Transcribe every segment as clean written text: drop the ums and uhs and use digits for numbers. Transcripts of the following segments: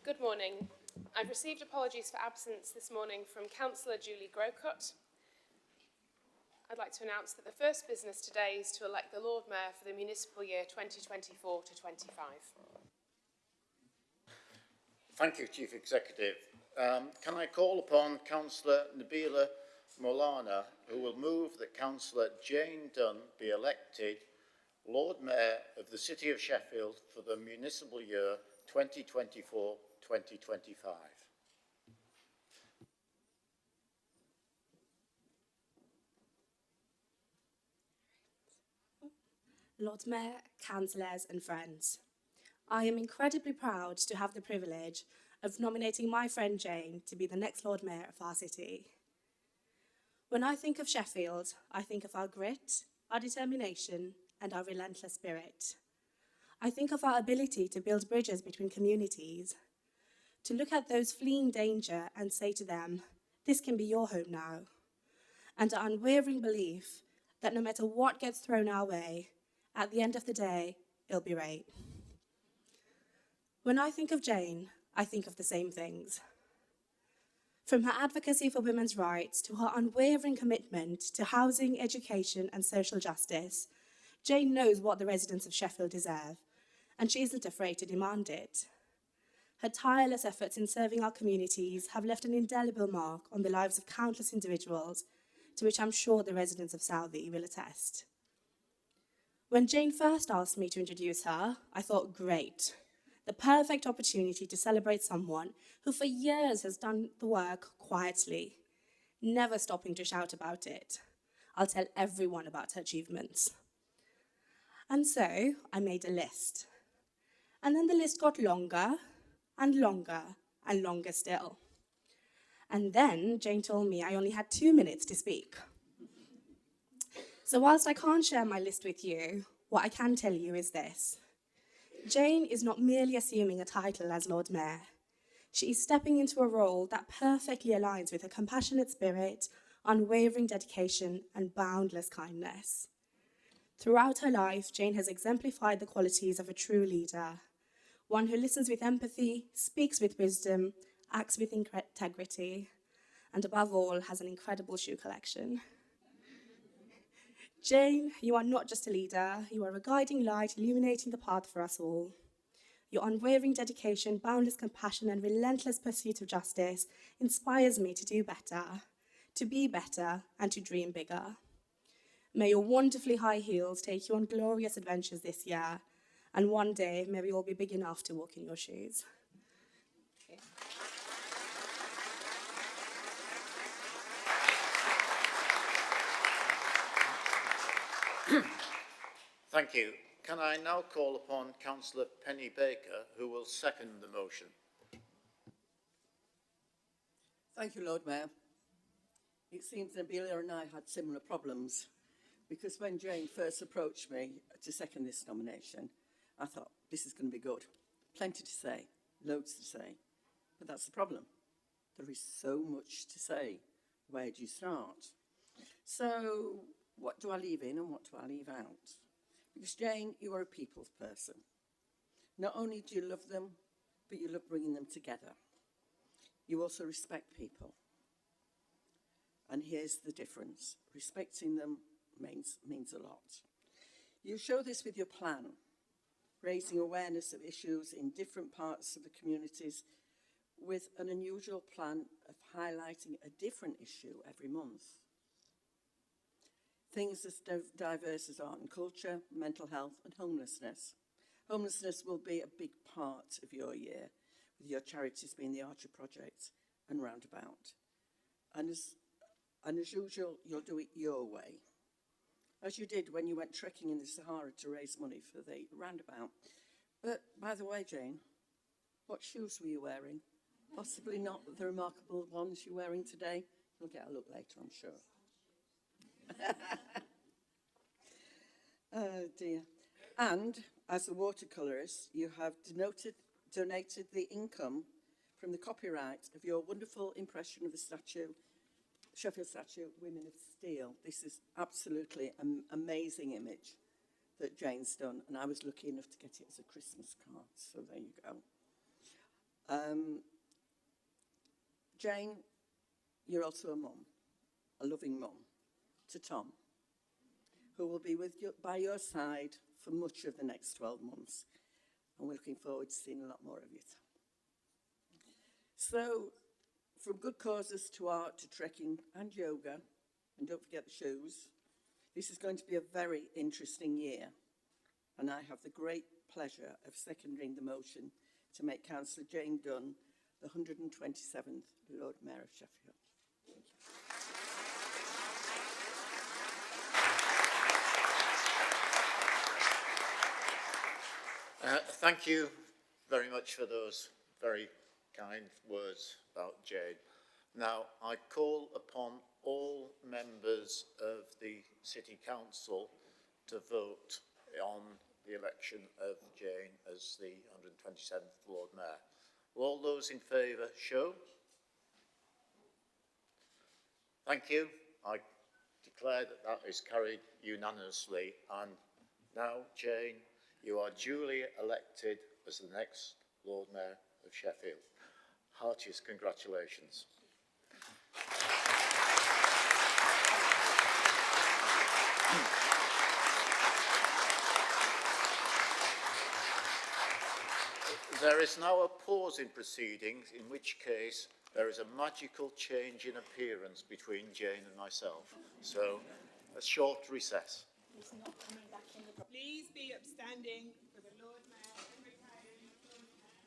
Good morning. I've received apologies for absence this morning from Councillor Julie Grocott. I'd like to announce that the first business today is to elect the Lord Mayor for the municipal year 2024 to 25. Thank you, Chief Executive. Can I call upon Councillor Nabila Molana, who will move that Councillor Jane Dunn be elected Lord Mayor of the City of Sheffield for the municipal year 2024-2025. Lord Mayor, councillors and friends, I am incredibly proud to have the privilege of nominating my friend Jane to be the next Lord Mayor of our city. When I think of Sheffield, I think of our grit, our determination and our relentless spirit. I think of our ability to build bridges between communities, to look at those fleeing danger and say to them, this can be your home now, and our unwavering belief that no matter what gets thrown our way, at the end of the day, it'll be right. When I think of Jane, I think of the same things. From her advocacy for women's rights to her unwavering commitment to housing, education and social justice, Jane knows what the residents of Sheffield deserve, and she isn't afraid to demand it. Her tireless efforts in serving our communities have left an indelible mark on the lives of countless individuals, to which I'm sure the residents of Southie will attest. When Jane first asked me to introduce her, I thought, great, the perfect opportunity to celebrate someone who for years has done the work quietly, never stopping to shout about it. I'll tell everyone about her achievements. And so I made a list. And then the list got longer and longer and longer still. And then Jane told me I only had 2 minutes to speak. So whilst I can't share my list with you, what I can tell you is this. Jane is not merely assuming a title as Lord Mayor. She is stepping into a role that perfectly aligns with her compassionate spirit, unwavering dedication, and boundless kindness. Throughout her life, Jane has exemplified the qualities of a true leader, one who listens with empathy, speaks with wisdom, acts with integrity, and above all, has an incredible shoe collection. Jane, you are not just a leader, you are a guiding light illuminating the path for us all. Your unwavering dedication, boundless compassion, and relentless pursuit of justice inspires me to do better, to be better, and to dream bigger. May your wonderfully high heels take you on glorious adventures this year, and one day, may we all be big enough to walk in your shoes. Thank you. Can I now call upon Councillor Penny Baker, who will second the motion? Thank you, Lord Mayor. It seems Nabila and I had similar problems, because when Jane first approached me to second this nomination, I thought, this is going to be good. Plenty to say, loads to say. But that's the problem. There is so much to say. Where do you start? So, what do I leave in and what do I leave out? Because Jane, you are a people's person. Not only do you love them, but you love bringing them together. You also respect people. And here's the difference. Respecting them means a lot. You show this with your plan, raising awareness of issues in different parts of the communities with an unusual plan of highlighting a different issue every month. Things as diverse as art and culture, mental health and homelessness. Homelessness will be a big part of your year, with your charities being the Archer Project and Roundabout. And as usual, you'll do it your way, as you did when you went trekking in the Sahara to raise money for the Roundabout. But, by the way, Jane, what shoes were you wearing? Possibly not the remarkable ones you're wearing today. You'll get a look later, I'm sure. Oh dear. And as a watercolourist, you have donated the income from the copyright of your wonderful impression of the statue, Sheffield statue, Women of Steel. This is absolutely an amazing image that Jane's done, and I was lucky enough to get it as a Christmas card, so there you go. Jane, you're also a mum, a loving mum, to Tom, who will be with you, by your side for much of the next 12 months. And we're looking forward to seeing a lot more of you. So, from good causes to art to trekking and yoga, and don't forget the shoes, this is going to be a very interesting year. And I have the great pleasure of seconding the motion to make Councillor Jane Dunn the 127th Lord Mayor of Sheffield. Thank you very much for those very kind words about Jane. Now, I call upon all members of the City Council to vote on the election of Jane as the 127th Lord Mayor. Will all those in favour show? Thank you. I declare that that is carried unanimously. And now, Jane, you are duly elected as the next Lord Mayor of Sheffield. Heartiest congratulations. There is now a pause in proceedings, in which case there is a magical change in appearance between Jane and myself. So, a short recess. Please be upstanding for the Lord Mayor and retiring Lord Mayor.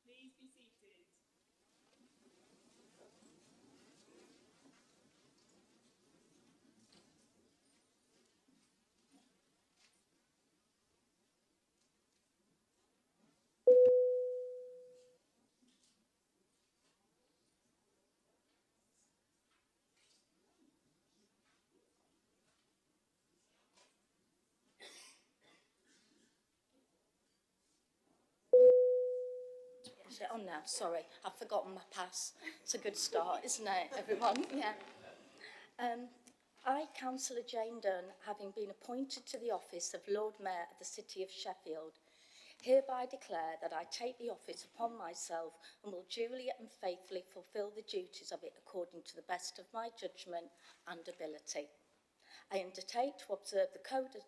Please be seated. Is it on now? Sorry, I've forgotten my pass. It's a good start, isn't it, everyone? Yeah. I, Councillor Jane Dunn, having been appointed to the office of Lord Mayor of the City of Sheffield, hereby declare that I take the office upon myself and will duly and faithfully fulfil the duties of it according to the best of my judgment and ability. I undertake to observe the code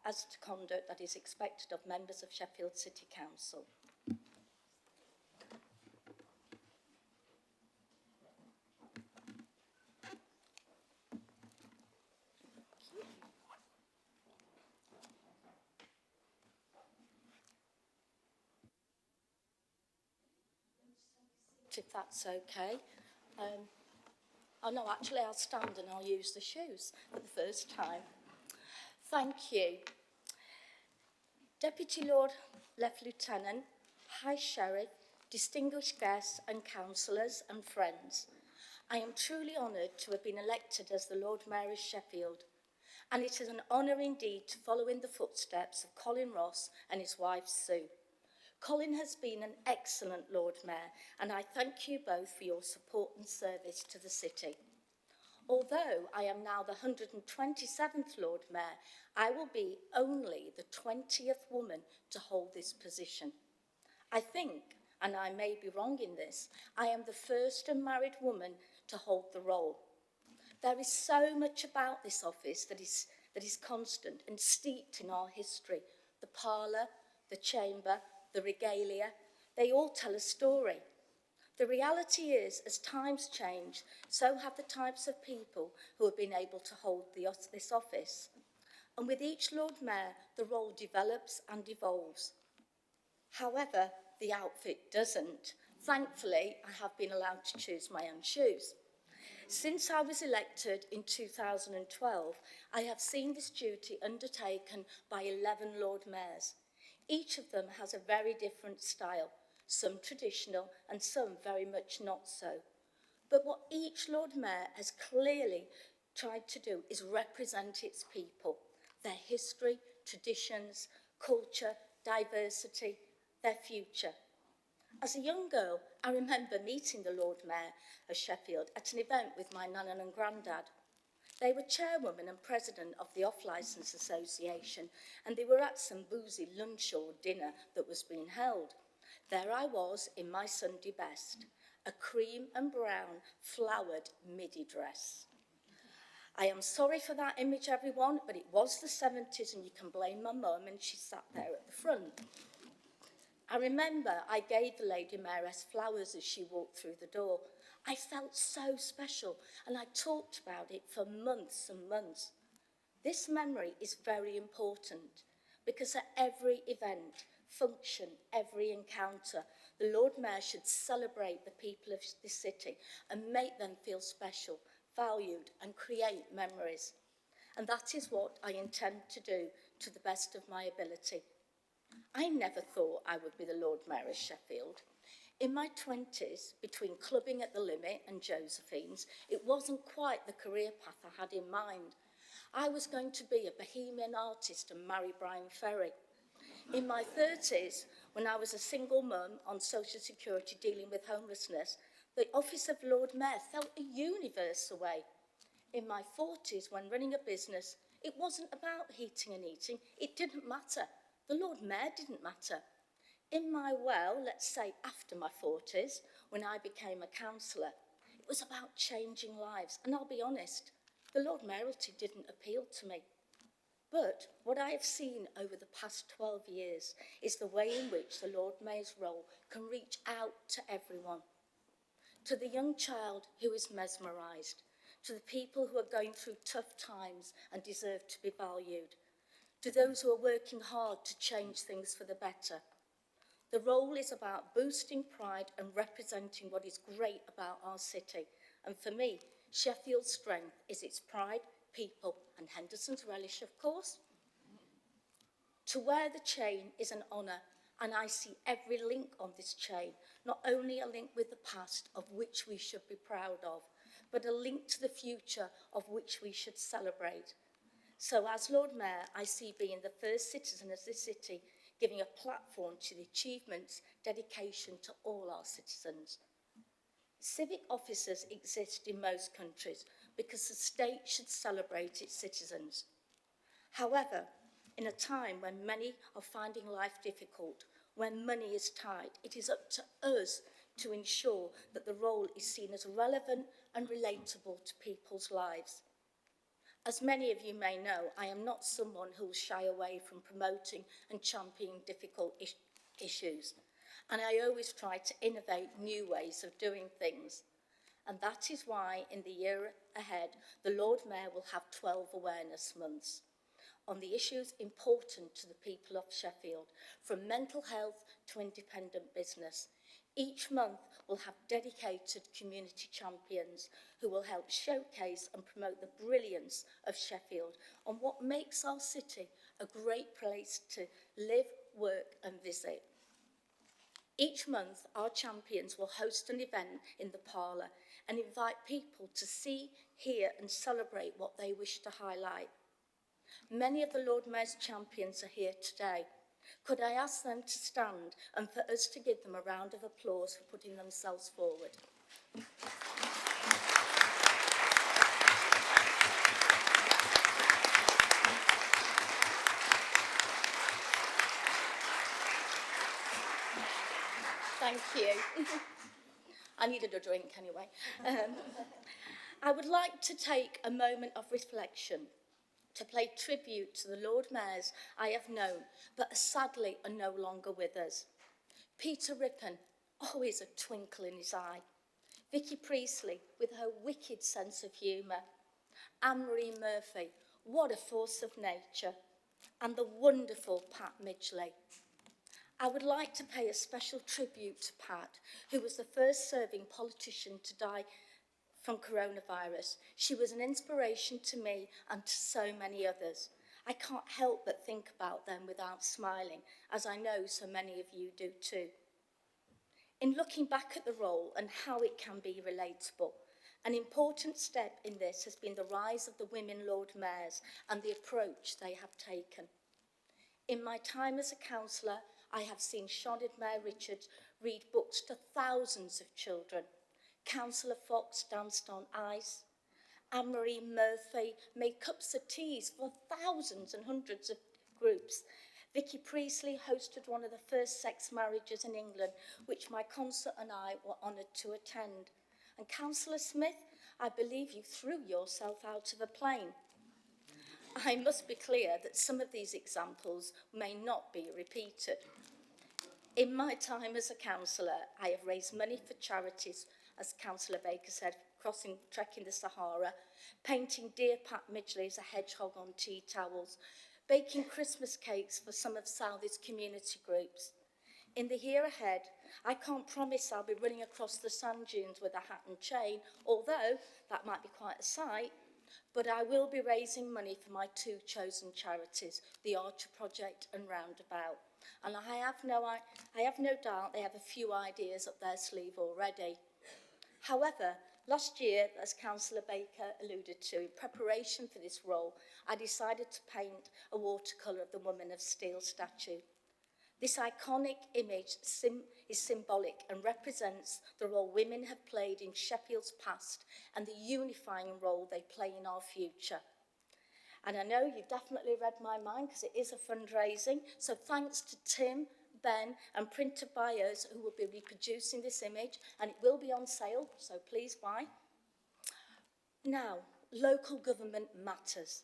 as to conduct that is expected of members of Sheffield City Council. If that's okay. Oh no, actually I'll stand and I'll use the shoes for the first time. Thank you. Deputy Lord Lieutenant, High Sheriff, distinguished guests and councillors and friends, I am truly honoured to have been elected as the Lord Mayor of Sheffield, and it is an honour indeed to follow in the footsteps of Colin Ross and his wife Sue. Colin has been an excellent Lord Mayor, and I thank you both for your support and service to the city. Although I am now the 127th Lord Mayor, I will be only the 20th woman to hold this position. I think, and I may be wrong in this, I am the first unmarried woman to hold the role. There is so much about this office that is constant and steeped in our history. The parlour, the chamber, the regalia, they all tell a story. The reality is, as times change, so have the types of people who have been able to hold this office. And with each Lord Mayor, the role develops and evolves. However, the outfit doesn't. Thankfully, I have been allowed to choose my own shoes. Since I was elected in 2012, I have seen this duty undertaken by 11 Lord Mayors. Each of them has a very different style, some traditional and some very much not so. But what each Lord Mayor has clearly tried to do is represent its people, their history, traditions, culture, diversity, their future. As a young girl, I remember meeting the Lord Mayor of Sheffield at an event with my nan and granddad. They were chairwoman and president of the Off-Licence Association, and they were at some boozy lunch or dinner that was being held. There I was in my Sunday best, a cream and brown flowered midi dress. I am sorry for that image, everyone, but it was the 70s, and you can blame my mum, and she sat there at the front. I remember I gave the Lady Mayoress flowers as she walked through the door. I felt so special, and I talked about it for months and months. This memory is very important because at every event, function, every encounter, the Lord Mayor should celebrate the people of the city and make them feel special, valued, and create memories. And that is what I intend to do to the best of my ability. I never thought I would be the Lord Mayor of Sheffield. In my 20s, between clubbing at the Limit and Josephine's, it wasn't quite the career path I had in mind. I was going to be a bohemian artist and marry Brian Ferry. In my 30s, when I was a single mum on social security dealing with homelessness, the office of Lord Mayor felt a universe away. In my 40s, when running a business, it wasn't about heating and eating. It didn't matter. The Lord Mayor didn't matter. In my, let's say after my 40s, when I became a councillor, it was about changing lives. And I'll be honest, the Lord Mayoralty didn't appeal to me. But what I have seen over the past 12 years is the way in which the Lord Mayor's role can reach out to everyone. To the young child who is mesmerised, to the people who are going through tough times and deserve to be valued, to those who are working hard to change things for the better. The role is about boosting pride and representing what is great about our city. And for me, Sheffield's strength is its pride, people, and Henderson's relish, of course. To wear the chain is an honour, and I see every link on this chain, not only a link with the past, of which we should be proud of, but a link to the future, of which we should celebrate. So as Lord Mayor, I see being the first citizen of this city, giving a platform to the achievements, dedication to all our citizens. Civic officers exist in most countries because the state should celebrate its citizens. However, in a time when many are finding life difficult, when money is tight, it is up to us to ensure that the role is seen as relevant and relatable to people's lives. As many of you may know, I am not someone who will shy away from promoting and championing difficult issues. And I always try to innovate new ways of doing things. And that is why in the year ahead, the Lord Mayor will have 12 awareness months on the issues important to the people of Sheffield, from mental health to independent business. Each month will have dedicated community champions who will help showcase and promote the brilliance of Sheffield and what makes our city a great place to live, work and visit. Each month, our champions will host an event in the parlour and invite people to see, hear and celebrate what they wish to highlight. Many of the Lord Mayor's champions are here today. Could I ask them to stand and for us to give them a round of applause for putting themselves forward? Thank you. I needed a drink anyway. I would like to take a moment of reflection to pay tribute to the Lord Mayors I have known, but sadly are no longer with us. Peter Rippon, always a twinkle in his eye. Vicky Priestley, with her wicked sense of humour. Anne-Marie Murphy, what a force of nature. And the wonderful Pat Midgley. I would like to pay a special tribute to Pat, who was the first serving politician to die from coronavirus. She was an inspiration to me and to so many others. I can't help but think about them without smiling, as I know so many of you do too. In looking back at the role and how it can be relatable, an important step in this has been the rise of the women Lord Mayors and the approach they have taken. In my time as a councillor, I have seen Shoned Mayor Richards read books to thousands of children. Councillor Fox danced on ice. Anne-Marie Murphy made cups of teas for thousands and hundreds of groups. Vicky Priestley hosted one of the first sex marriages in England, which my consort and I were honoured to attend. And Councillor Smith, I believe you threw yourself out of a plane. I must be clear that some of these examples may not be repeated. In my time as a councillor, I have raised money for charities, as Councillor Baker said, trekking the Sahara, painting deer Pat Midgley as a hedgehog on tea towels, baking Christmas cakes for some of Southey's community groups. In the year ahead, I can't promise I'll be running across the sand dunes with a hat and chain, although that might be quite a sight, but I will be raising money for my two chosen charities, the Archer Project and Roundabout. And I have no doubt they have a few ideas up their sleeve already. However, last year, as Councillor Baker alluded to, in preparation for this role, I decided to paint a watercolour of the Woman of Steel statue. This iconic image is symbolic and represents the role women have played in Sheffield's past and the unifying role they play in our future. And I know you've definitely read my mind because it is a fundraising, so thanks to Tim, Ben and Printer Buyers who will be reproducing this image, and it will be on sale, so please buy. Now, local government matters.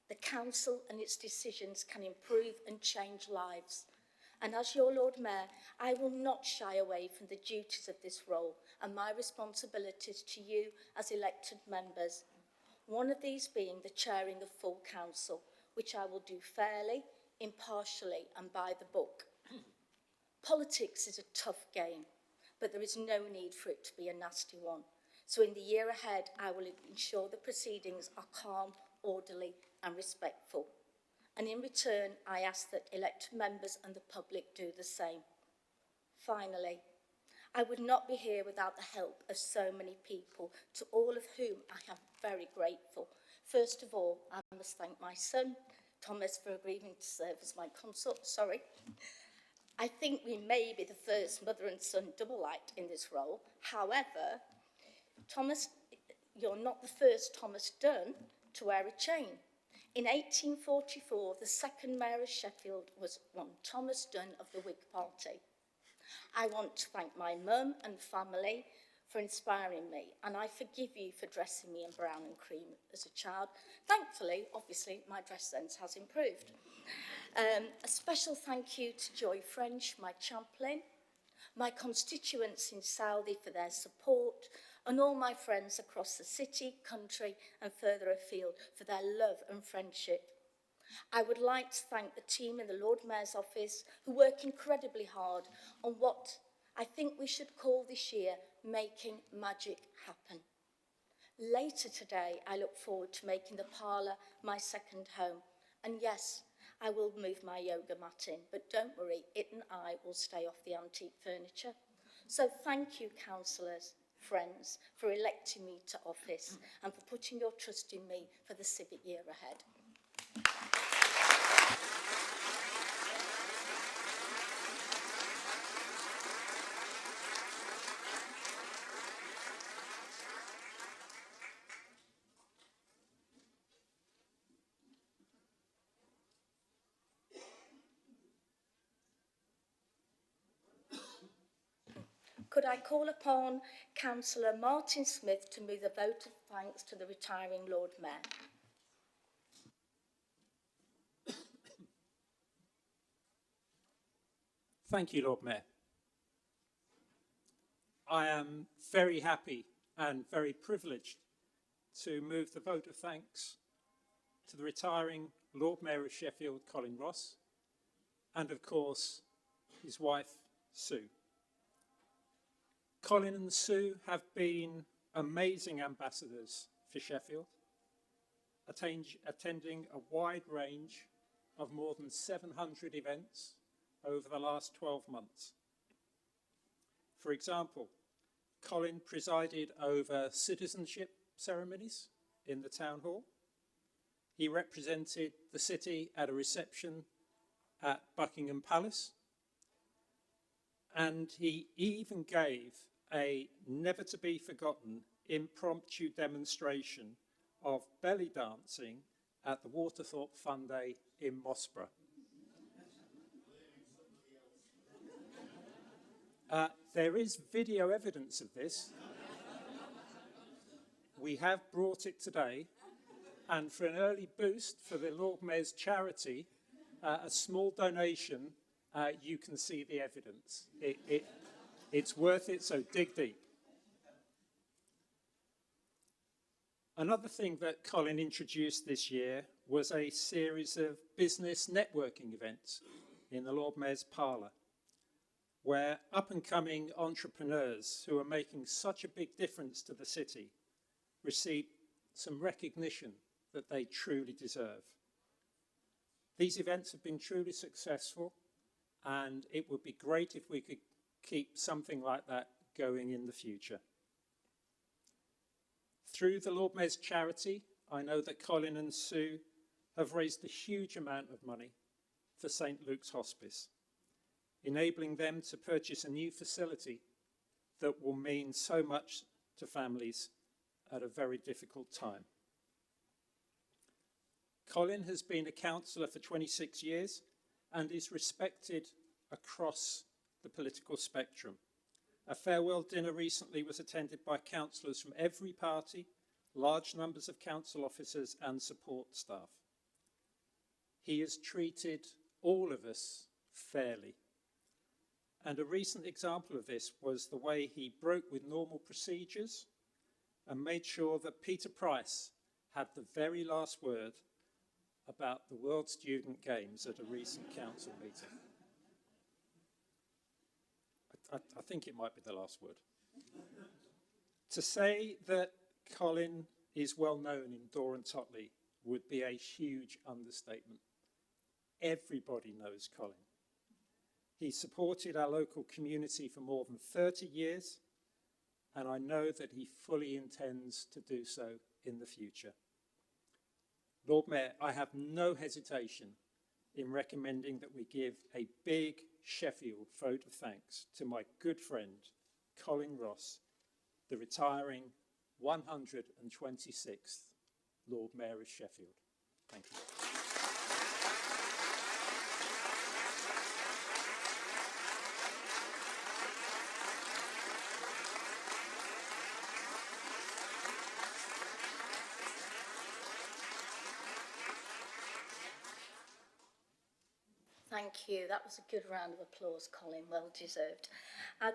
The council and its decisions can improve and change lives. And as your Lord Mayor, I will not shy away from the duties of this role and my responsibilities to you as elected members. One of these being the chairing of full council, which I will do fairly, impartially and by the book. Politics is a tough game, but there is no need for it to be a nasty one. So in the year ahead, I will ensure the proceedings are calm, orderly and respectful. And in return, I ask that elected members and the public do the same. Finally, I would not be here without the help of so many people, to all of whom I am very grateful. First of all, I must thank my son, Thomas, for agreeing to serve as my consort. I think we may be the first mother and son double act in this role. However, Thomas, you're not the first Thomas Dunn to wear a chain. In 1844, the second Mayor of Sheffield was one Thomas Dunn of the Whig Party. I want to thank my mum and family for inspiring me, and I forgive you for dressing me in brown and cream as a child. Thankfully, obviously, my dress sense has improved. A special thank you to Joy French, my chaplain, my constituents in Southey for their support, and all my friends across the city, country and further afield for their love and friendship. I would like to thank the team in the Lord Mayor's office who work incredibly hard on what I think we should call this year making magic happen. Later today, I look forward to making the parlour my second home. And yes, I will move my yoga mat in, but don't worry, it and I will stay off the antique furniture. So thank you, councillors, friends, for electing me to office and for putting your trust in me for the civic year ahead. Could I call upon Councillor Martin Smith to move the vote of thanks to the retiring Lord Mayor? Thank you, Lord Mayor. I am very happy and very privileged to move the vote of thanks to the retiring Lord Mayor of Sheffield, Colin Ross, and of course, his wife, Sue. Colin and Sue have been amazing ambassadors for Sheffield, attending a wide range of more than 700 events over the last 12 months. For example, Colin presided over citizenship ceremonies in the town hall. He represented the city at a reception at Buckingham Palace. And he even gave a never-to-be-forgotten impromptu demonstration of belly dancing at the Waterthorpe Fun Day in Mossborough. There is video evidence of this. We have brought it today, and for an early boost for the Lord Mayor's charity, a small donation, you can see the evidence. It's worth it, so dig deep. Another thing that Colin introduced this year was a series of business networking events in the Lord Mayor's parlour, where up-and-coming entrepreneurs who are making such a big difference to the city receive some recognition that they truly deserve. These events have been truly successful, and it would be great if we could keep something like that going in the future. Through the Lord Mayor's charity, I know that Colin and Sue have raised a huge amount of money for St Luke's Hospice, enabling them to purchase a new facility that will mean so much to families at a very difficult time. Colin has been a councillor for 26 years and is respected across the political spectrum. A farewell dinner recently was attended by councillors from every party, large numbers of council officers and support staff. He has treated all of us fairly. And a recent example of this was the way he broke with normal procedures and made sure that Peter Price had the very last word about the World Student Games at a recent council meeting. I think it might be the last word. To say that Colin is well known in Dore and Totley would be a huge understatement. Everybody knows Colin. He supported our local community for more than 30 years, and I know that he fully intends to do so in the future. Lord Mayor, I have no hesitation in recommending that we give a big Sheffield vote of thanks to my good friend, Colin Ross, the retiring 126th Lord Mayor of Sheffield. Thank you. Thank you. That was a good round of applause, Colin. Well deserved.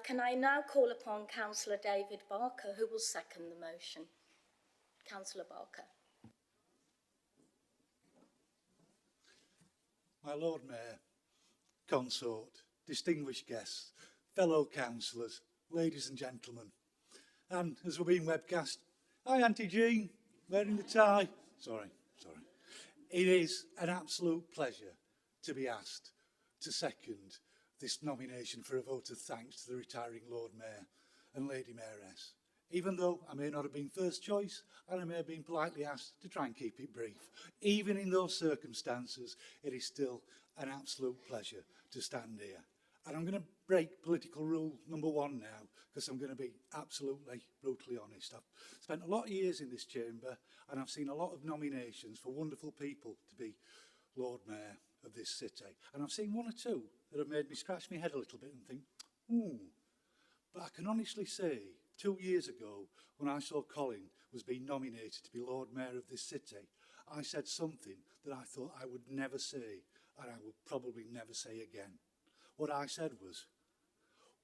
Can I now call upon Councillor David Barker, who will second the motion? Councillor Barker. My Lord Mayor, consort, distinguished guests, fellow councillors, ladies and gentlemen, and as we're being webcast, hi Auntie Jean, wearing the tie. Sorry. It is an absolute pleasure to be asked to second this nomination for a vote of thanks to the retiring Lord Mayor and Lady Mayoress. Even though I may not have been first choice and I may have been politely asked to try and keep it brief, even in those circumstances, it is still an absolute pleasure to stand here. And I'm going to break political rule number one now, because I'm going to be absolutely brutally honest. I've spent a lot of years in this chamber and I've seen a lot of nominations for wonderful people to be Lord Mayor of this city. And I've seen one or two that have made me scratch my head a little bit and think, ooh. But I can honestly say, 2 years ago, when I saw Colin was being nominated to be Lord Mayor of this city, I said something that I thought I would never say, and I will probably never say again. What I said was,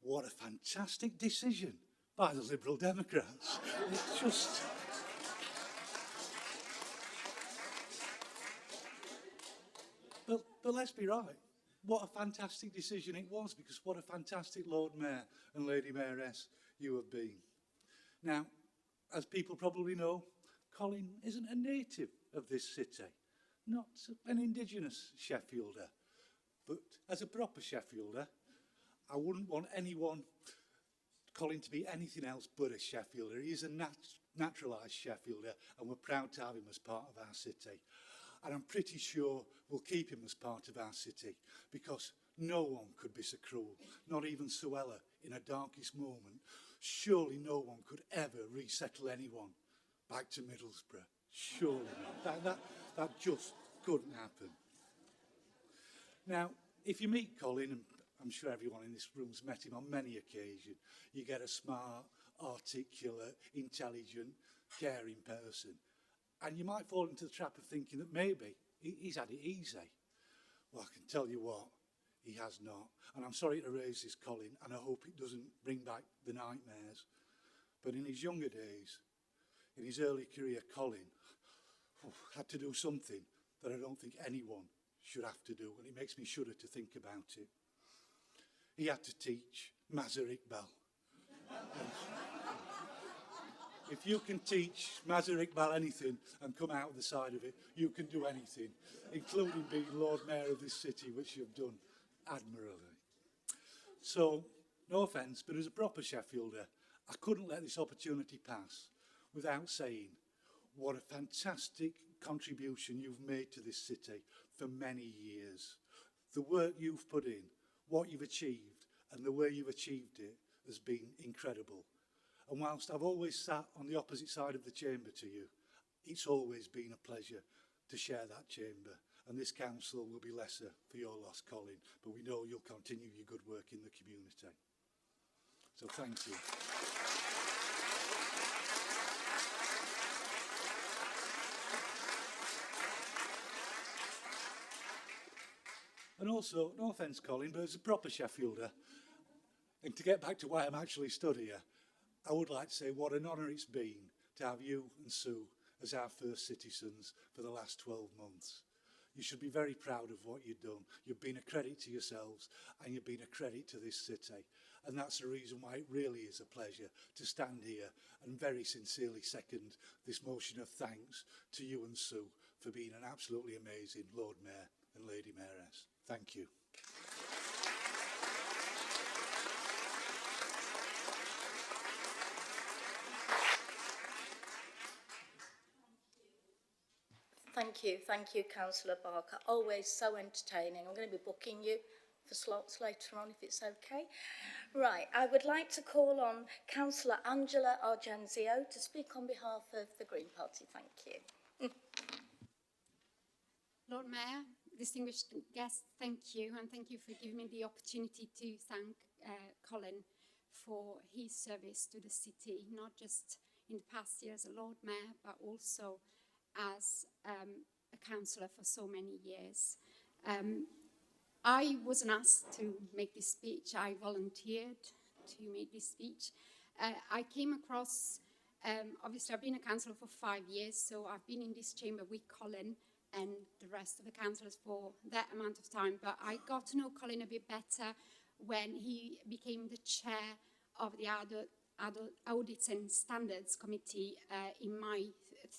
what a fantastic decision by the Liberal Democrats. It's just... But let's be right. What a fantastic decision it was, because what a fantastic Lord Mayor and Lady Mayoress you have been. Now, as people probably know, Colin isn't a native of this city, not an Indigenous Sheffielder. But as a proper Sheffielder, I wouldn't want Colin to be anything else but a Sheffielder. He is a naturalised Sheffielder, and we're proud to have him as part of our city. And I'm pretty sure we'll keep him as part of our city, because no one could be so cruel, not even Suella in her darkest moment. Surely no one could ever resettle anyone back to Middlesbrough. Surely not. That just couldn't happen. Now, if you meet Colin, and I'm sure everyone in this room's met him on many occasions, you get a smart, articulate, intelligent, caring person. And you might fall into the trap of thinking that maybe he's had it easy. Well, I can tell you what, he has not. And I'm sorry to raise this, Colin, and I hope it doesn't bring back the nightmares. But in his younger days, in his early career, Colin had to do something that I don't think anyone should have to do, and it makes me shudder to think about it. He had to teach Mazhar Iqbal. If you can teach Mazhar Iqbal anything and come out the side of it, you can do anything, including being Lord Mayor of this city, which you've done admirably. So, no offence, but as a proper Sheffielder, I couldn't let this opportunity pass without saying what a fantastic contribution you've made to this city for many years. The work you've put in, what you've achieved, and the way you've achieved it has been incredible. And whilst I've always sat on the opposite side of the chamber to you, it's always been a pleasure to share that chamber. And this council will be lesser for your loss, Colin, but we know you'll continue your good work in the community. So thank you. And also, no offence, Colin, but as a proper Sheffielder, and to get back to why I'm actually stood here, I would like to say what an honour it's been to have you and Sue as our first citizens for the last 12 months. You should be very proud of what you've done. You've been a credit to yourselves, and you've been a credit to this city. And that's the reason why it really is a pleasure to stand here and very sincerely second this motion of thanks to you and Sue for being an absolutely amazing Lord Mayor and Lady Mayoress. Thank you. Thank you, Councillor Barker. Always so entertaining. I'm going to be booking you for slots later on, if it's okay. Right, I would like to call on Councillor Angela Argenzio to speak on behalf of the Green Party. Thank you. Lord Mayor, distinguished guests, thank you, and thank you for giving me the opportunity to thank Colin for his service to the city, not just in the past year as a Lord Mayor, but also as a councillor for so many years. I wasn't asked to make this speech. I volunteered to make this speech. I came across, obviously I've been a councillor for 5 years, so I've been in this chamber with Colin and the rest of the councillors for that amount of time, but I got to know Colin a bit better when he became the chair of the Audits and Standards Committee in my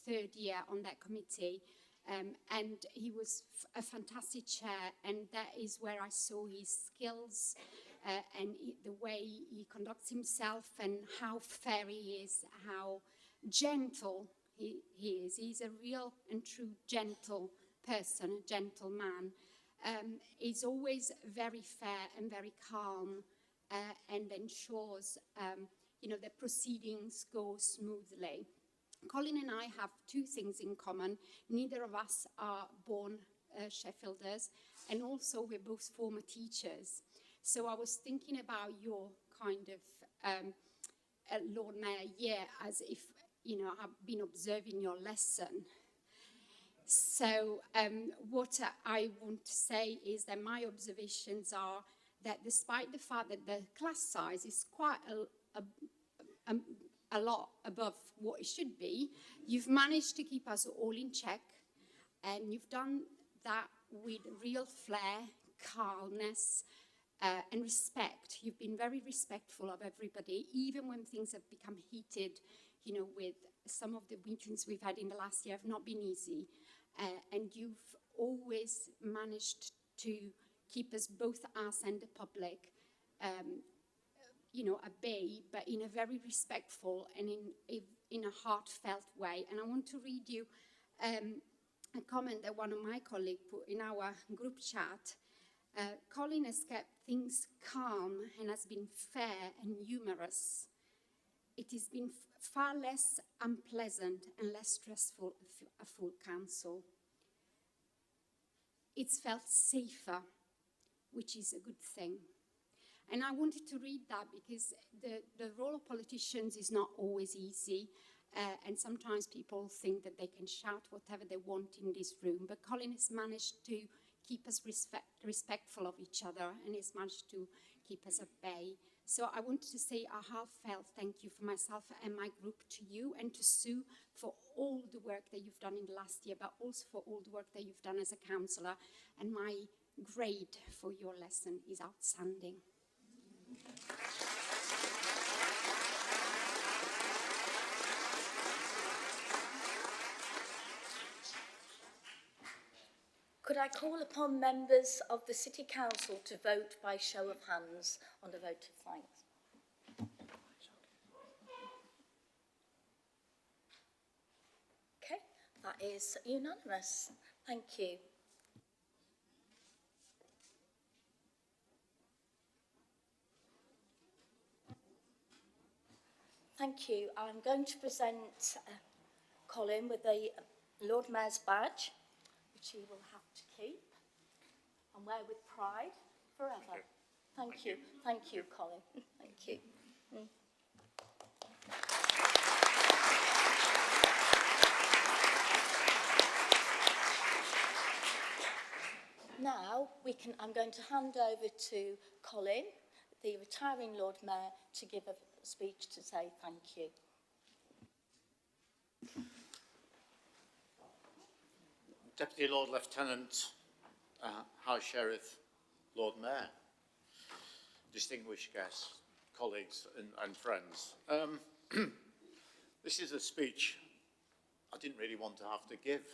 third year on that committee. And he was a fantastic chair, and that is where I saw his skills and the way he conducts himself and how fair he is, how gentle he is. He's a real and true gentle person, a gentle man. He's always very fair and very calm and ensures the proceedings go smoothly. Colin and I have two things in common. Neither of us are born Sheffielders, and also we're both former teachers. So I was thinking about your kind of Lord Mayor year as if, I've been observing your lesson. So what I want to say is that my observations are that despite the fact that the class size is quite a lot above what it should be, you've managed to keep us all in check, and you've done that with real flair, calmness, and respect. You've been very respectful of everybody, even when things have become heated. you know, with some of the meetings we've had in the last year have not been easy. And you've always managed to keep us, both us and the public, you know, at bay, but in a very respectful and in a heartfelt way. And I want to read you a comment that one of my colleagues put in our group chat. Colin has kept things calm and has been fair and humorous. It has been far less unpleasant and less stressful a full council. It's felt safer, which is a good thing. And I wanted to read that because the role of politicians is not always easy. And sometimes people think that they can shout whatever they want in this room. But Colin has managed to keep us respectful of each other, and has managed to keep us at bay. So I wanted to say a heartfelt thank you for myself and my group to you, and to Sue for all the work that you've done in the last year, but also for all the work that you've done as a councillor. And my grade for your lesson is outstanding. Could I call upon members of the City Council to vote by show of hands on the vote of thanks? Okay, that is unanimous. Thank you. Thank you. I'm going to present Colin with the Lord Mayor's badge, which he will have to keep and wear with pride forever. Thank you. Thank you, Colin. Thank you. Now I'm going to hand over to Colin, the retiring Lord Mayor, to give a speech to say thank you. Deputy Lord Lieutenant, High Sheriff, Lord Mayor, distinguished guests, colleagues and friends. This is a speech I didn't really want to have to give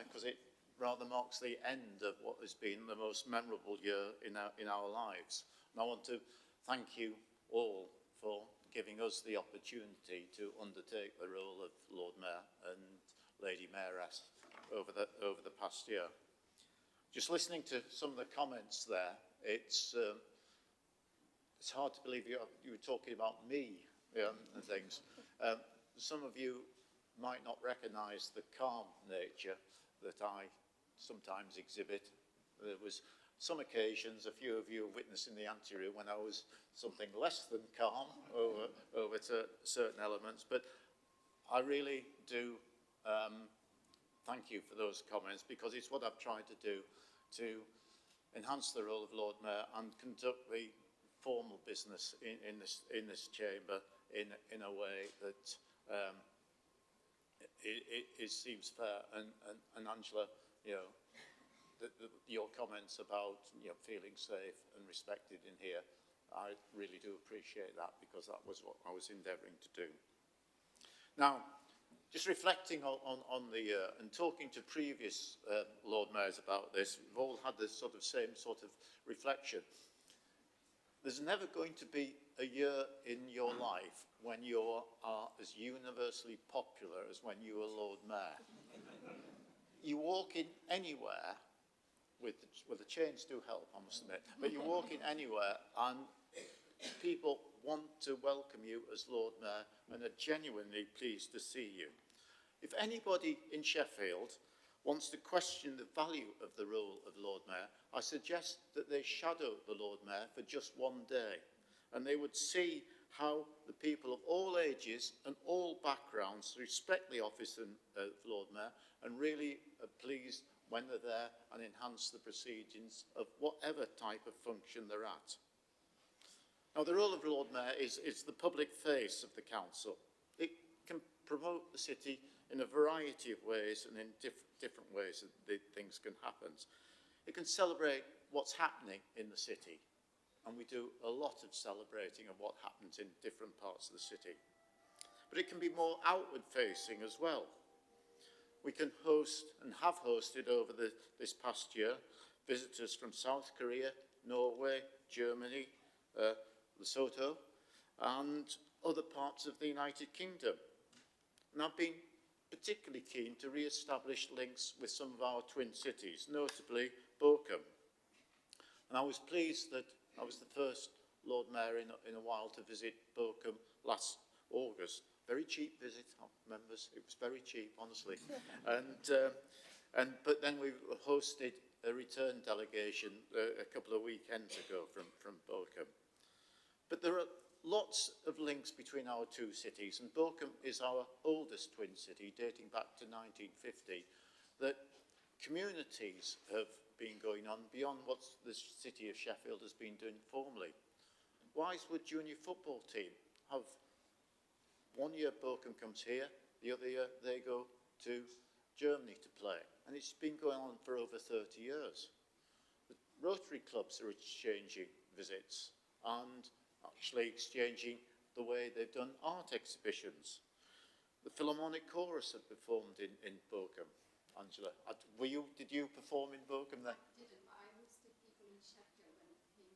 because it rather marks the end of what has been the most memorable year in our lives. And I want to thank you all for giving us the opportunity to undertake the role of Lord Mayor and Lady Mayoress over the past year. Just listening to some of the comments there, it's hard to believe you were talking about me and things. Some of you might not recognise the calm nature that I sometimes exhibit. There was some occasions, a few of you have witnessed in the anteroom, when I was something less than calm over to certain elements, but I really do thank you for those comments, because it's what I've tried to do to enhance the role of Lord Mayor and conduct the formal business in this chamber in a way that it seems fair. And Angela, you know, your comments about feeling safe and respected in here, I really do appreciate that, because that was what I was endeavouring to do. Now, just reflecting on the year and talking to previous Lord Mayors about this, we've all had this same sort of reflection. There's never going to be a year in your life when you are as universally popular as when you are Lord Mayor. You walk in anywhere, with the chains do help, I must admit, but you walk in anywhere and people want to welcome you as Lord Mayor and are genuinely pleased to see you. If anybody in Sheffield wants to question the value of the role of Lord Mayor, I suggest that they shadow the Lord Mayor for just one day, and they would see how the people of all ages and all backgrounds respect the office of Lord Mayor and really are pleased when they're there and enhance the proceedings of whatever type of function they're at. Now, the role of Lord Mayor is the public face of the council. It can promote the city in a variety of ways and in different ways that things can happen. It can celebrate what's happening in the city, and we do a lot of celebrating of what happens in different parts of the city. but it can be more outward facing as well. We can host and have hosted over this past year visitors from South Korea, Norway, Germany, Lesotho, and other parts of the United Kingdom. And I've been particularly keen to re-establish links with some of our twin cities, notably Bochum. And I was pleased that I was the first Lord Mayor in a while to visit Bochum last August. Very cheap visit, members. It was very cheap, honestly. But then we hosted a return delegation a couple of weekends ago from Bochum. But there are lots of links between our two cities, and Bochum is our oldest twin city, dating back to 1950, that communities have been going on beyond what the city of Sheffield has been doing formerly. Wisewood Junior Football Team have, one year Bochum comes here, the other year they go to Germany to play, and it's been going on for over 30 years. The Rotary clubs are exchanging visits and actually exchanging the way they've done art exhibitions. The Philharmonic Chorus have performed in Bochum. Angela, did you perform in Bochum then? I didn't, but I hosted people in Sheffield when I came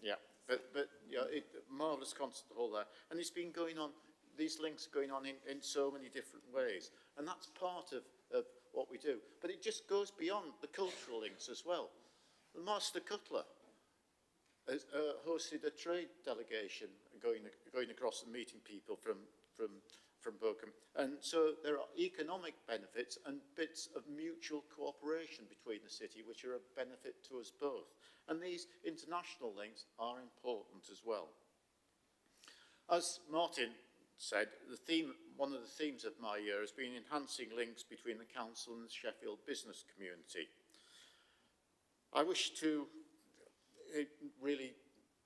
here. Yeah, but yeah, marvellous concert hall there. And it's been going on, these links are going on in so many different ways. And that's part of what we do. But it just goes beyond the cultural links as well. The Master Cutler has hosted a trade delegation going across and meeting people from Bochum. And so there are economic benefits and bits of mutual cooperation between the city which are a benefit to us both. And these international links are important as well. As Martin said, one of the themes of my year has been enhancing links between the council and the Sheffield business community. I wish to really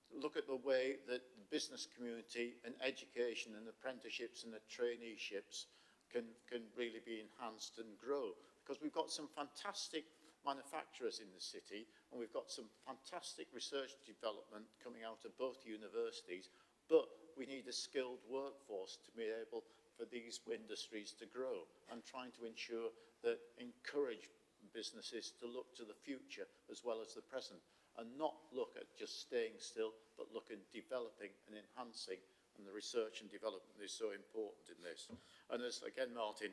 look at the way that the business community and education and apprenticeships and the traineeships can really be enhanced and grow, because we've got some fantastic manufacturers in the city and we've got some fantastic research development coming out of both universities, but we need a skilled workforce to be able for these industries to grow, and trying to ensure that encourage businesses to look to the future as well as the present, and not look at just staying still, but look at developing and enhancing, and the research and development is so important in this. And as again Martin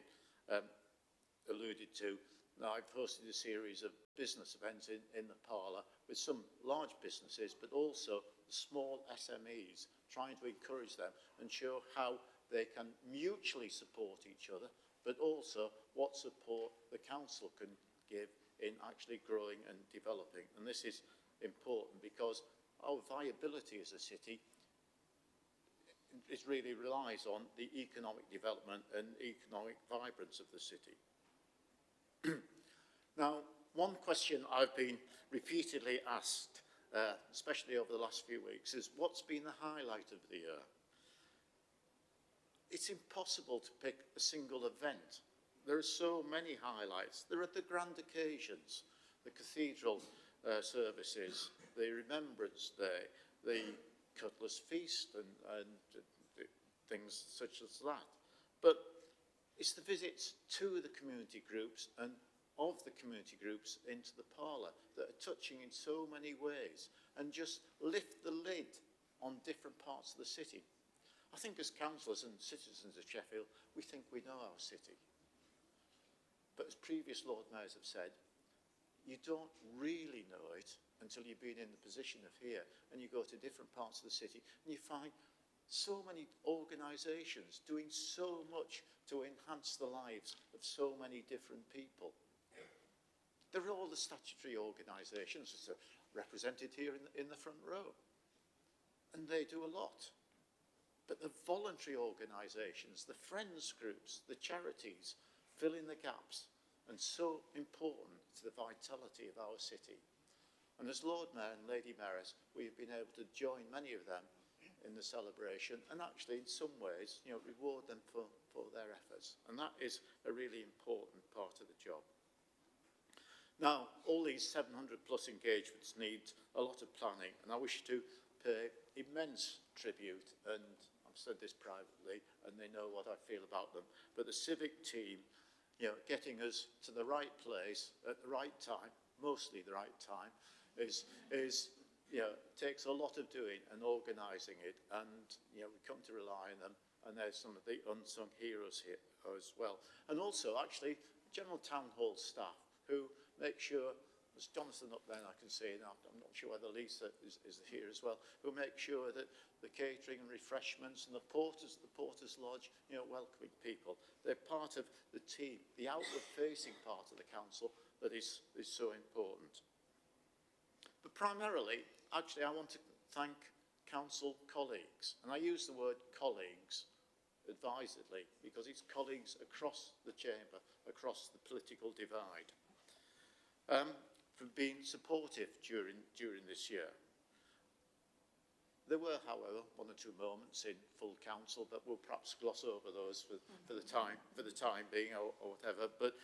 alluded to, now I've hosted a series of business events in the parlour with some large businesses, but also small SMEs, trying to encourage them and show how they can mutually support each other, but also what support the council can give in actually growing and developing. And this is important because our viability as a city really relies on the economic development and economic vibrance of the city. Now, one question I've been repeatedly asked, especially over the last few weeks, is what's been the highlight of the year? It's impossible to pick a single event. There are so many highlights. There are the grand occasions, the cathedral services, the Remembrance Day, the Cutler's Feast and things such as that. But it's the visits to the community groups and of the community groups into the parlour that are touching in so many ways and just lift the lid on different parts of the city. I think as councillors and citizens of Sheffield, we think we know our city. But as previous Lord Mayors have said, you don't really know it until you've been in the position of here and you go to different parts of the city and you find so many organisations doing so much to enhance the lives of so many different people. There are all the statutory organisations that are represented here in the front row, and they do a lot. But the voluntary organisations, the friends groups, the charities, fill in the gaps, and so important to the vitality of our city. And as Lord Mayor and Lady Mayoress, we've been able to join many of them in the celebration and actually in some ways, reward them for their efforts. And that is a really important part of the job. Now, all these 700 plus engagements need a lot of planning, and I wish to pay immense tribute, and I've said this privately, and they know what I feel about them. But the civic team, you know, getting us to the right place at the right time, mostly the right time, is you know, takes a lot of doing and organising it, and you know, we come to rely on them. And there's some of the unsung heroes here as well. And also, actually, general town hall staff who make sure, there's Jonathan up there, and I can see now, I'm not sure whether Lisa is here as well, who make sure that the catering and refreshments and the Porters Lodge, you know, welcoming people. They're part of the team, the outward-facing part of the council that is so important. But primarily, actually, I want to thank council colleagues, and I use the word colleagues advisedly because it's colleagues across the chamber, across the political divide, for being supportive during this year. There were, however, one or two moments in full council, but we'll perhaps gloss over those for the time being or whatever. But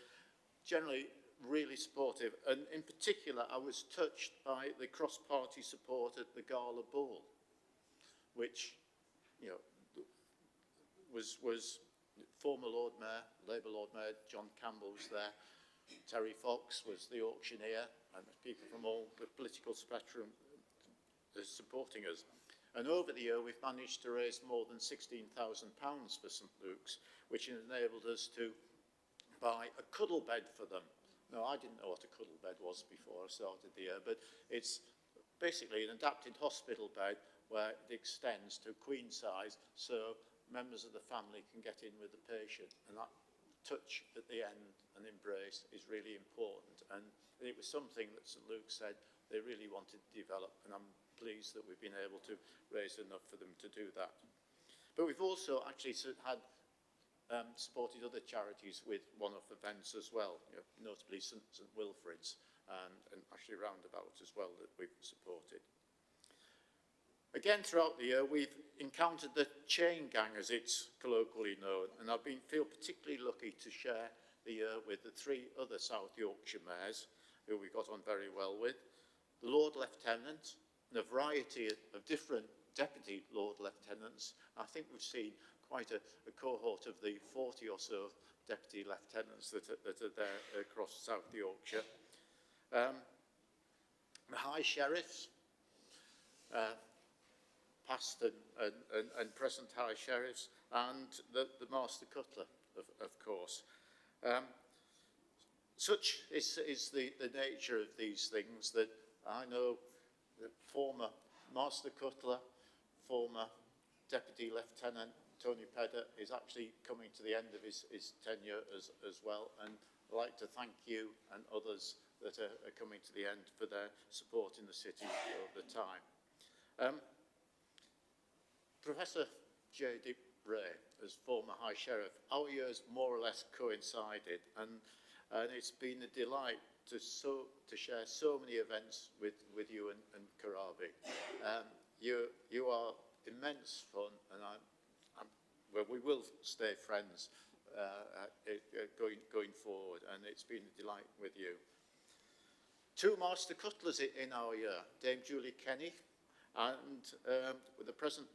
generally, really supportive, and in particular, I was touched by the cross-party support at the Gala Ball, which, you know, was former Lord Mayor, Labour Lord Mayor John Campbell was there, Terry Fox was the auctioneer, and people from all the political spectrum supporting us. And over the year, we've managed to raise more than £16,000 for St Luke's, which enabled us to buy a cuddle bed for them. Now, I didn't know what a cuddle bed was before I started the year, but it's basically an adapted hospital bed where it extends to queen size, so members of the family can get in with the patient, and that touch at the end and embrace is really important. And it was something that St Luke said they really wanted to develop, and I'm pleased that we've been able to raise enough for them to do that. But we've also actually had supported other charities with one-off events as well, you know, notably St Wilfrid's and actually Roundabout as well that we've supported. Again, throughout the year, we've encountered the chain gang, as it's colloquially known, and I've feel particularly lucky to share the year with the three other South Yorkshire mayors, who we got on very well with, the Lord Lieutenant, and a variety of different Deputy Lord Lieutenants. I think we've seen quite a cohort of the 40 or so Deputy Lieutenants that are there across South Yorkshire. The High Sheriffs, past and present High Sheriffs, and the Master Cutler, of course. Such is the nature of these things that I know the former Master Cutler, former Deputy Lieutenant Tony Pedder is actually coming to the end of his tenure as well, and I'd like to thank you and others that are coming to the end for their support in the city over the time. Professor J.D. Ray, as former High Sheriff, our years more or less coincided, and it's been a delight to share so many events with you and Karabi. You are immense fun, and well, we will stay friends going forward, and it's been a delight with you. Two Master Cutlers in our year, Dame Julie Kenny, and with the present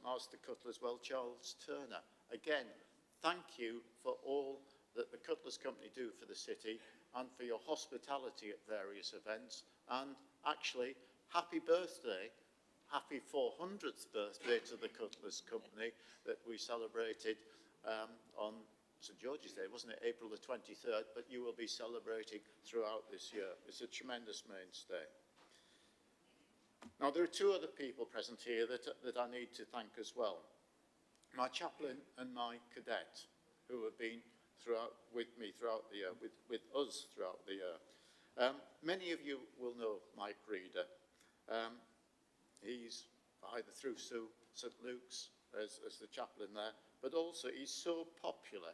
Master Cutler as well, Charles Turner. Again, thank you for all that the Cutlers Company do for the city and for your hospitality at various events, and actually, happy birthday. Happy 400th birthday to the Cutlers Company that we celebrated on St George's Day, wasn't it? April the 23rd, but you will be celebrating throughout this year. It's a tremendous mainstay. Now, there are two other people present here that I need to thank as well. My chaplain and my cadet, who have been with me throughout the year, with us throughout the year. Many of you will know Mike Reeder. He's either through St Luke's as the chaplain there, but also he's so popular.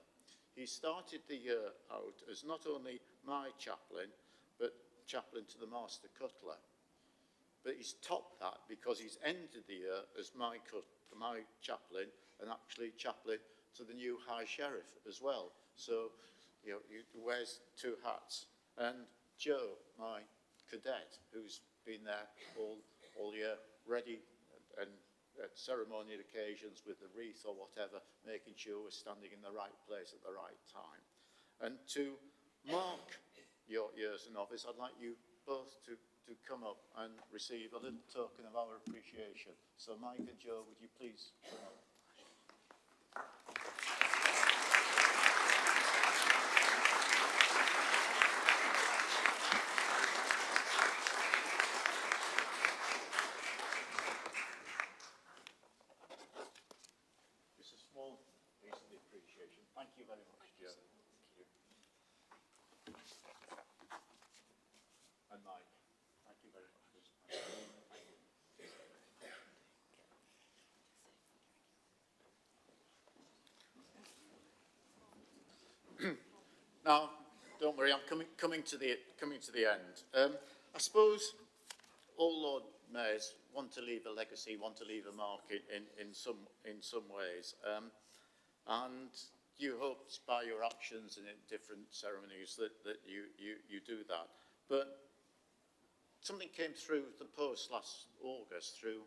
He started the year out as not only my chaplain, but chaplain to the Master Cutler. But he's topped that because he's ended the year as my chaplain, and actually chaplain to the new High Sheriff as well. So, you know, he wears two hats. And Joe, my cadet, who's been there all year, ready and at ceremonial occasions with the wreath or whatever, making sure we're standing in the right place at the right time. And to mark your years in office, I'd like you both to come up and receive a little token of our appreciation. So Mike and Joe, would you please come up? Just a small piece of the appreciation. Thank you very much, Joe. Thank you. And Mike, thank you very much. Now, don't worry, I'm coming to the end. I suppose all Lord Mayors want to leave a legacy, want to leave a mark in some ways, and you hoped by your actions and in different ceremonies that you do that. But something came through the post last August through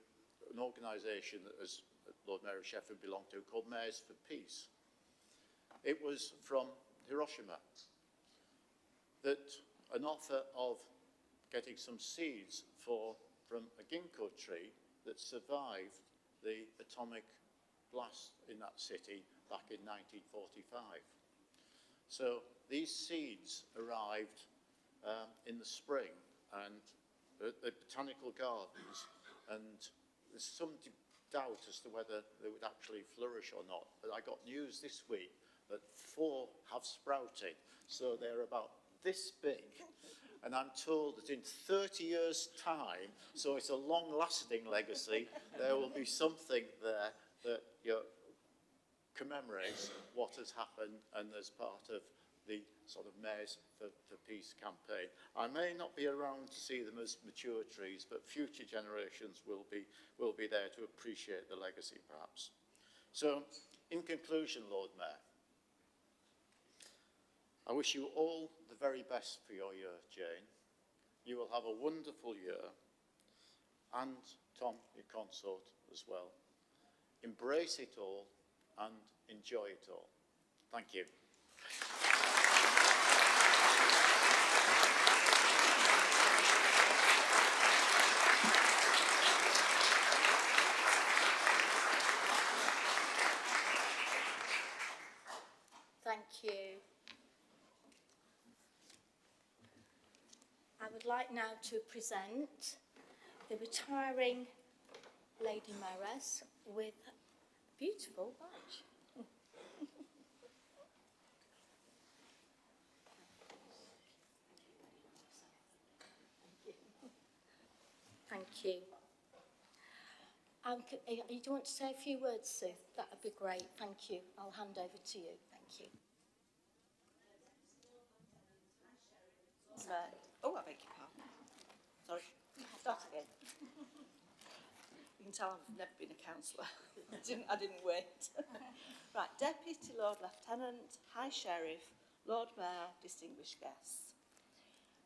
an organisation that, as Lord Mayor of Sheffield belonged to, called Mayors for Peace. It was from Hiroshima that an offer of getting some seeds from a ginkgo tree that survived the atomic blast in that city back in 1945. So these seeds arrived in the spring and at the botanical gardens, and there's some doubt as to whether they would actually flourish or not. But I got news this week that 4 have sprouted, so they're about this big. And I'm told that in 30 years' time, so it's a long-lasting legacy, there will be something there that commemorates what has happened and as part of the sort of Mayors for Peace campaign. I may not be around to see them as mature trees, but future generations will be there to appreciate the legacy, perhaps. So, in conclusion, Lord Mayor, I wish you all the very best for your year, Jane. You will have a wonderful year, and Tom, your consort, as well. Embrace it all and enjoy it all. Thank you. Thank you. I would like now to present the retiring Lady Mayoress with a beautiful badge. Thank you. Do you want to say a few words, Sue? That would be great. Thank you. I'll hand over to you. Thank you. Right. Oh, I beg your pardon. Sorry. Start again. You can tell I've never been a councillor. I didn't wait. Right. Deputy Lord Lieutenant, High Sheriff, Lord Mayor, distinguished guests.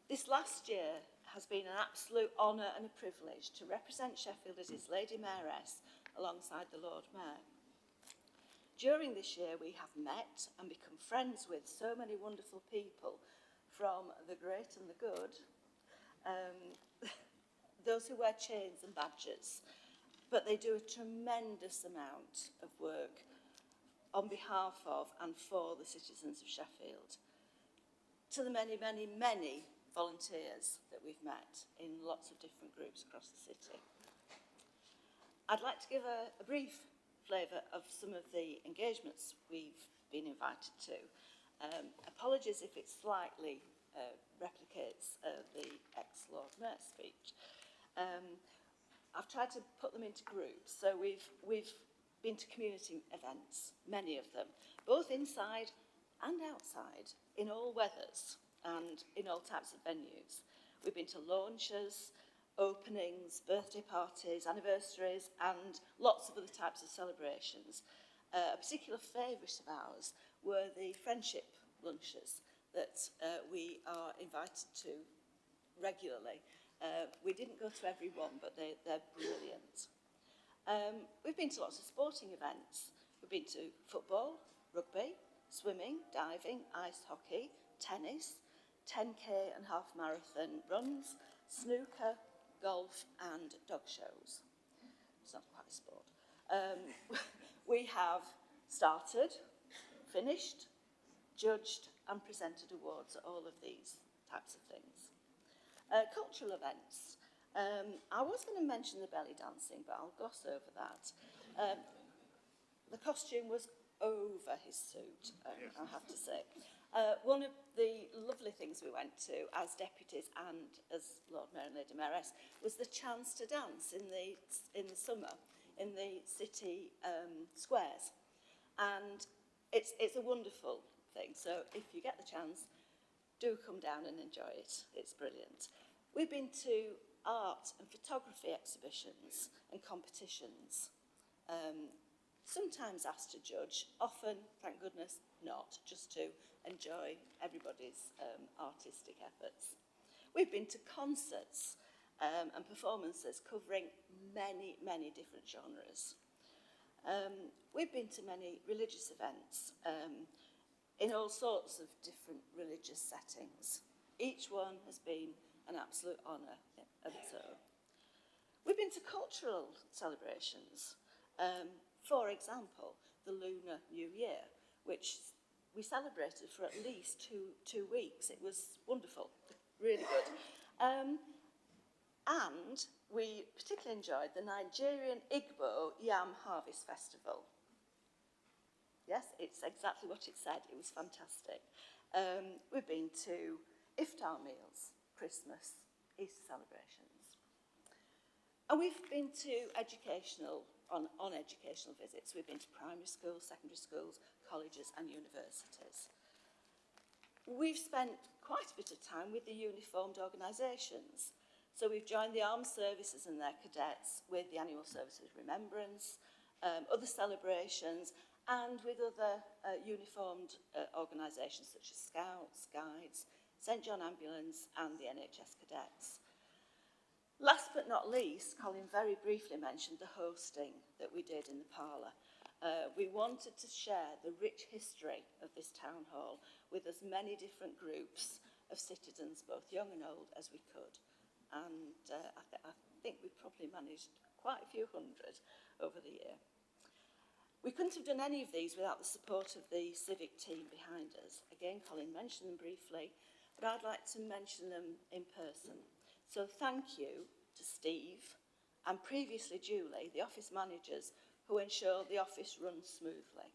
This last year has been an absolute honour and a privilege to represent Sheffield as its Lady Mayoress alongside the Lord Mayor. During this year we have met and become friends with so many wonderful people, from the great and the good, those who wear chains and badges, but they do a tremendous amount of work on behalf of and for the citizens of Sheffield. To the many, many, many volunteers that we've met in lots of different groups across the city. I'd like to give a brief flavour of some of the engagements we've been invited to. Apologies if it slightly replicates the ex-Lord Mayor's speech. I've tried to put them into groups, so we've been to community events, many of them, both inside and outside, in all weathers and in all types of venues. We've been to launches, openings, birthday parties, anniversaries, and lots of other types of celebrations. A particular favourite of ours were the friendship lunches that we are invited to regularly. We didn't go to every one, but they're brilliant. We've been to lots of sporting events. We've been to football, rugby, swimming, diving, ice hockey, tennis, 10k and half marathon runs, snooker, golf and dog shows. It's not quite a sport. We have started, finished, judged and presented awards at all of these types of things. Cultural events. I was going to mention the belly dancing, but I'll gloss over that. The costume was over his suit, I have to say. One of the lovely things we went to as deputies and as Lord Mayor and Lady Mayoress was the chance to dance in the summer in the city squares. And it's a wonderful thing. So if you get the chance, do come down and enjoy it. It's brilliant. We've been to art and photography exhibitions and competitions. Sometimes asked to judge, often, thank goodness, not, just to enjoy everybody's artistic efforts. We've been to concerts and performances covering many, many different genres. We've been to many religious events in all sorts of different religious settings. Each one has been an absolute honour of its own. We've been to cultural celebrations. For example, the Lunar New Year, which we celebrated for at least two weeks. It was wonderful, really good. And we particularly enjoyed the Nigerian Igbo Yam Harvest Festival. Yes, it's exactly what it said. It was fantastic. We've been to iftar meals, Christmas, Easter celebrations. And we've been to educational visits. We've been to primary schools, secondary schools, colleges and universities. We've spent quite a bit of time with the uniformed organisations. So we've joined the armed services and their cadets with the Annual Services Remembrance, other celebrations, and with other uniformed organisations such as Scouts, Guides, St John Ambulance and the NHS Cadets. Last but not least, Colin very briefly mentioned the hosting that we did in the parlour. We wanted to share the rich history of this town hall with as many different groups of citizens, both young and old, as we could. And I think we probably managed quite a few hundred over the year. We couldn't have done any of these without the support of the civic team behind us. Again, Colin mentioned them briefly, but I'd like to mention them in person. So thank you to Steve and previously Julie, the office managers, who ensure the office runs smoothly.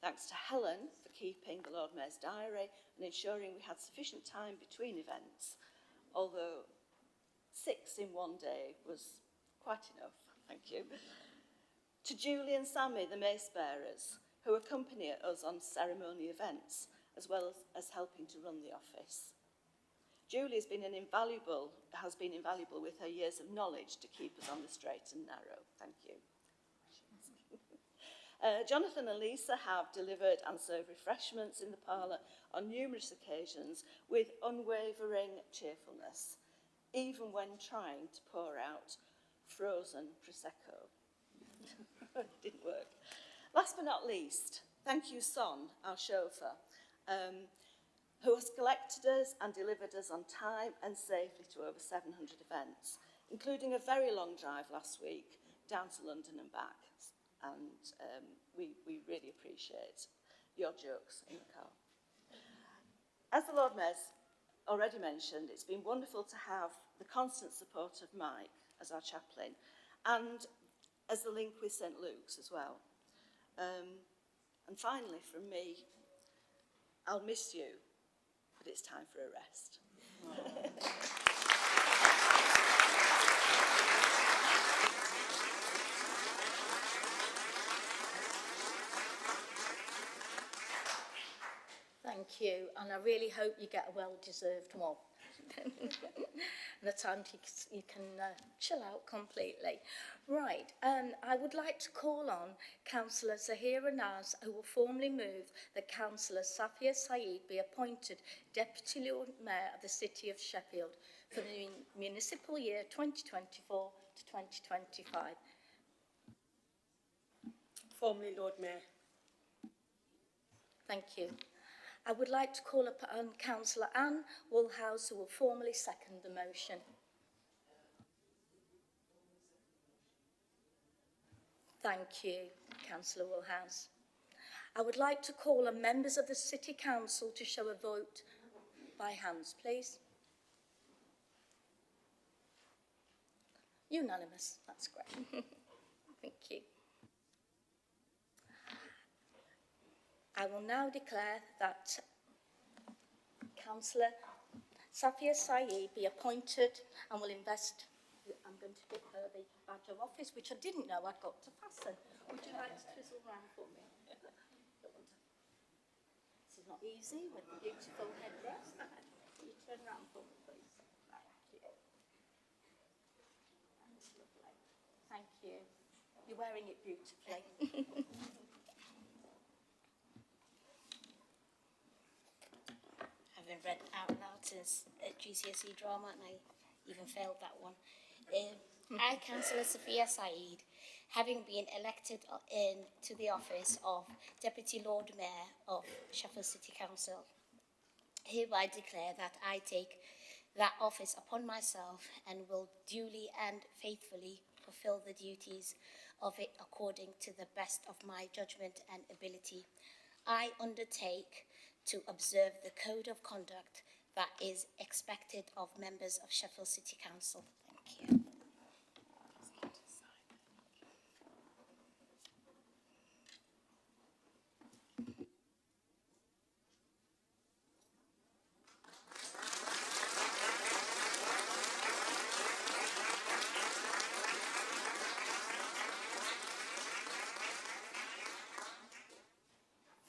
Thanks to Helen for keeping the Lord Mayor's diary and ensuring we had sufficient time between events, although 6 in one day was quite enough, thank you. To Julie and Sammy, the mace bearers, who accompany us on ceremony events, as well as helping to run the office. Julie has been invaluable with her years of knowledge to keep us on the straight and narrow. Thank you. Jonathan and Lisa have delivered and served refreshments in the parlour on numerous occasions with unwavering cheerfulness, even when trying to pour out frozen Prosecco. It didn't work. Last but not least, thank you, Son, our chauffeur, who has collected us and delivered us on time and safely to over 700 events, including a very long drive last week down to London and back. And we really appreciate your jokes in the car. As the Lord Mayor's already mentioned, it's been wonderful to have the constant support of Mike as our chaplain and as the link with St Luke's as well. And finally, from me, I'll miss you, but it's time for a rest. Thank you, and I really hope you get a well-deserved one. The time you can chill out completely. Right, I would like to call on Councillor Zahira Naz, who will formally move that Councillor Safia Saeed be appointed Deputy Lord Mayor of the City of Sheffield for the municipal year 2024 to 2025. Formally, Lord Mayor. Thank you. I would like to call upon Councillor Anne Woolhouse, who will formally second the motion. Thank you, Councillor Woolhouse. I would like to call on members of the City Council to show a vote by hands, please. Unanimous, that's great. Thank you. I will now declare that Councillor Safia Saeed be appointed and will invest. I'm going to give her the badge of office, which I didn't know I'd got to fasten. Would you like to twizzle round for me? This is not easy with the beautiful headdress. Will you turn round for me, please? Thank you. That's lovely. Thank you. You're wearing it beautifully. I've been read out loud since GCSE drama and I even failed that one. I, Councillor Safia Saeed, having been elected to the office of Deputy Lord Mayor of Sheffield City Council, hereby declare that I take that office upon myself and will duly and faithfully fulfil the duties of it according to the best of my judgment and ability. I undertake to observe the code of conduct that is expected of members of Sheffield City Council. Thank you.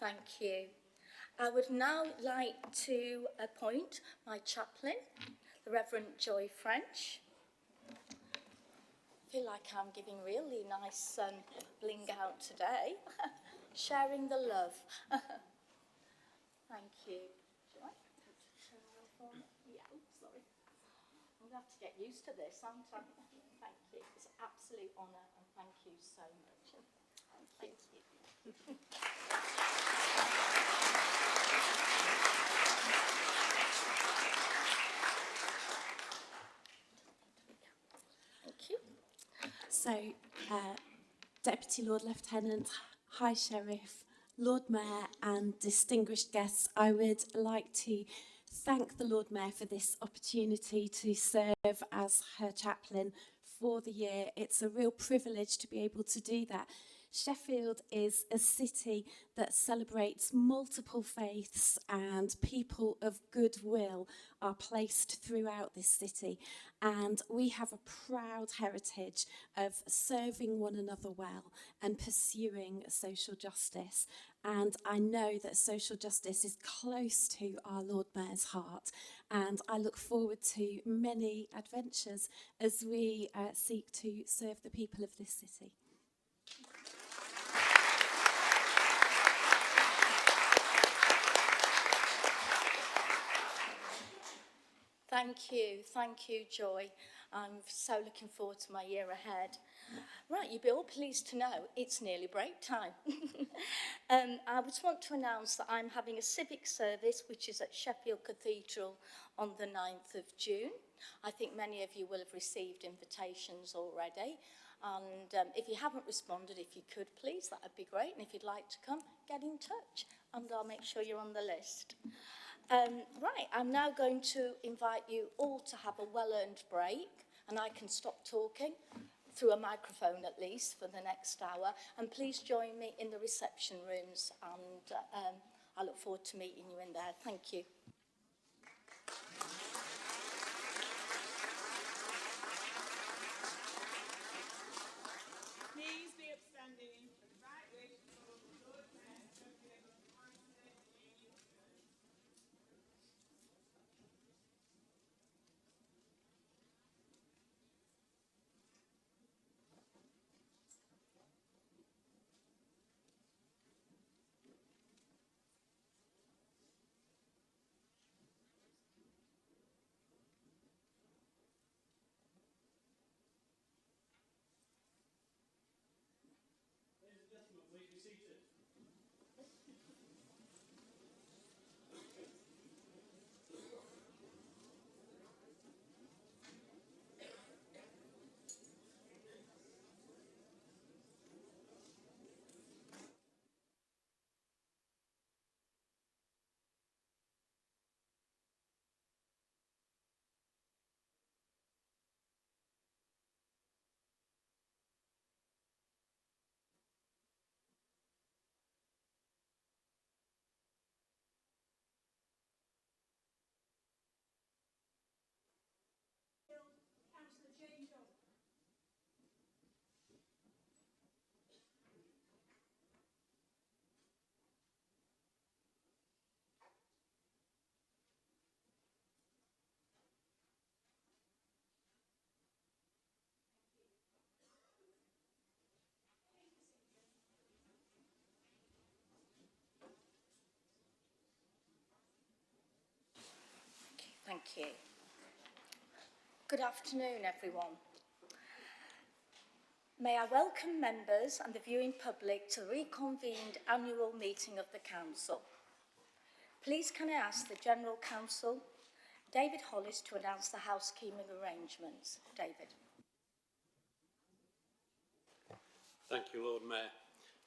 Thank you. I would now like to appoint my chaplain, the Reverend Joy French. I feel like I'm giving really nice bling out today. Sharing the love. Thank you. Joy, turn around for me. Yeah, oops, sorry. I'm going to have to get used to this, aren't I? Thank you. It's an absolute honour and thank you so much. Thank you. So, Deputy Lord Lieutenant, High Sheriff, Lord Mayor and distinguished guests, I would like to thank the Lord Mayor for this opportunity to serve as her chaplain for the year. It's a real privilege to be able to do that. Sheffield is a city that celebrates multiple faiths and people of goodwill are placed throughout this city. And we have a proud heritage of serving one another well and pursuing social justice. And I know that social justice is close to our Lord Mayor's heart. And I look forward to many adventures as we seek to serve the people of this city. Thank you, Joy. I'm so looking forward to my year ahead. Right, you'll be all pleased to know it's nearly break time. I just want to announce that I'm having a civic service, which is at Sheffield Cathedral on the 9th of June. I think many of you will have received invitations already. And if you haven't responded, if you could please, that would be great. And if you'd like to come, get in touch and I'll make sure you're on the list. Right, I'm now going to invite you all to have a well-earned break, and I can stop talking, through a microphone at least, for the next hour. And please join me in the reception rooms, and I look forward to meeting you in there. Thank you. Please be upstanding for the right wish for the Lord Mayor of Sheffield. Thank you. Good afternoon, everyone. May I welcome members and the viewing public to the reconvened annual meeting of the Council. Please can I ask the General Counsel, David Hollis, to announce the housekeeping arrangements. David. Thank you, Lord Mayor.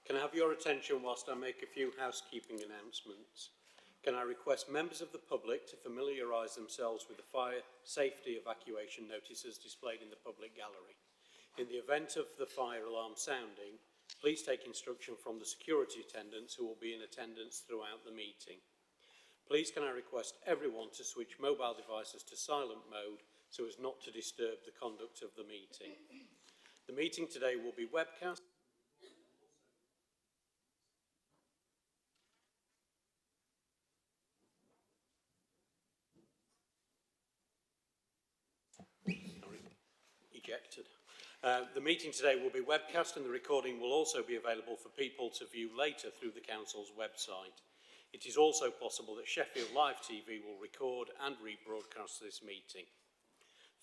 Can I have your attention whilst I make a few housekeeping announcements? Can I request members of the public to familiarise themselves with the fire safety evacuation notices displayed in the public gallery? In the event of the fire alarm sounding, please take instruction from the security attendants who will be in attendance throughout the meeting. Please can I request everyone to switch mobile devices to silent mode so as not to disturb the conduct of the meeting. The meeting today will be webcast. Ejected. The meeting today will be webcast and the recording will also be available for people to view later through the Council's website. It is also possible that Sheffield Live TV will record and rebroadcast this meeting.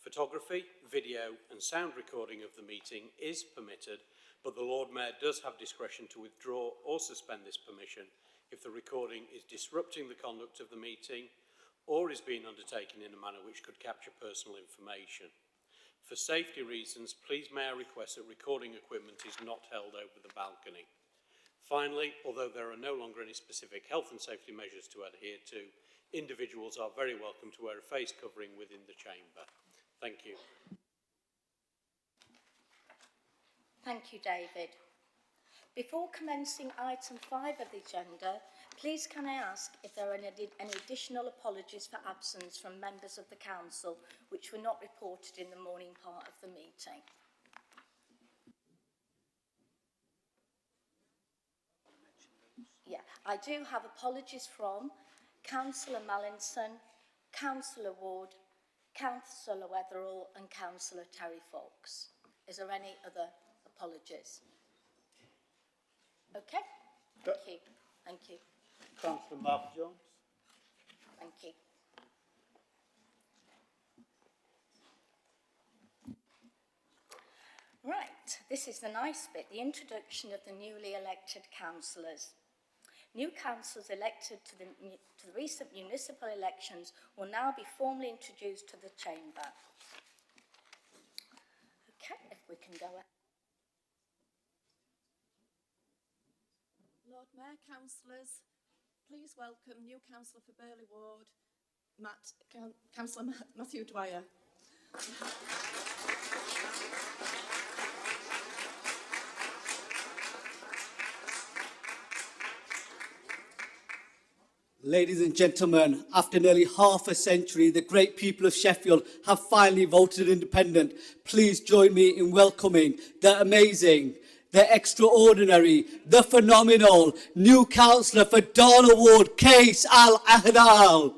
Photography, video and sound recording of the meeting is permitted, but the Lord Mayor does have discretion to withdraw or suspend this permission if the recording is disrupting the conduct of the meeting or is being undertaken in a manner which could capture personal information. For safety reasons, please may I request that recording equipment is not held over the balcony. Finally, although there are no longer any specific health and safety measures to adhere to, individuals are very welcome to wear a face covering within the chamber. Thank you. Thank you, David. Before commencing item 5 of the agenda, please can I ask if there are any additional apologies for absence from members of the Council which were not reported in the morning part of the meeting? Yeah, I do have apologies from Councillor Mallinson, Councillor Ward, Councillor Wetherall and Councillor Terry Fox. Is there any other apologies? Okay, thank you. Thank you. Councillor Mark Jones. Thank you. Right, this is the nice bit, the introduction of the newly elected councillors. New councillors elected to the recent municipal elections will now be formally introduced to the chamber. Okay, if we can go ahead. Lord Mayor, councillors, please welcome new councillor for Burley Ward, Councillor Matthew Dwyer. Ladies and gentlemen, after nearly half a century, the great people of Sheffield have finally voted independent. Please join me in welcoming the amazing, the extraordinary, the phenomenal new councillor for Darla Ward, Case Al-Ahdal.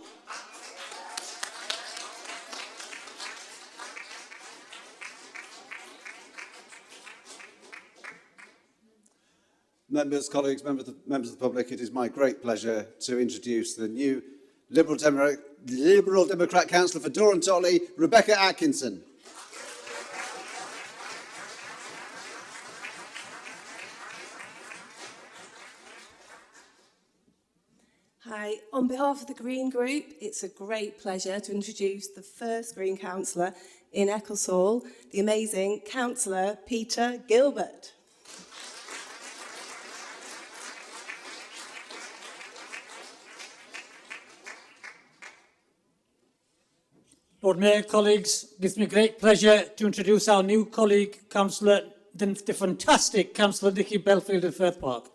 Members, colleagues, members of the public, it is my great pleasure to introduce the new Liberal Democrat councillor for Durham-Totley, Rebecca Atkinson. Hi, on behalf of the Green Group, it's a great pleasure to introduce the first Green councillor in Ecclesall, the amazing Councillor Peter Gilbert. Lord Mayor, colleagues, it gives me great pleasure to introduce our new colleague, Councillor, the fantastic Councillor Nicky Belfield of Firth Park.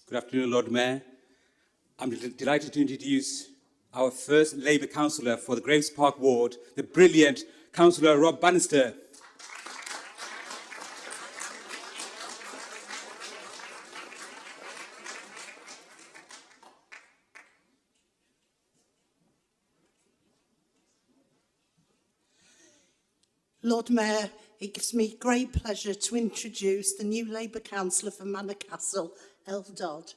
Good afternoon, Lord Mayor. I'm delighted to introduce our first Labour councillor for the Graves Park ward, the brilliant Councillor Rob Bannister. Lord Mayor, it gives me great pleasure to introduce the new Labour councillor for Manor Castle, El Dodd.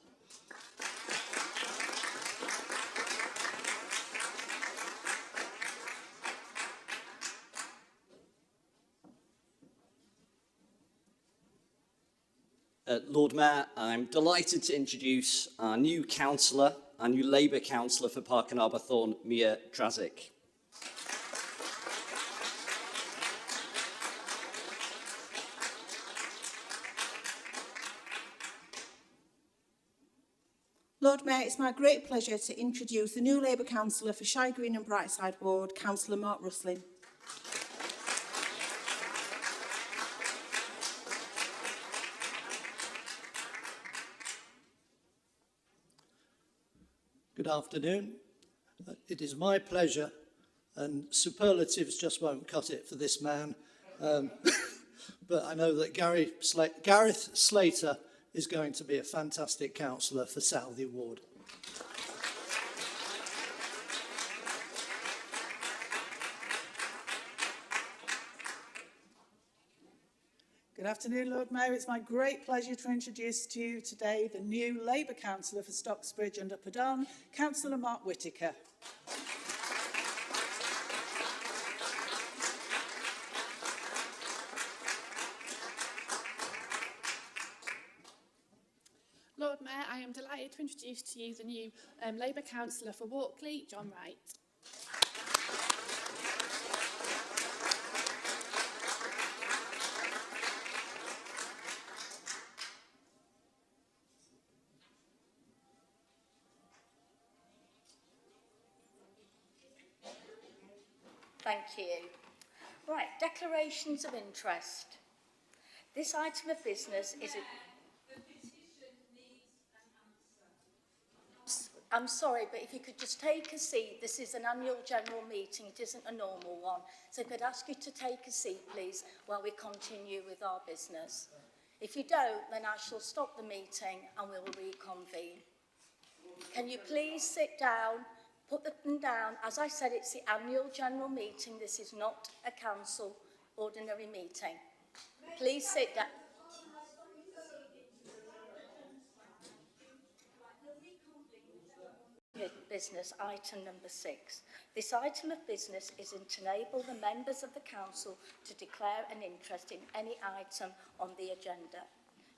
Lord Mayor, I'm delighted to introduce our new councillor, our new Labour councillor for Park and Arbourthorne, Mia Drazik. Lord Mayor, it's my great pleasure to introduce the new Labour councillor for Shire Green and Brightside Ward, Councillor Mark Russlin. Good afternoon. It is my pleasure, and superlatives just won't cut it for this man, but I know that Gareth Slater is going to be a fantastic councillor for Southey Ward. Good afternoon, Lord Mayor. It's my great pleasure to introduce to you today the new Labour councillor for Stocksbridge and Upper Don, Councillor Mark Whittaker. Lord Mayor, I am delighted to introduce to you the new Labour councillor for Walkley, John Wright. Thank you. Right, declarations of interest. This item of business is... I'm sorry, but if you could just take a seat. This is an annual general meeting. It isn't a normal one. So I could ask you to take a seat, please, while we continue with our business. If you don't, then I shall stop the meeting and we will reconvene. Can you please sit down? Put them down. As I said, it's the annual general meeting. This is not a council ordinary meeting. Please sit down. Business item number 6. This item of business is to enable the members of the council to declare an interest in any item on the agenda.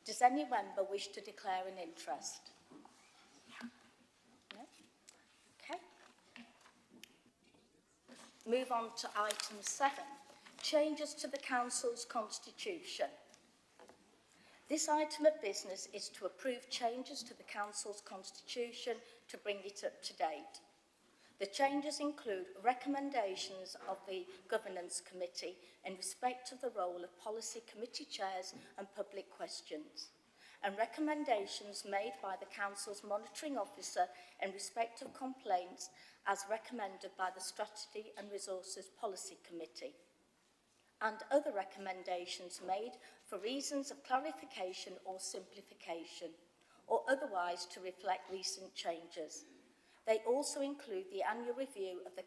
Does any member wish to declare an interest? No? Okay. Move on to item 7. Changes to the council's constitution. This item of business is to approve changes to the council's constitution to bring it up to date. The changes include recommendations of the Governance Committee in respect of the role of policy committee chairs and public questions, and recommendations made by the council's monitoring officer in respect of complaints as recommended by the Strategy and Resources Policy Committee, and other recommendations made for reasons of clarification or simplification, or otherwise to reflect recent changes. They also include the annual review of the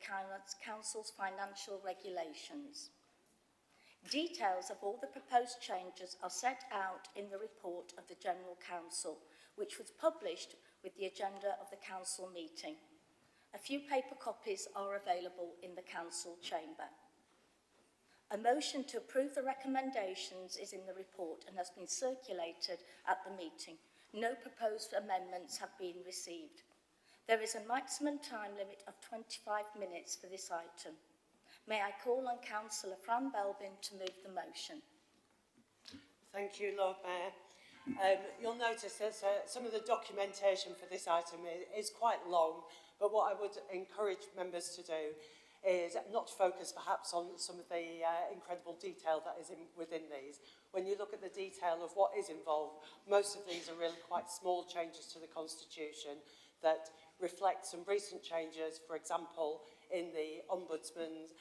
Council's financial regulations. Details of all the proposed changes are set out in the report of the General Council, which was published with the agenda of the Council meeting. A few paper copies are available in the Council chamber. A motion to approve the recommendations is in the report and has been circulated at the meeting. No proposed amendments have been received. There is a maximum time limit of 25 minutes for this item. May I call on Councillor Fran Belbin to move the motion? Thank you, Lord Mayor. You'll notice that some of the documentation for this item is quite long, but what I would encourage members to do is not to focus perhaps on some of the incredible detail that is within these. When you look at the detail of what is involved, most of these are really quite small changes to the Constitution that reflect some recent changes, for example, in the Ombudsman's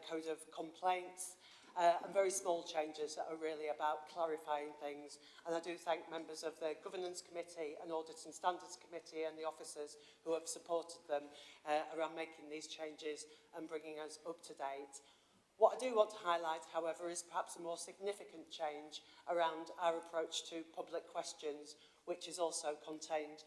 Code of Complaints, and very small changes that are really about clarifying things. And I do thank members of the Governance Committee and Audit and Standards Committee and the officers who have supported them around making these changes and bringing us up to date. What I do want to highlight, however, is perhaps a more significant change around our approach to public questions, which is also contained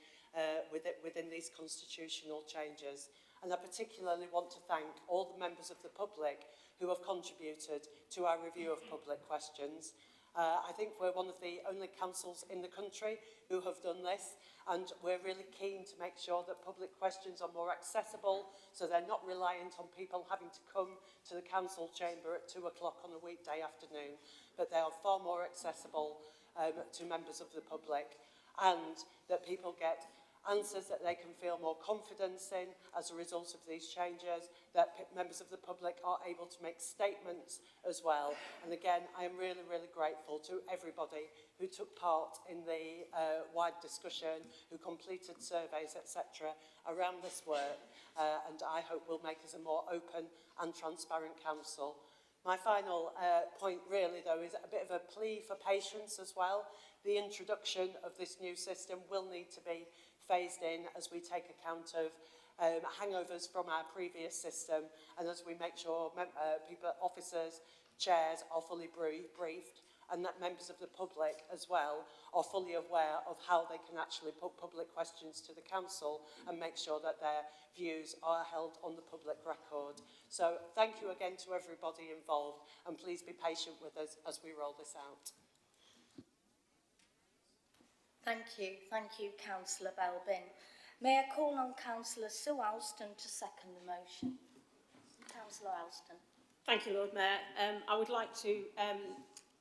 within these constitutional changes. And I particularly want to thank all the members of the public who have contributed to our review of public questions. I think we're one of the only councils in the country who have done this, and we're really keen to make sure that public questions are more accessible, so they're not reliant on people having to come to the council chamber at 2 o'clock on a weekday afternoon, but they are far more accessible to members of the public, and that people get answers that they can feel more confidence in as a result of these changes, that members of the public are able to make statements as well. And again, I am really, really grateful to everybody who took part in the wide discussion, who completed surveys, etc. around this work, and I hope will make us a more open and transparent council. My final point really, though, is a bit of a plea for patience as well. The introduction of this new system will need to be phased in as we take account of hangovers from our previous system, and as we make sure officers, chairs are fully briefed, and that members of the public as well are fully aware of how they can actually put public questions to the council and make sure that their views are held on the public record. So thank you again to everybody involved, and please be patient with us as we roll this out. Thank you, Councillor Belbin. May I call on Councillor Sue Alston to second the motion? Councillor Alston. Thank you, Lord Mayor. I would like to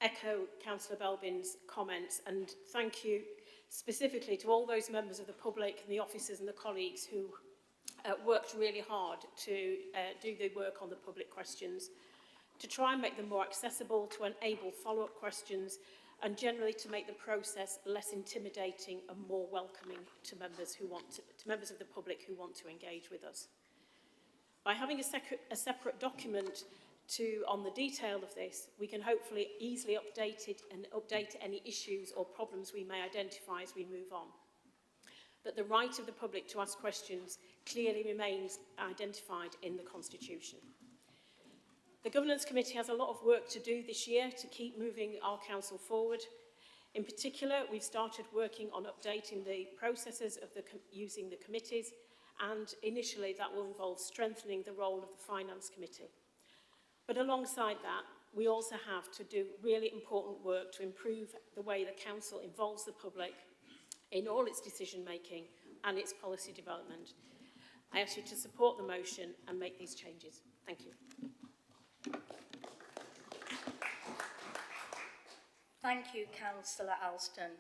echo Councillor Belbin's comments and thank you specifically to all those members of the public and the officers and the colleagues who worked really hard to do the work on the public questions, to try and make them more accessible, to enable follow-up questions, and generally to make the process less intimidating and more welcoming to members of the public who want to engage with us. By having a separate document on the detail of this, we can hopefully easily update it and update any issues or problems we may identify as we move on. But the right of the public to ask questions clearly remains identified in the Constitution. The Governance Committee has a lot of work to do this year to keep moving our council forward. In particular, we've started working on updating the processes of using the committees, and initially that will involve strengthening the role of the Finance Committee. But alongside that, we also have to do really important work to improve the way the council involves the public in all its decision making and its policy development. I ask you to support the motion and make these changes. Thank you. Thank you, Councillor Alston.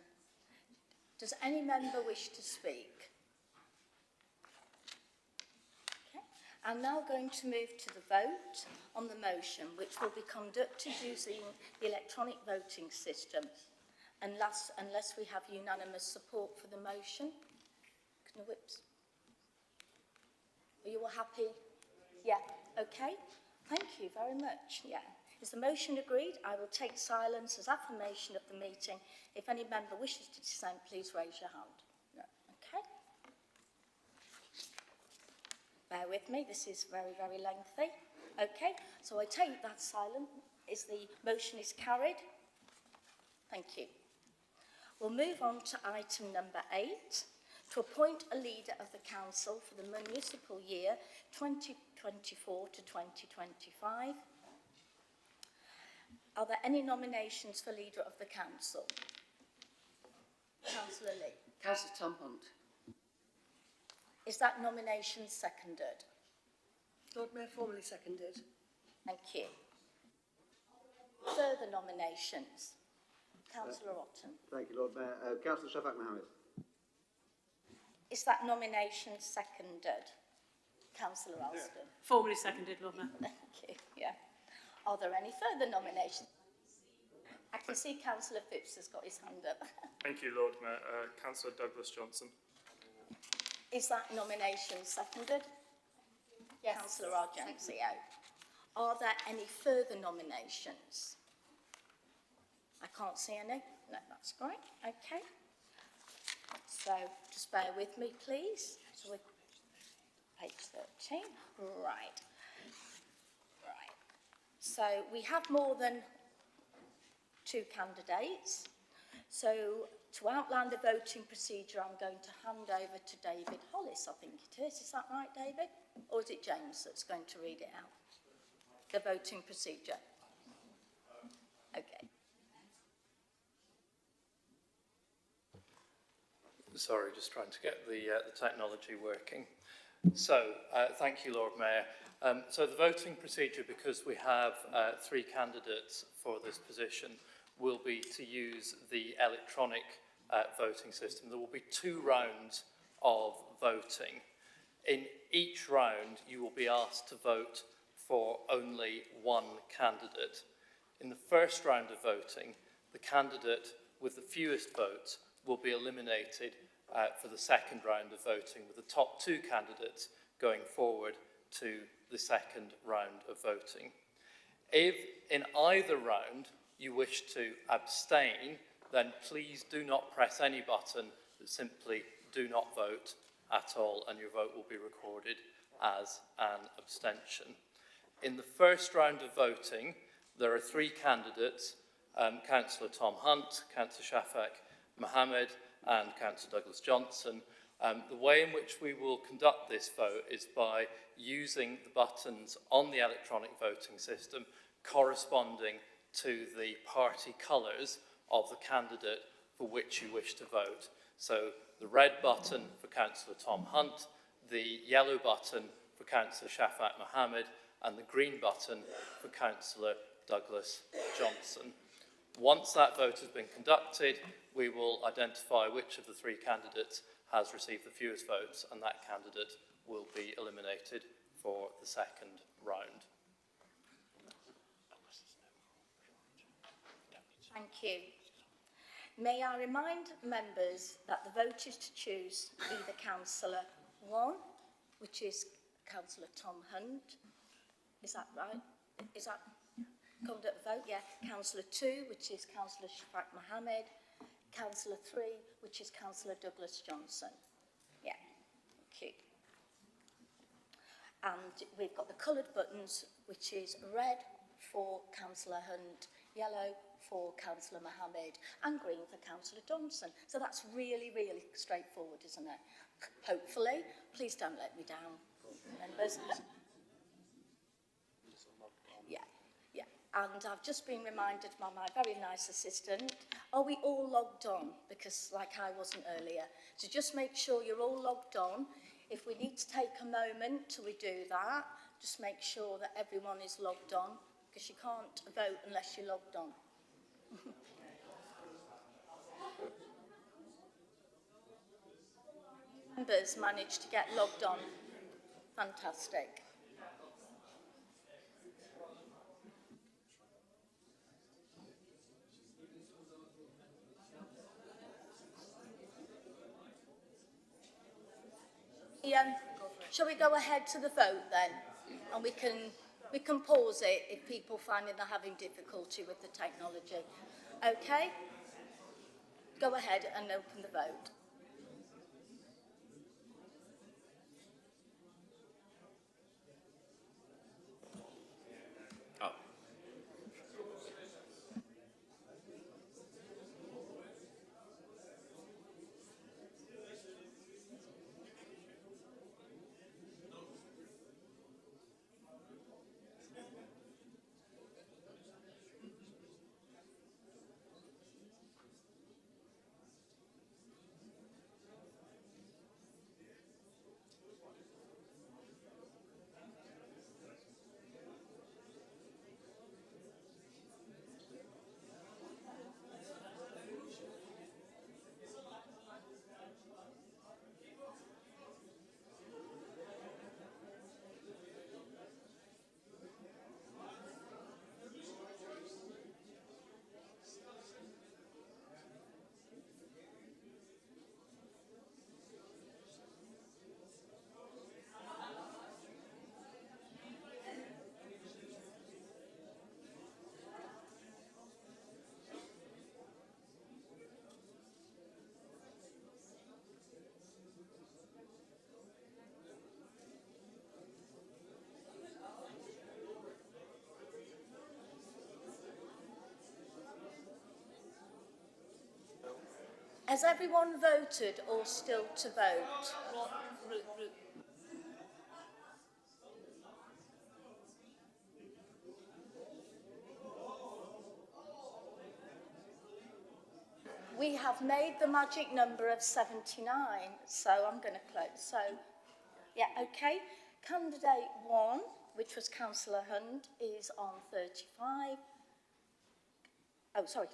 Does any member wish to speak? Okay. I'm now going to move to the vote on the motion, which will be conducted using the electronic voting system, unless we have unanimous support for the motion. Whips. Are you all happy? Yeah, okay. Thank you very much. Yeah. Is the motion agreed? I will take silence as affirmation of the meeting. If any member wishes to dissent, please raise your hand. No. Okay. Bear with me, this is very, very lengthy. Okay, so I take that silent. The motion is carried. Thank you. We'll move on to item number 8, to appoint a leader of the council for the municipal year 2024 to 2025. Are there any nominations for leader of the council? Councillor Lee. Councillor Tom Hunt. Is that nomination seconded? Lord Mayor, formally seconded. Thank you. Further nominations? Councillor Otten. Thank you, Lord Mayor. Councillor Shafak Mohammed. Is that nomination seconded? Councillor Alston. Yeah. Formally seconded, Lord Mayor. Thank you. Yeah. Are there any further nominations? I can see Councillor Phipps has got his hand up. Thank you, Lord Mayor. Councillor Douglas Johnson. Is that nomination seconded? Yes. Councillor Argencio. Are there any further nominations? I can't see any. No, that's great. Okay. So just bear with me, please. So we're page 13. Right. So we have more than 2 candidates. So to outline the voting procedure, I'm going to hand over to David Hollis, I think it is. Is that right, David? Or is it James that's going to read it out? The voting procedure. Okay. Sorry, just trying to get the technology working. So, thank you, Lord Mayor. So the voting procedure, because we have 3 candidates for this position, will be to use the electronic voting system. There will be 2 rounds of voting. In each round, you will be asked to vote for only 1 candidate. In the first round of voting, the candidate with the fewest votes will be eliminated for the second round of voting, with the top 2 candidates going forward to the second round of voting. If in either round you wish to abstain, then please do not press any button, but simply do not vote at all, and your vote will be recorded as an abstention. In the first round of voting, there are 3 candidates, Councillor Tom Hunt, Councillor Shafak Mohammed and Councillor Douglas Johnson. The way in which we will conduct this vote is by using the buttons on the electronic voting system corresponding to the party colours of the candidate for which you wish to vote. So the red button for Councillor Tom Hunt, the yellow button for Councillor Shafak Mohammed, and the green button for Councillor Douglas Johnson. Once that vote has been conducted, we will identify which of the 3 candidates has received the fewest votes, and that candidate will be eliminated for the second round. Thank you. May I remind members that the vote is to choose either Councillor 1, which is Councillor Tom Hunt. Is that right? Is that conduct the vote? Yeah. Councillor 2, which is Councillor Shafak Mohammed. Councillor 3, which is Councillor Douglas Johnson. Yeah. Thank you. And we've got the coloured buttons, which is red for Councillor Hunt, yellow for Councillor Mohammed, and green for Councillor Johnson. So that's really, really straightforward, isn't it? Hopefully. Please don't let me down, members. Yeah. And I've just been reminded by my very nice assistant, are we all logged on? Because like I wasn't earlier. So just make sure you're all logged on. If we need to take a moment till we do that, just make sure that everyone is logged on, because you can't vote unless you're logged on. Members managed to get logged on. Fantastic. Shall we go ahead to the vote then? And we can pause it if people find they're having difficulty with the technology. Okay? Go ahead and open the vote. Has everyone voted or still to vote? We have made the magic number of 79, so I'm going to close. So, yeah, okay. Candidate 1, which was Councillor Hunt, is on 35. Oh, sorry.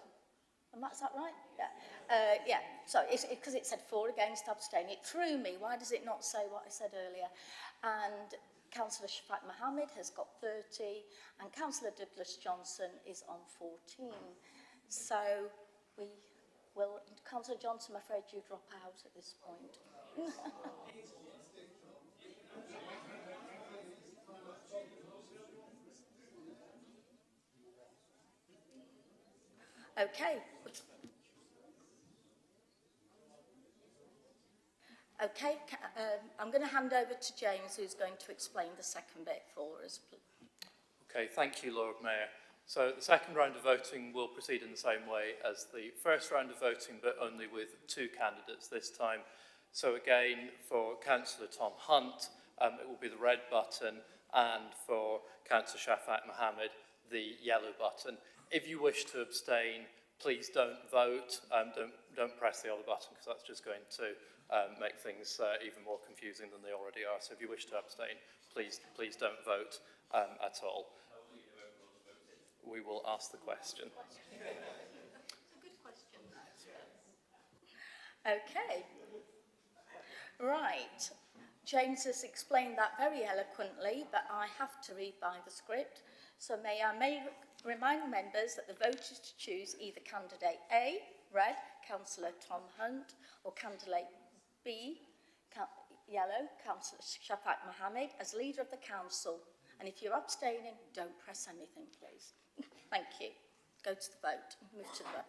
Is that right? Yeah. Yeah, sorry, because it said 4 against, abstain. It threw me. Why does it not say what I said earlier? And Councillor Shafak Mohammed has got 30, and Councillor Douglas Johnson is on 14. So we will, Councillor Johnson, I'm afraid you drop out at this point. Okay. Okay, I'm going to hand over to James, who's going to explain the second bit for us. Okay, thank you, Lord Mayor. So the second round of voting will proceed in the same way as the first round of voting, but only with 2 candidates this time. So again, for Councillor Tom Hunt, it will be the red button, and for Councillor Shafak Mohammed, the yellow button. If you wish to abstain, please don't vote. Don't press the other button, because that's just going to make things even more confusing than they already are. So if you wish to abstain, please don't vote at all. We will ask the question. It's a good question. Okay. Right. James has explained that very eloquently, but I have to read by the script. So may remind members that the vote is to choose either candidate A, red, Councillor Tom Hunt, or candidate B, yellow, Councillor Shafak Mohammed, as leader of the council. And if you're abstaining, don't press anything, please. Thank you. Go to the vote. Move to the vote.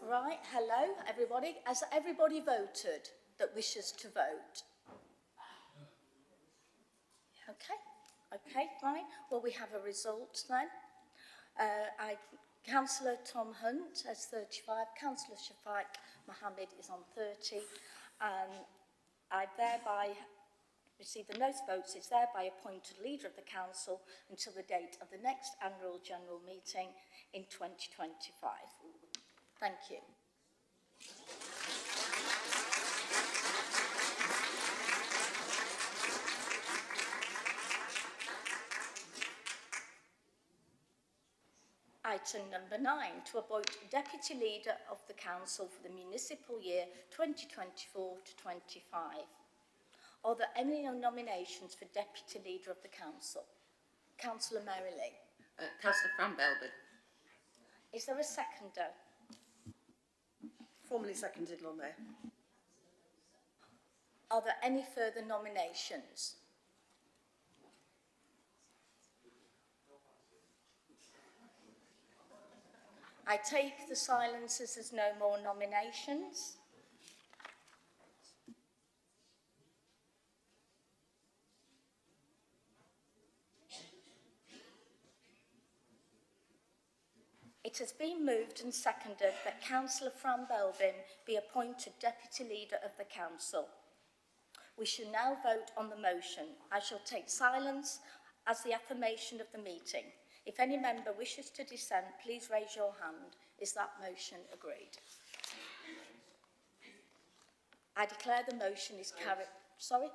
Right, hello everybody. Has everybody voted that wishes to vote? Okay, fine. Well, we have a result then. Councillor Tom Hunt has 35, Councillor Shafak Mohammed is on 30, and I thereby receive the most votes, is thereby appointed leader of the council until the date of the next annual general meeting in 2025. Thank you. Item number 9, to appoint Deputy Leader of the Council for the municipal year 2024 to 25. Are there any nominations for Deputy Leader of the Council? Councillor Mary Lee. Councillor Fran Belbin. Is there a seconder? Formally seconded, Lord Mayor. Are there any further nominations? I take the silence as there's no more nominations. It has been moved and seconded that Councillor Fran Belbin be appointed Deputy Leader of the Council. We shall now vote on the motion. I shall take silence as the affirmation of the meeting. If any member wishes to dissent, please raise your hand. Is that motion agreed? I declare the motion is carried. Sorry?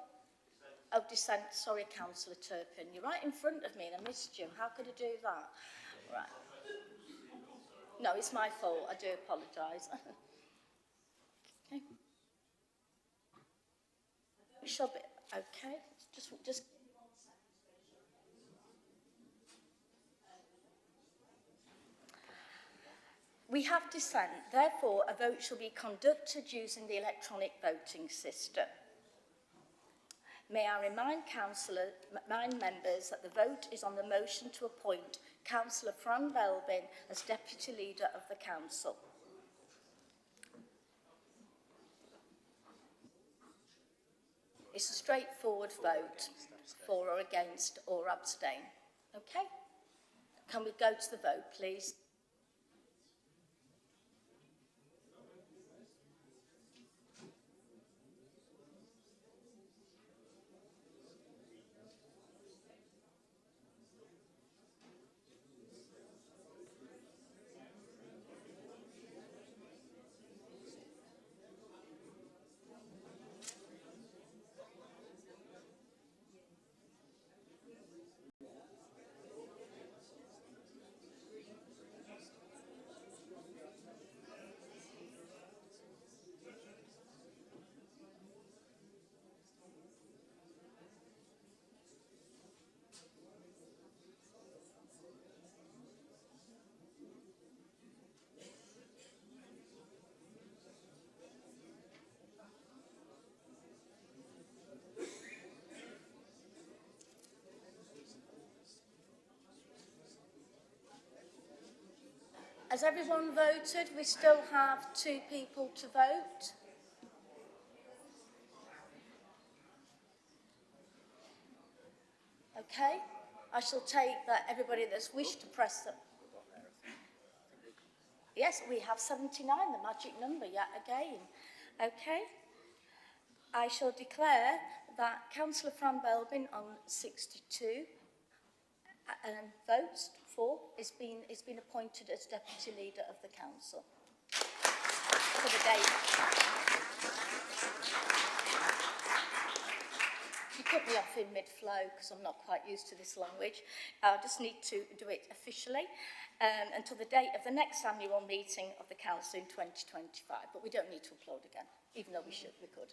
Oh, dissent. Sorry, Councillor Turpin. You're right in front of me and I missed you. How could I do that? Right. No, it's my fault. I do apologise. Okay. We shall be okay. Just. We have dissent. Therefore, a vote shall be conducted using the electronic voting system. May I remind members that the vote is on the motion to appoint Councillor Fran Belbin as Deputy Leader of the Council. It's a straightforward vote, for or against or abstain. Okay? Can we go to the vote, please? Has everyone voted? We still have 2 people to vote. Okay. I shall take that everybody that's wished to press the... Yes, we have 79, the magic number yet again. Okay. I shall declare that Councillor Fran Belbin on 62 votes for has been appointed as Deputy Leader of the Council for the day. You cut me off in mid-flow because I'm not quite used to this language. I just need to do it officially until the date of the next annual meeting of the Council in 2025. But we don't need to applaud again, even though we should, we could.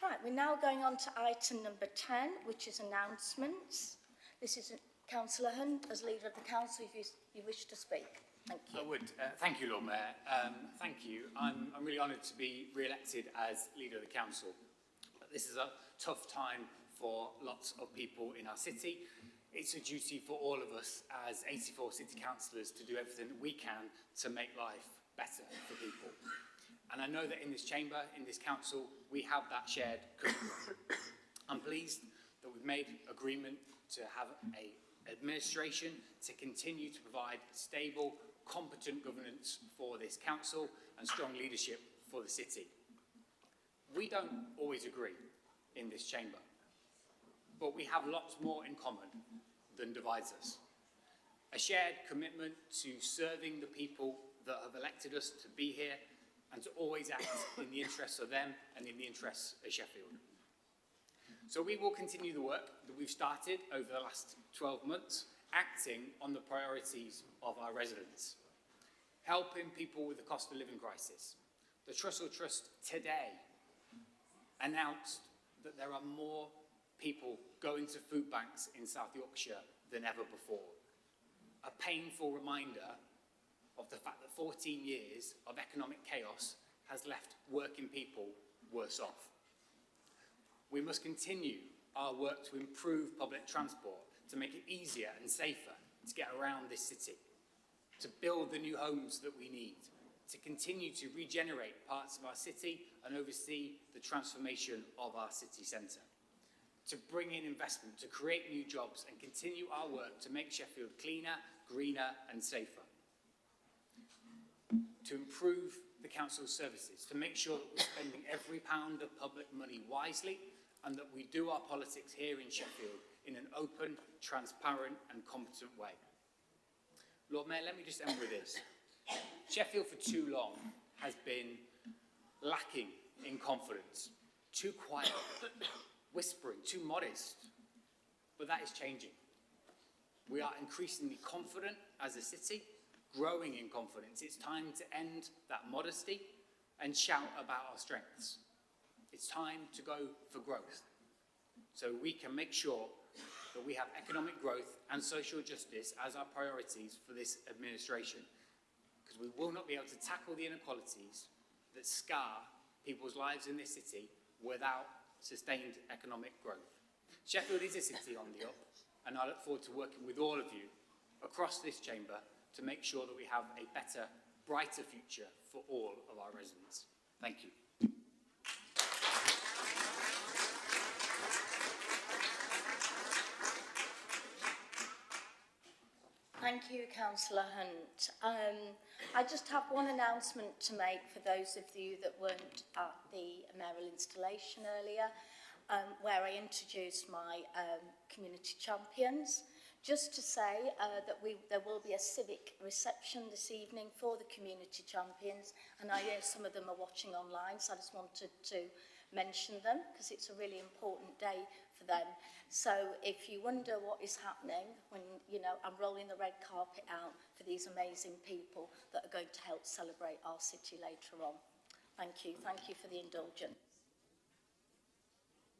Right, we're now going on to item number 10, which is announcements. This is Councillor Hunt, as Leader of the Council, if you wish to speak. Thank you. I would. Thank you, Lord Mayor. Thank you. I'm really honoured to be re-elected as Leader of the Council. This is a tough time for lots of people in our city. It's a duty for all of us as 84 city councillors to do everything that we can to make life better for people. And I know that in this chamber, in this council, we have that shared commitment. I'm pleased that we've made agreement to have an administration to continue to provide stable, competent governance for this council and strong leadership for the city. We don't always agree in this chamber, but we have lots more in common than divides us. A shared commitment to serving the people that have elected us to be here and to always act in the interests of them and in the interests of Sheffield. So we will continue the work that we've started over the last 12 months, acting on the priorities of our residents, helping people with the cost of living crisis. The Trussell Trust today announced that there are more people going to food banks in South Yorkshire than ever before. A painful reminder of the fact that 14 years of economic chaos has left working people worse off. We must continue our work to improve public transport to make it easier and safer to get around this city. to build the new homes that we need, to continue to regenerate parts of our city and oversee the transformation of our city centre, to bring in investment, to create new jobs and continue our work to make Sheffield cleaner, greener and safer, to improve the council's services, to make sure that we're spending every pound of public money wisely and that we do our politics here in Sheffield in an open, transparent and competent way. Lord Mayor, let me just end with this. Sheffield for too long has been lacking in confidence, too quiet, whispering, too modest, but that is changing. We are increasingly confident as a city, growing in confidence. It's time to end that modesty and shout about our strengths. It's time to go for growth so we can make sure that we have economic growth and social justice as our priorities for this administration, because we will not be able to tackle the inequalities that scar people's lives in this city without sustained economic growth. Sheffield is a city on the up, and I look forward to working with all of you across this chamber to make sure that we have a better, brighter future for all of our residents. Thank you. Thank you, Councillor Hunt. I just have one announcement to make for those of you that weren't at the mayoral installation earlier, where I introduced my community champions. Just to say that there will be a civic reception this evening for the community champions, and I know some of them are watching online, so I just wanted to mention them because it's a really important day for them. So if you wonder what is happening when, you know, I'm rolling the red carpet out for these amazing people that are going to help celebrate our city later on. Thank you for the indulgence.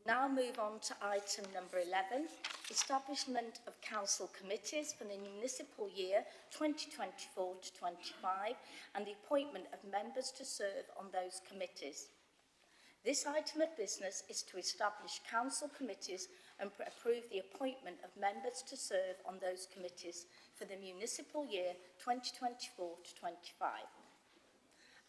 Now move on to item number 11, establishment of council committees for the municipal year 2024 to 25 and the appointment of members to serve on those committees. This item of business is to establish council committees and approve the appointment of members to serve on those committees for the municipal year 2024 to 25.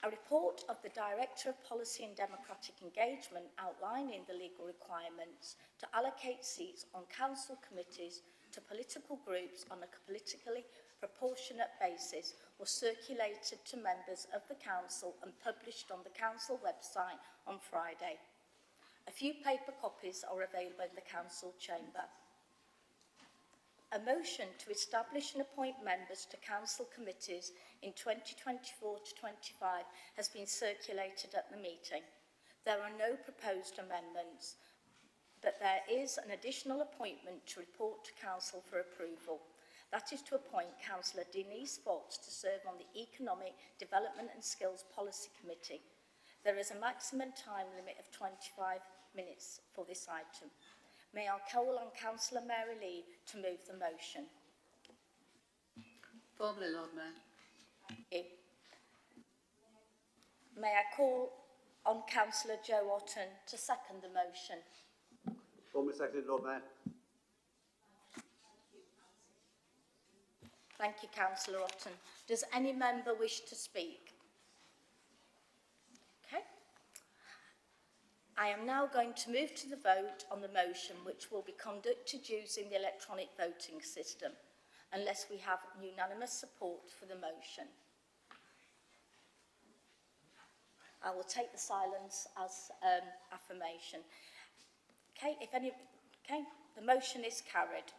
A report of the Director of Policy and Democratic Engagement outlining the legal requirements to allocate seats on council committees to political groups on a politically proportionate basis was circulated to members of the council and published on the council website on Friday. A few paper copies are available in the council chamber. A motion to establish and appoint members to council committees in 2024 to 25 has been circulated at the meeting. There are no proposed amendments, but there is an additional appointment to report to council for approval. That is to appoint Councillor Denise Fox to serve on the Economic Development and Skills Policy Committee. There is a maximum time limit of 25 minutes for this item. May I call on Councillor Mary Lee to move the motion? Formally, Lord Mayor. May I call on Councillor Joe Otten to second the motion? Formally seconded, Lord Mayor. Thank you, Councillor Otten. Does any member wish to speak? Okay. I am now going to move to the vote on the motion, which will be conducted using the electronic voting system, unless we have unanimous support for the motion. I will take the silence as affirmation. Okay, the motion is carried.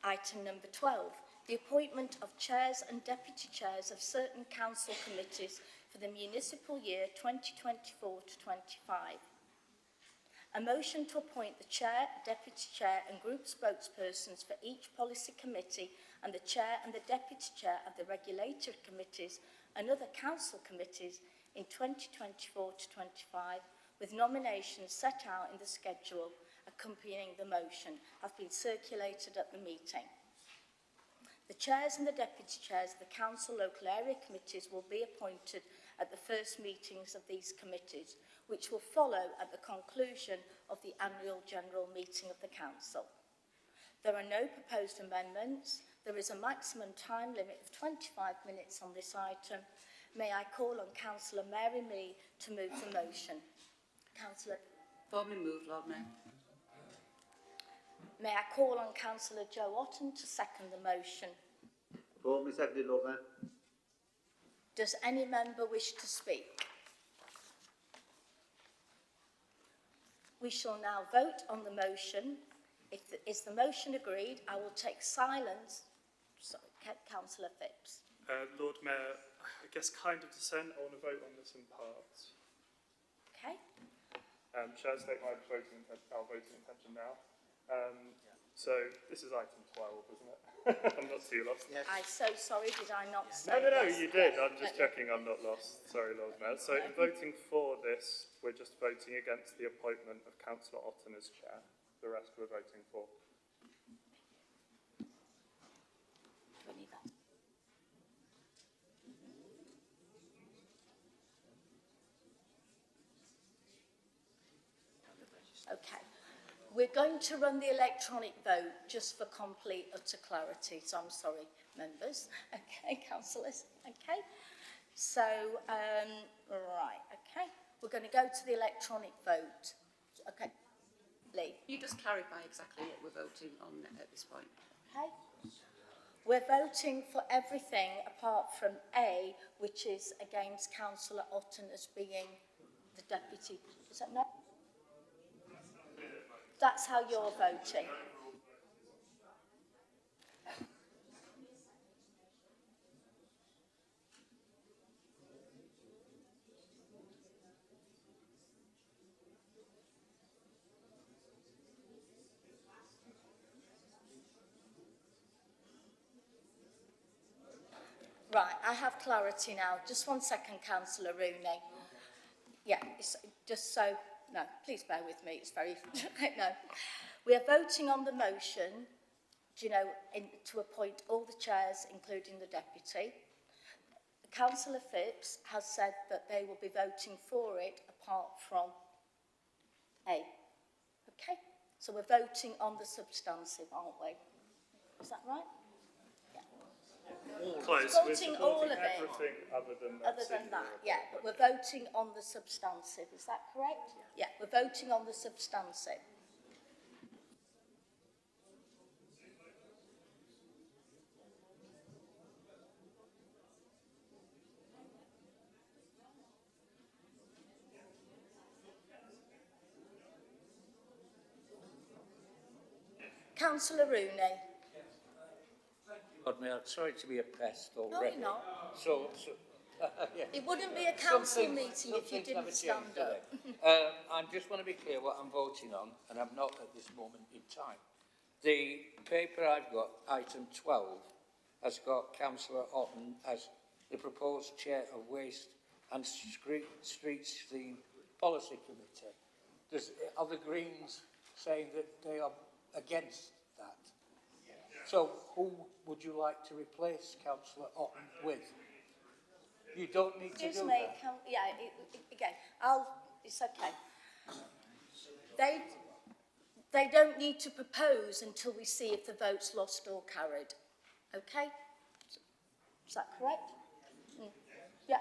Item number 12, the appointment of chairs and deputy chairs of certain council committees for the municipal year 2024 to 25. A motion to appoint the chair, deputy chair and group spokespersons for each policy committee and the chair and the deputy chair of the regulatory committees and other council committees in 2024 to 25, with nominations set out in the schedule accompanying the motion, have been circulated at the meeting. The chairs and the deputy chairs of the council local area committees will be appointed at the first meetings of these committees, which will follow at the conclusion of the annual general meeting of the council. There are no proposed amendments. There is a maximum time limit of 25 minutes on this item. May I call on Councillor Mary Mee to move the motion? Councillor. Formally moved, Lord Mayor. May I call on Councillor Joe Otten to second the motion? Formally seconded, Lord Mayor. Does any member wish to speak? We shall now vote on the motion. Is the motion agreed? I will take silence. Sorry, Councillor Phipps. Lord Mayor, I guess kind of dissent. I want to vote on this in parts. Okay. Shall I state my our voting intention now? So this is item 12, isn't it? I'm not too lost. Yes. I'm so sorry, did I not say No, yes? you did. I'm just checking I'm not lost. Sorry, Lord Mayor. So in voting for this, we're just voting against the appointment of Councillor Otten as chair. The rest we're voting for. Do we need that? Okay. We're going to run the electronic vote just for complete utter clarity. So I'm sorry, members. Okay, councillors. Okay. So, right. Okay. We're going to go to the electronic vote. Okay. Lee. You just clarify exactly what we're voting on at this point. Okay. We're voting for everything apart from A, which is against Councillor Otten as being the deputy. Is that no? That's how you're voting. Right, I have clarity now. Just 1 second, Councillor Rooney. Yeah, it's just so... No, please bear with me. It's very... No. We are voting on the motion, to appoint all the chairs, including the deputy. Councillor Phipps has said that they will be voting for it apart from A. Okay? So we're voting on the substantive, aren't we? Is that right? Close. We're We're voting all supporting of it. everything other than that. Other than that, yeah, but we're voting on the substantive, is that correct? Yeah, we're voting on the substantive. Councillor Rooney. Lord Mayor, sorry to be a pest No, already. you're not. Yeah. It wouldn't be a council Some meeting if you things never didn't change, stand do up. they? I just want to be clear what I'm voting on, and I'm not at this moment in time. The paper I've got, item 12, has got Councillor Otten as the proposed chair of Waste and Street Stream Policy Committee. Are the Greens saying that they are against that? So who would you like to replace Councillor Otten with? You don't need to do that. Again, it's okay. They don't need to propose until we see if the vote's lost or carried. Okay? Is that correct? Mm. Yeah.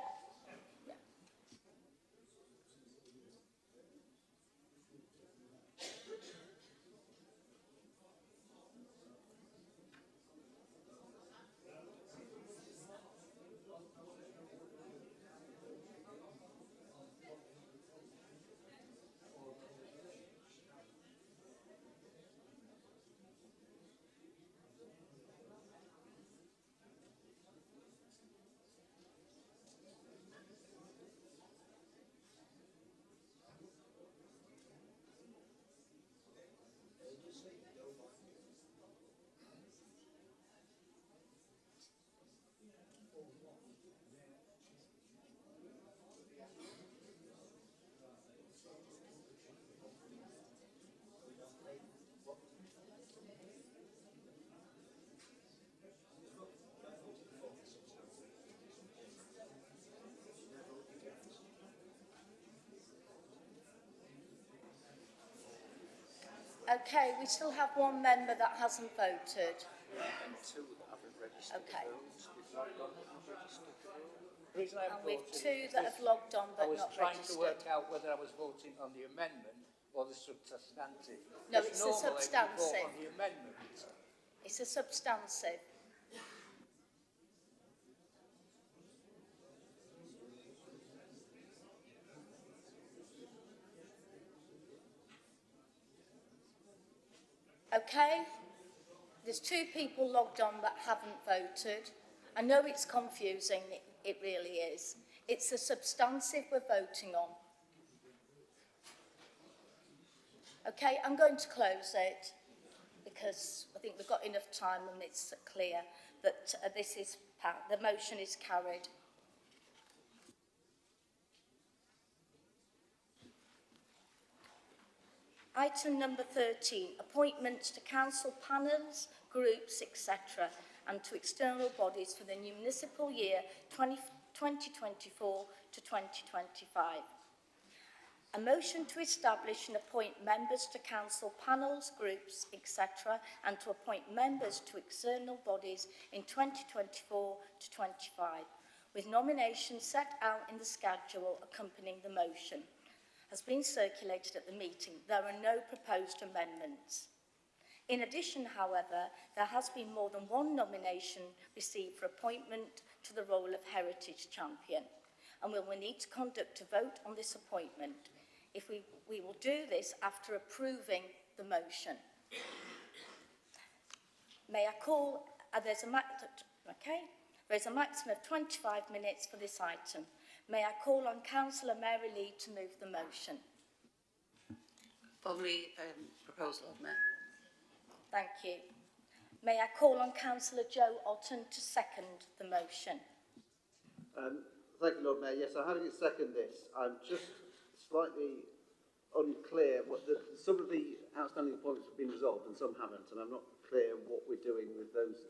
Okay, we still have one member that hasn't voted. And two that haven't registered Okay. votes. We've not got registered votes. The reason I And we've voted two is that have logged on I but was not trying registered. to work out whether I was voting on the amendment or the substantive. No, Because it's the normally we substantive. vote on the amendment. It's a substantive. Okay, there's two people logged on that haven't voted. I know it's confusing, it really is. It's the substantive we're voting on. Okay, I'm going to close it because I think we've got enough time and it's clear that the motion is carried. Item number 13, appointments to council panels, groups, etc. and to external bodies for the municipal year 2024 to 2025. A motion to establish and appoint members to council panels, groups, etc. and to appoint members to external bodies in 2024 to 25, with nominations set out in the schedule accompanying the motion, has been circulated at the meeting. There are no proposed amendments. In addition, however, there has been more than one nomination received for appointment to the role of Heritage Champion, and we will need to conduct a vote on this appointment. We will do this after approving the motion. May I call, there's a maximum of 25 minutes for this item. May I call on Councillor Mary Lee to move the motion? Formally proposed, Lord Mayor. Thank you. May I call on Councillor Joe Otten to second the motion? Thank you, Lord Mayor. Yes, I'm having to second this. I'm just slightly unclear. Some of the outstanding appointments have been resolved and some haven't, and I'm not clear what we're doing with those.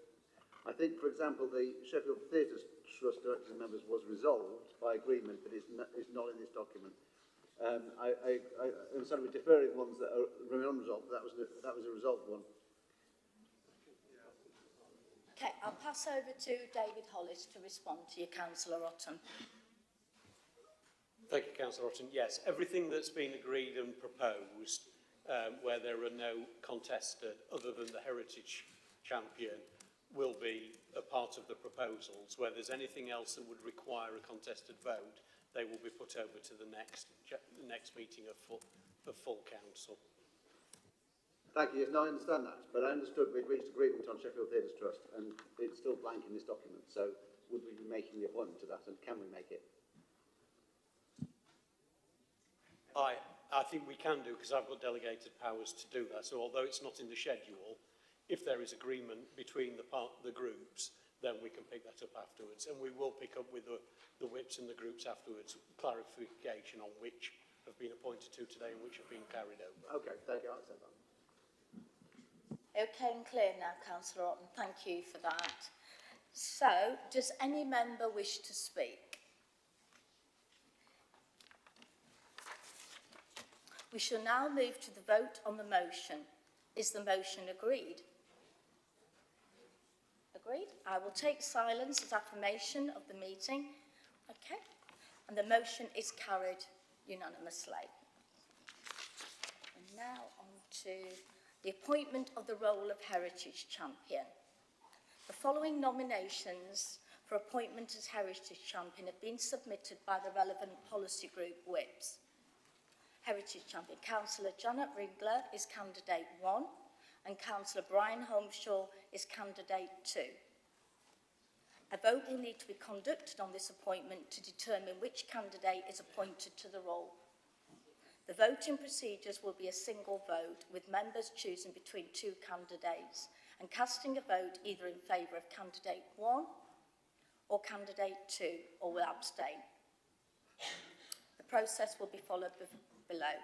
I think, for example, the Sheffield Theatre Trust directors and members was resolved by agreement, but it's not in this document. I understand we're deferring ones that remain unresolved, but that was a resolved one. Okay, I'll pass over to David Hollis to respond to you, Councillor Otten. Thank you, Councillor Otten. Yes, everything that's been agreed and proposed, where there are no contested other than the Heritage Champion, will be a part of the proposals. Where there's anything else that would require a contested vote, they will be put over to the next meeting of full council. Thank you. Yes, no, I understand that, but I understood we'd reached agreement on Sheffield Theatre Trust, and it's still blank in this document. So, would we be making the appointment to that, and can we make it? I think we can do, because I've got delegated powers to do that. So although it's not in the schedule, if there is agreement between the groups, then we can pick that up afterwards. And we will pick up with the whips and the groups afterwards, clarification on which have been appointed to today and which have been carried over. Okay, thank you. I'll accept that. Okay and clear now, Councillor Otten. Thank you for that. So, does any member wish to speak? We shall now move to the vote on the motion. Is the motion agreed? Agreed. I will take silence as affirmation of the meeting. Okay. And the motion is carried unanimously. And now on to the appointment of the role of Heritage Champion. The following nominations for appointment as Heritage Champion have been submitted by the relevant policy group whips. Heritage Champion, Councillor Janet Ringler is candidate 1 and Councillor Brian Holmeshaw is candidate 2. A vote will need to be conducted on this appointment to determine which candidate is appointed to the role. The voting procedures will be a single vote, with members choosing between two candidates and casting a vote either in favour of candidate 1 or candidate 2, or will abstain. The process will be followed below.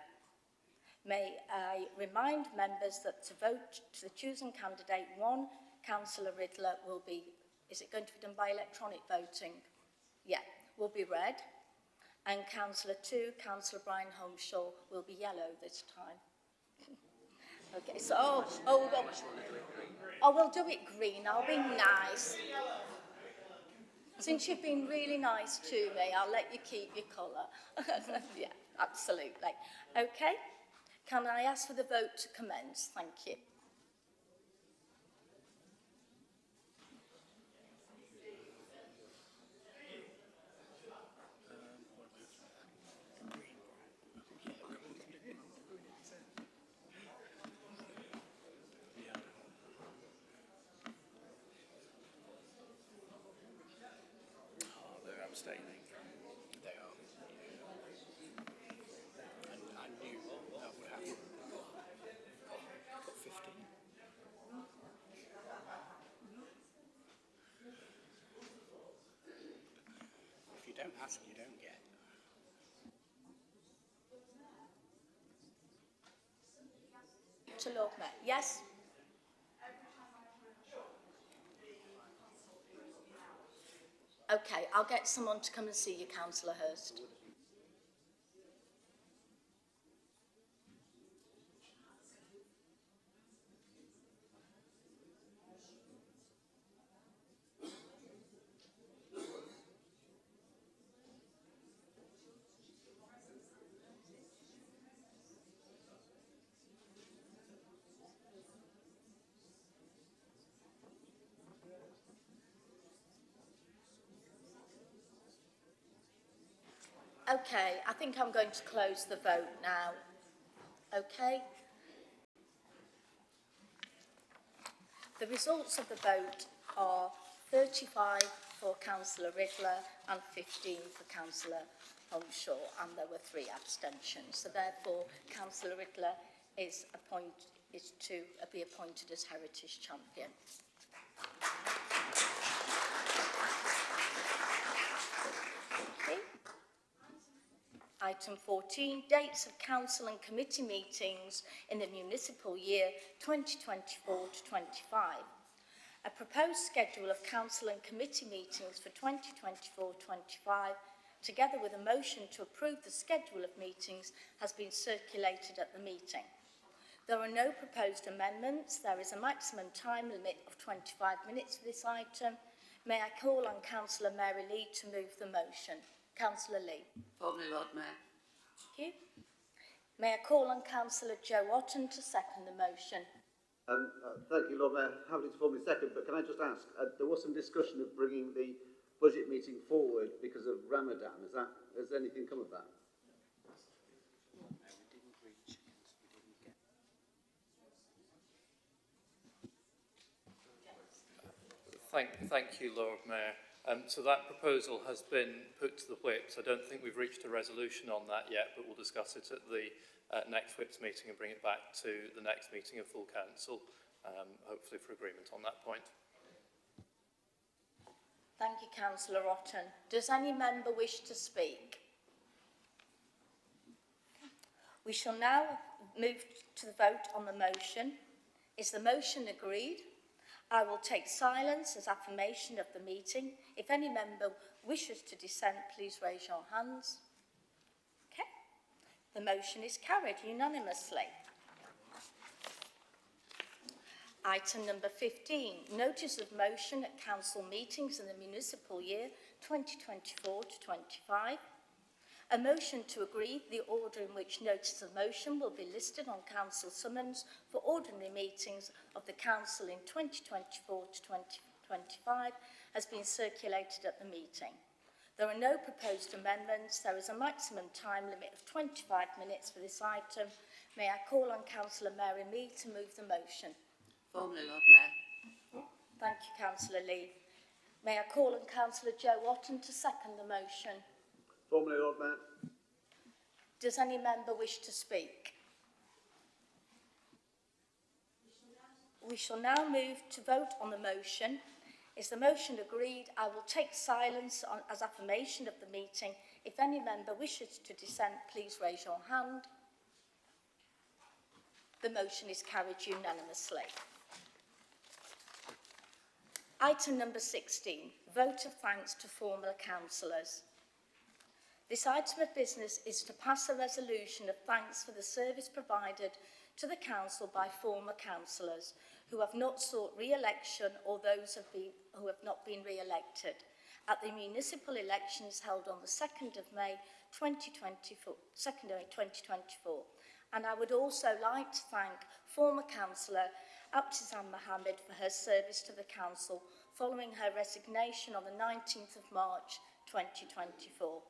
May I remind members that to vote to the choosing candidate 1, Councillor Riddler will be, is it going to be done by electronic voting? Yeah, will be red. And Councillor 2, Councillor Brian Holmeshaw, will be yellow this time. Okay, so, we'll do it green. I'll be nice. Since you've been really nice to me, I'll let you keep your colour. Yeah, absolutely. Okay, can I ask for the vote to commence? Thank you. They're abstaining. They are. And I knew that would happen. Got 15. If you don't ask, you don't get. To Lord Mayor. Yes? Okay, I'll get someone to come and see you, Councillor Hurst. Okay, I think I'm going to close the vote now. Okay? The results of the vote are 35 for Councillor Riddler and 15 for Councillor Holmeshaw, and there were 3 abstentions. So therefore, Councillor Riddler is to be appointed as Heritage Champion. Okay. Item 14, dates of council and committee meetings in the municipal year 2024 to 25. A proposed schedule of council and committee meetings for 2024-25, together with a motion to approve the schedule of meetings, has been circulated at the meeting. There are no proposed amendments. There is a maximum time limit of 25 minutes for this item. May I call on Councillor Mary Lee to move the motion? Councillor Lee. Formally, Lord Mayor. Thank you. May I call on Councillor Joe Otten to second the motion? Thank you, Lord Mayor. Happy to formally second, but can I just ask, there was some discussion of bringing the budget meeting forward because of Ramadan. Has anything come of that? Thank you, Lord Mayor. So that proposal has been put to the whips. I don't think we've reached a resolution on that yet, but we'll discuss it at the next whips meeting and bring it back to the next meeting of full council, hopefully for agreement on that point. Thank you, Councillor Otten. Does any member wish to speak? We shall now move to the vote on the motion. Is the motion agreed? I will take silence as affirmation of the meeting. If any member wishes to dissent, please raise your hands. Okay. The motion is carried unanimously. Item number 15, notice of motion at council meetings in the municipal year 2024 to 25. A motion to agree the order in which notice of motion will be listed on council summons for ordinary meetings of the council in 2024 to 2025 has been circulated at the meeting. There are no proposed amendments. There is a maximum time limit of 25 minutes for this item. May I call on Councillor Mary Mee to move the motion? Formally, Lord Mayor. Thank you, Councillor Lee. May I call on Councillor Joe Otten to second the motion? Formally, Lord Mayor. Does any member wish to speak? We shall now move to vote on the motion. Is the motion agreed? I will take silence as affirmation of the meeting. If any member wishes to dissent, please raise your hand. The motion is carried unanimously. Item number 16, vote of thanks to former councillors. This item of business is to pass a resolution of thanks for the service provided to the council by former councillors who have not sought re-election or those who have not been re-elected at the municipal elections held on the 2nd of May 2024. And I would also like to thank former councillor Abtizan Mohammed for her service to the council following her resignation on the 19th of March 2024.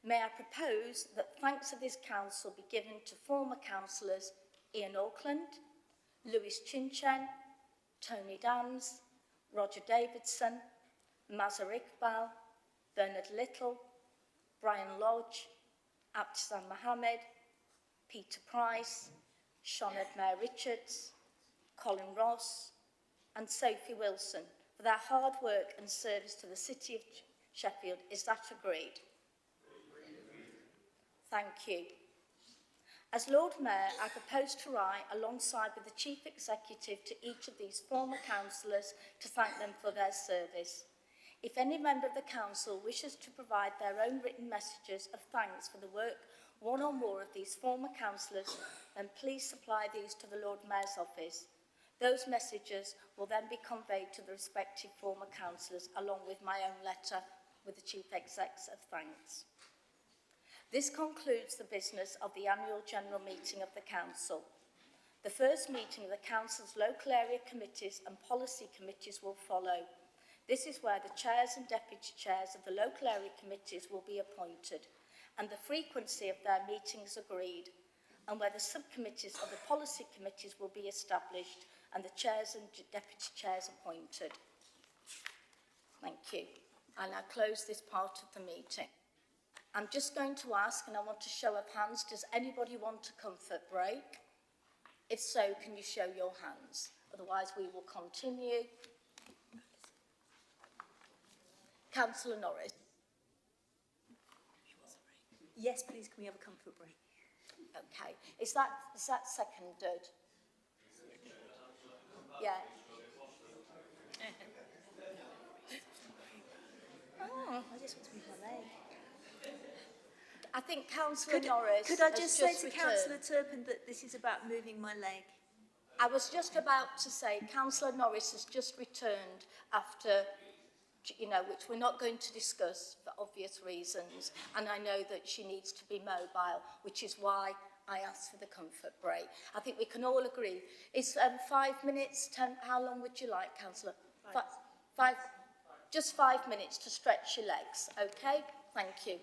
May I propose that thanks of this council be given to former councillors Ian Auckland, Lewis Chinchen, Tony Dans, Roger Davidson, Mazhar Iqbal, Bernard Little, Brian Lodge, Abtizan Mohammed, Peter Price, Sinead Mayer Richards, Colin Ross and Sophie Wilson for their hard work and service to the City of Sheffield. Is that agreed? Thank you. As Lord Mayor, I propose to write alongside with the Chief Executive to each of these former councillors to thank them for their service. If any member of the council wishes to provide their own written messages of thanks for the work one or more of these former councillors, then please supply these to the Lord Mayor's office. Those messages will then be conveyed to the respective former councillors along with my own letter with the Chief Exec's of thanks. This concludes the business of the annual general meeting of the council. The first meeting of the council's local area committees and policy committees will follow. This is where the chairs and deputy chairs of the local area committees will be appointed and the frequency of their meetings agreed, and where the subcommittees of the policy committees will be established and the chairs and deputy chairs appointed. Thank you. I now close this part of the meeting. I'm just going to ask, and I want a show of hands, does anybody want a comfort break? If so, can you show your hands? Otherwise, we will continue. Councillor Norris. Yes, please, can we have a comfort break? Okay. Is that seconded? Yeah. Oh, I just want to move my leg. I think Councillor Norris Could I just say to returned. Councillor Turpin that this is about moving my leg? I was just about to say Councillor Norris has just returned after, which we're not going to discuss for obvious reasons, and I know that she needs to be mobile, which is why I asked for the comfort break. I think we can all agree. Is 5 minutes, 10, how long would you like, Councillor? Five, just 5 minutes to stretch your legs, okay? Thank you.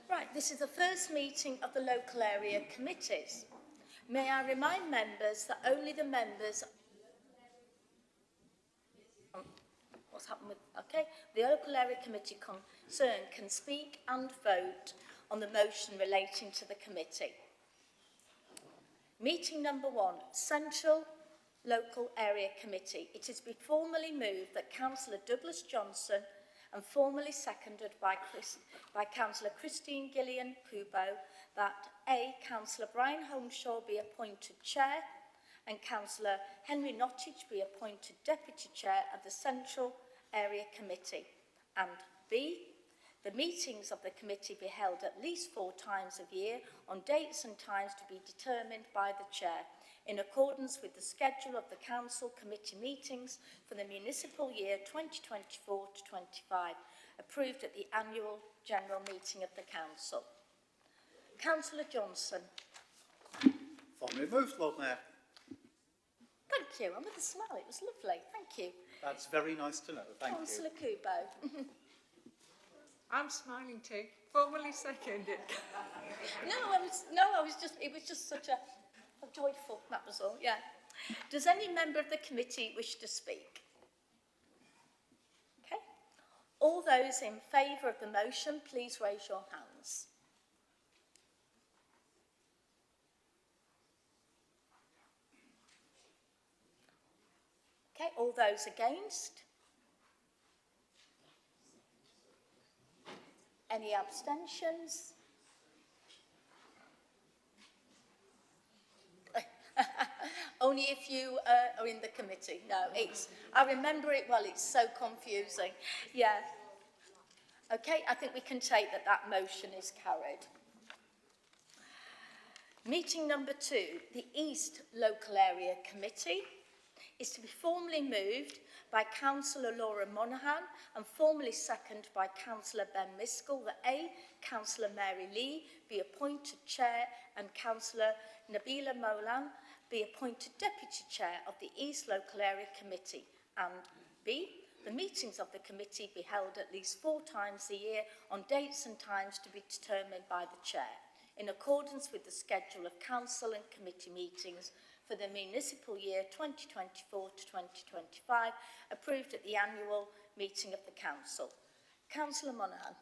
Right, this is the first meeting of the local area committees. May I remind members that only the members... What's happened with... Okay, the local area committee concerned can speak and vote on the motion relating to the committee. Meeting number 1, Central Local Area Committee. It is formally moved that Councillor Douglas Johnson and formally seconded by Councillor Christine Gillian-Kubo that A. Councillor Brian Holmeshaw be appointed Chair and Councillor Henry Nottage be appointed Deputy Chair of the Central Area Committee, and B. The meetings of the committee be held at least 4 times a year on dates and times to be determined by the Chair, in accordance with the schedule of the Council Committee meetings for the municipal year 2024 to 25, approved at the annual general meeting of the Council. Councillor Johnson. Formally moved, Lord Mayor. Thank you. I'm with a smile. It was lovely. Thank you. That's very nice to know. Thank Councillor Kubo. I'm smiling too. Formally seconded. It was just such a joyful, that was all, yeah. Does any member of the committee wish to speak? Okay. All those in favour of the motion, please raise your hands. Okay, all those against? Any abstentions? Only if you are in the committee. No, I remember it well, it's so confusing. Yeah. Okay, I think we can take that that motion is carried. Meeting number 2, the East Local Area Committee, is to be formally moved by Councillor Laura Monaghan and formally seconded by Councillor Ben Miskell that A, Councillor Mary Lee be appointed Chair and Councillor Nabila Molan be appointed Deputy Chair of the East Local Area Committee, and B, the meetings of the committee be held at least 4 times a year on dates and times to be determined by the Chair, in accordance with the schedule of council and committee meetings for the municipal year 2024 to 2025, approved at the annual meeting of the council. Councillor Monaghan.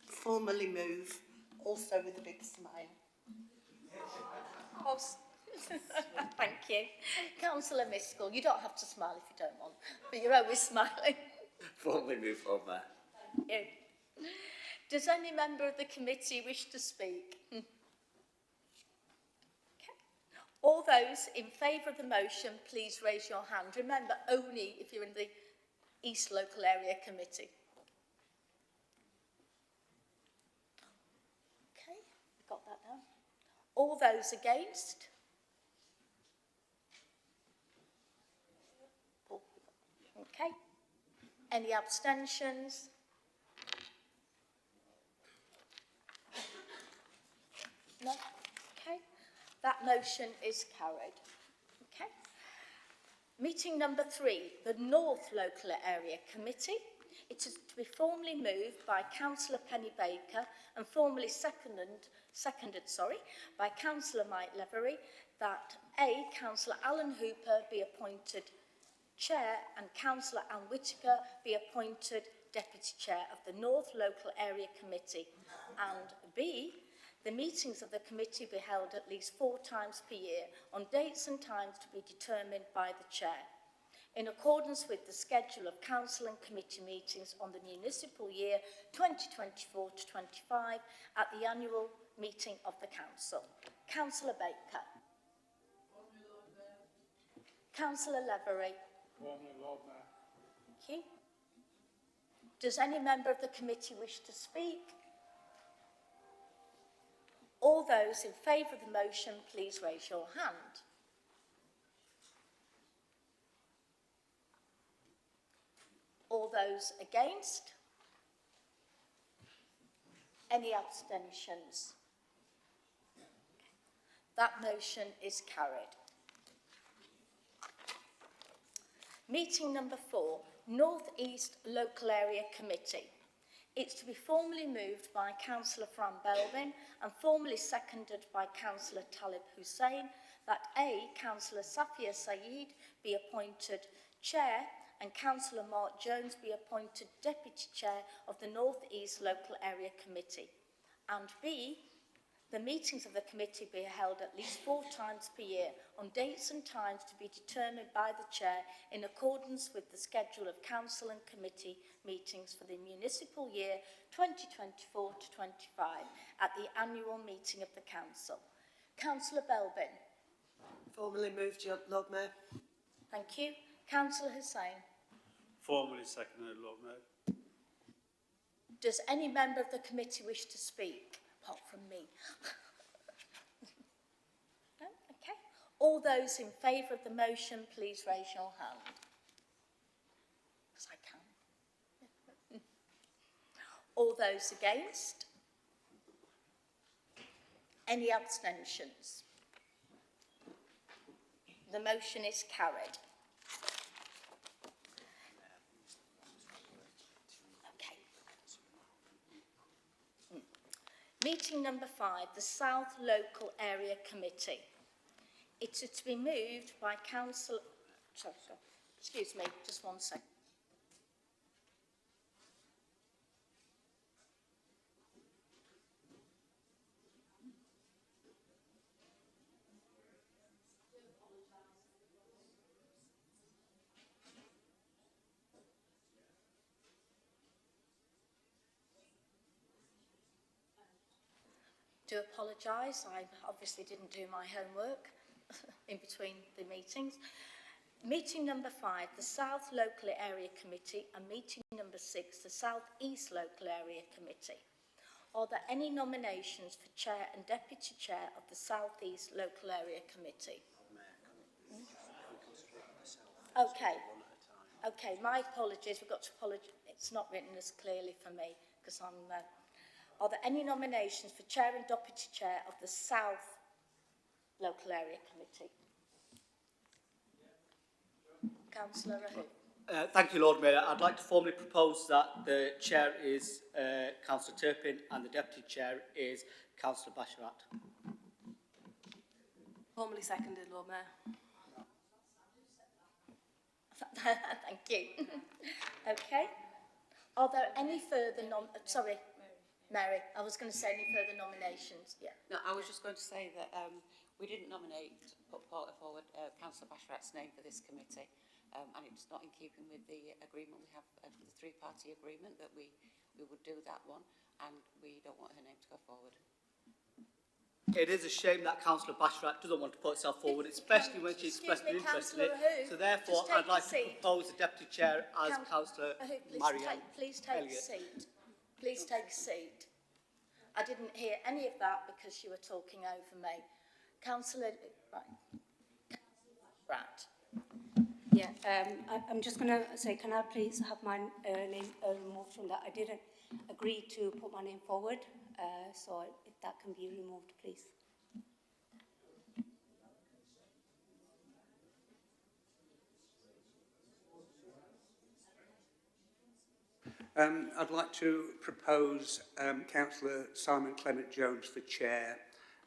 Formally move, also with a big smile. Oh, thank you. Councillor Miskell, you don't have to smile if you don't want, but you're always smiling. Formally move, Lord Mayor. Thank you. Does any member of the committee wish to speak? Okay. All those in favour of the motion, please raise your hand. Remember, only if you're in the East Local Area Committee. Okay, got that down. All those against? Okay. Any abstentions? No? Okay. That motion is carried. Okay. Meeting number 3, the North Local Area Committee. It is to be formally moved by Councillor Penny Baker and formally seconded by Councillor Mike Levery that A, Councillor Alan Hooper be appointed Chair and Councillor Anne Whittaker be appointed Deputy Chair of the North Local Area Committee, and B, the meetings of the committee be held at least 4 times per year on dates and times to be determined by the Chair, in accordance with the schedule of council and committee meetings on the municipal year 2024 to 25 at the annual meeting of the council. Councillor Baker. Councillor Levery. Lord Mayor. Thank you. Does any member of the committee wish to speak? All those in favour of the motion, please raise your hand. All those against? Any abstentions? That motion is carried. Meeting number 4, North East Local Area Committee. It's to be formally moved by Councillor Fran Belbin and formally seconded by Councillor Talib Hussain that A, Councillor Safia Saeed be appointed Chair and Councillor Mark Jones be appointed Deputy Chair of the North East Local Area Committee, and B, the meetings of the committee be held at least 4 times per year on dates and times to be determined by the Chair in accordance with the schedule of council and committee meetings for the municipal year 2024 to 25 at the annual meeting of the council. Councillor Belbin. Formally moved, Lord Mayor. Thank you. Councillor Hussain. Formally seconded, Lord Mayor. Does any member of the committee wish to speak? Apart from me. No? Okay. All those in favour of the motion, please raise your hand. Because I can. All those against? Any abstentions? The motion is carried. Meeting number 5, the South Local Area Committee. It is to be moved by Council... Sorry, excuse me, just 1 second. Do apologise, I obviously didn't do my homework in between the meetings. Meeting number 5, the South Local Area Committee, and meeting number 6, the South East Local Area Committee. Are there any nominations for Chair and Deputy Chair of the South East Local Area Committee? Okay. Okay, my apologies. We've got to apologise. It's not written as clearly for me because I'm... are there any nominations for Chair and Deputy Chair of the South Local Area Committee? Councillor Rahul. Thank you, Lord Mayor. I'd like to formally propose that the Chair is Councillor Turpin and the Deputy Chair is Councillor Basharat. Formally seconded, Lord Mayor. Thank you. Okay. Are there any further sorry, Mary, I was going to say any further nominations. Yeah. No, I was just going to say that we didn't put forward Councillor Basharat's name for this committee, and it's not in keeping with the agreement we have, the three-party agreement, that we would do that one, and we don't want her name to go forward. It is a shame that Councillor Basharat doesn't want to put herself forward, especially when she expressed an interest in it. So therefore, I'd like to propose the Deputy Chair as Councillor Marianne Please take a seat. Please take a seat. I didn't hear any of that because you were talking over me. Councillor, right. Yeah, I'm just going to say, can I please have my name removed from that? I didn't agree to put my name forward, so if that can be removed, please. I'd like to propose Councillor Simon Clement-Jones for Chair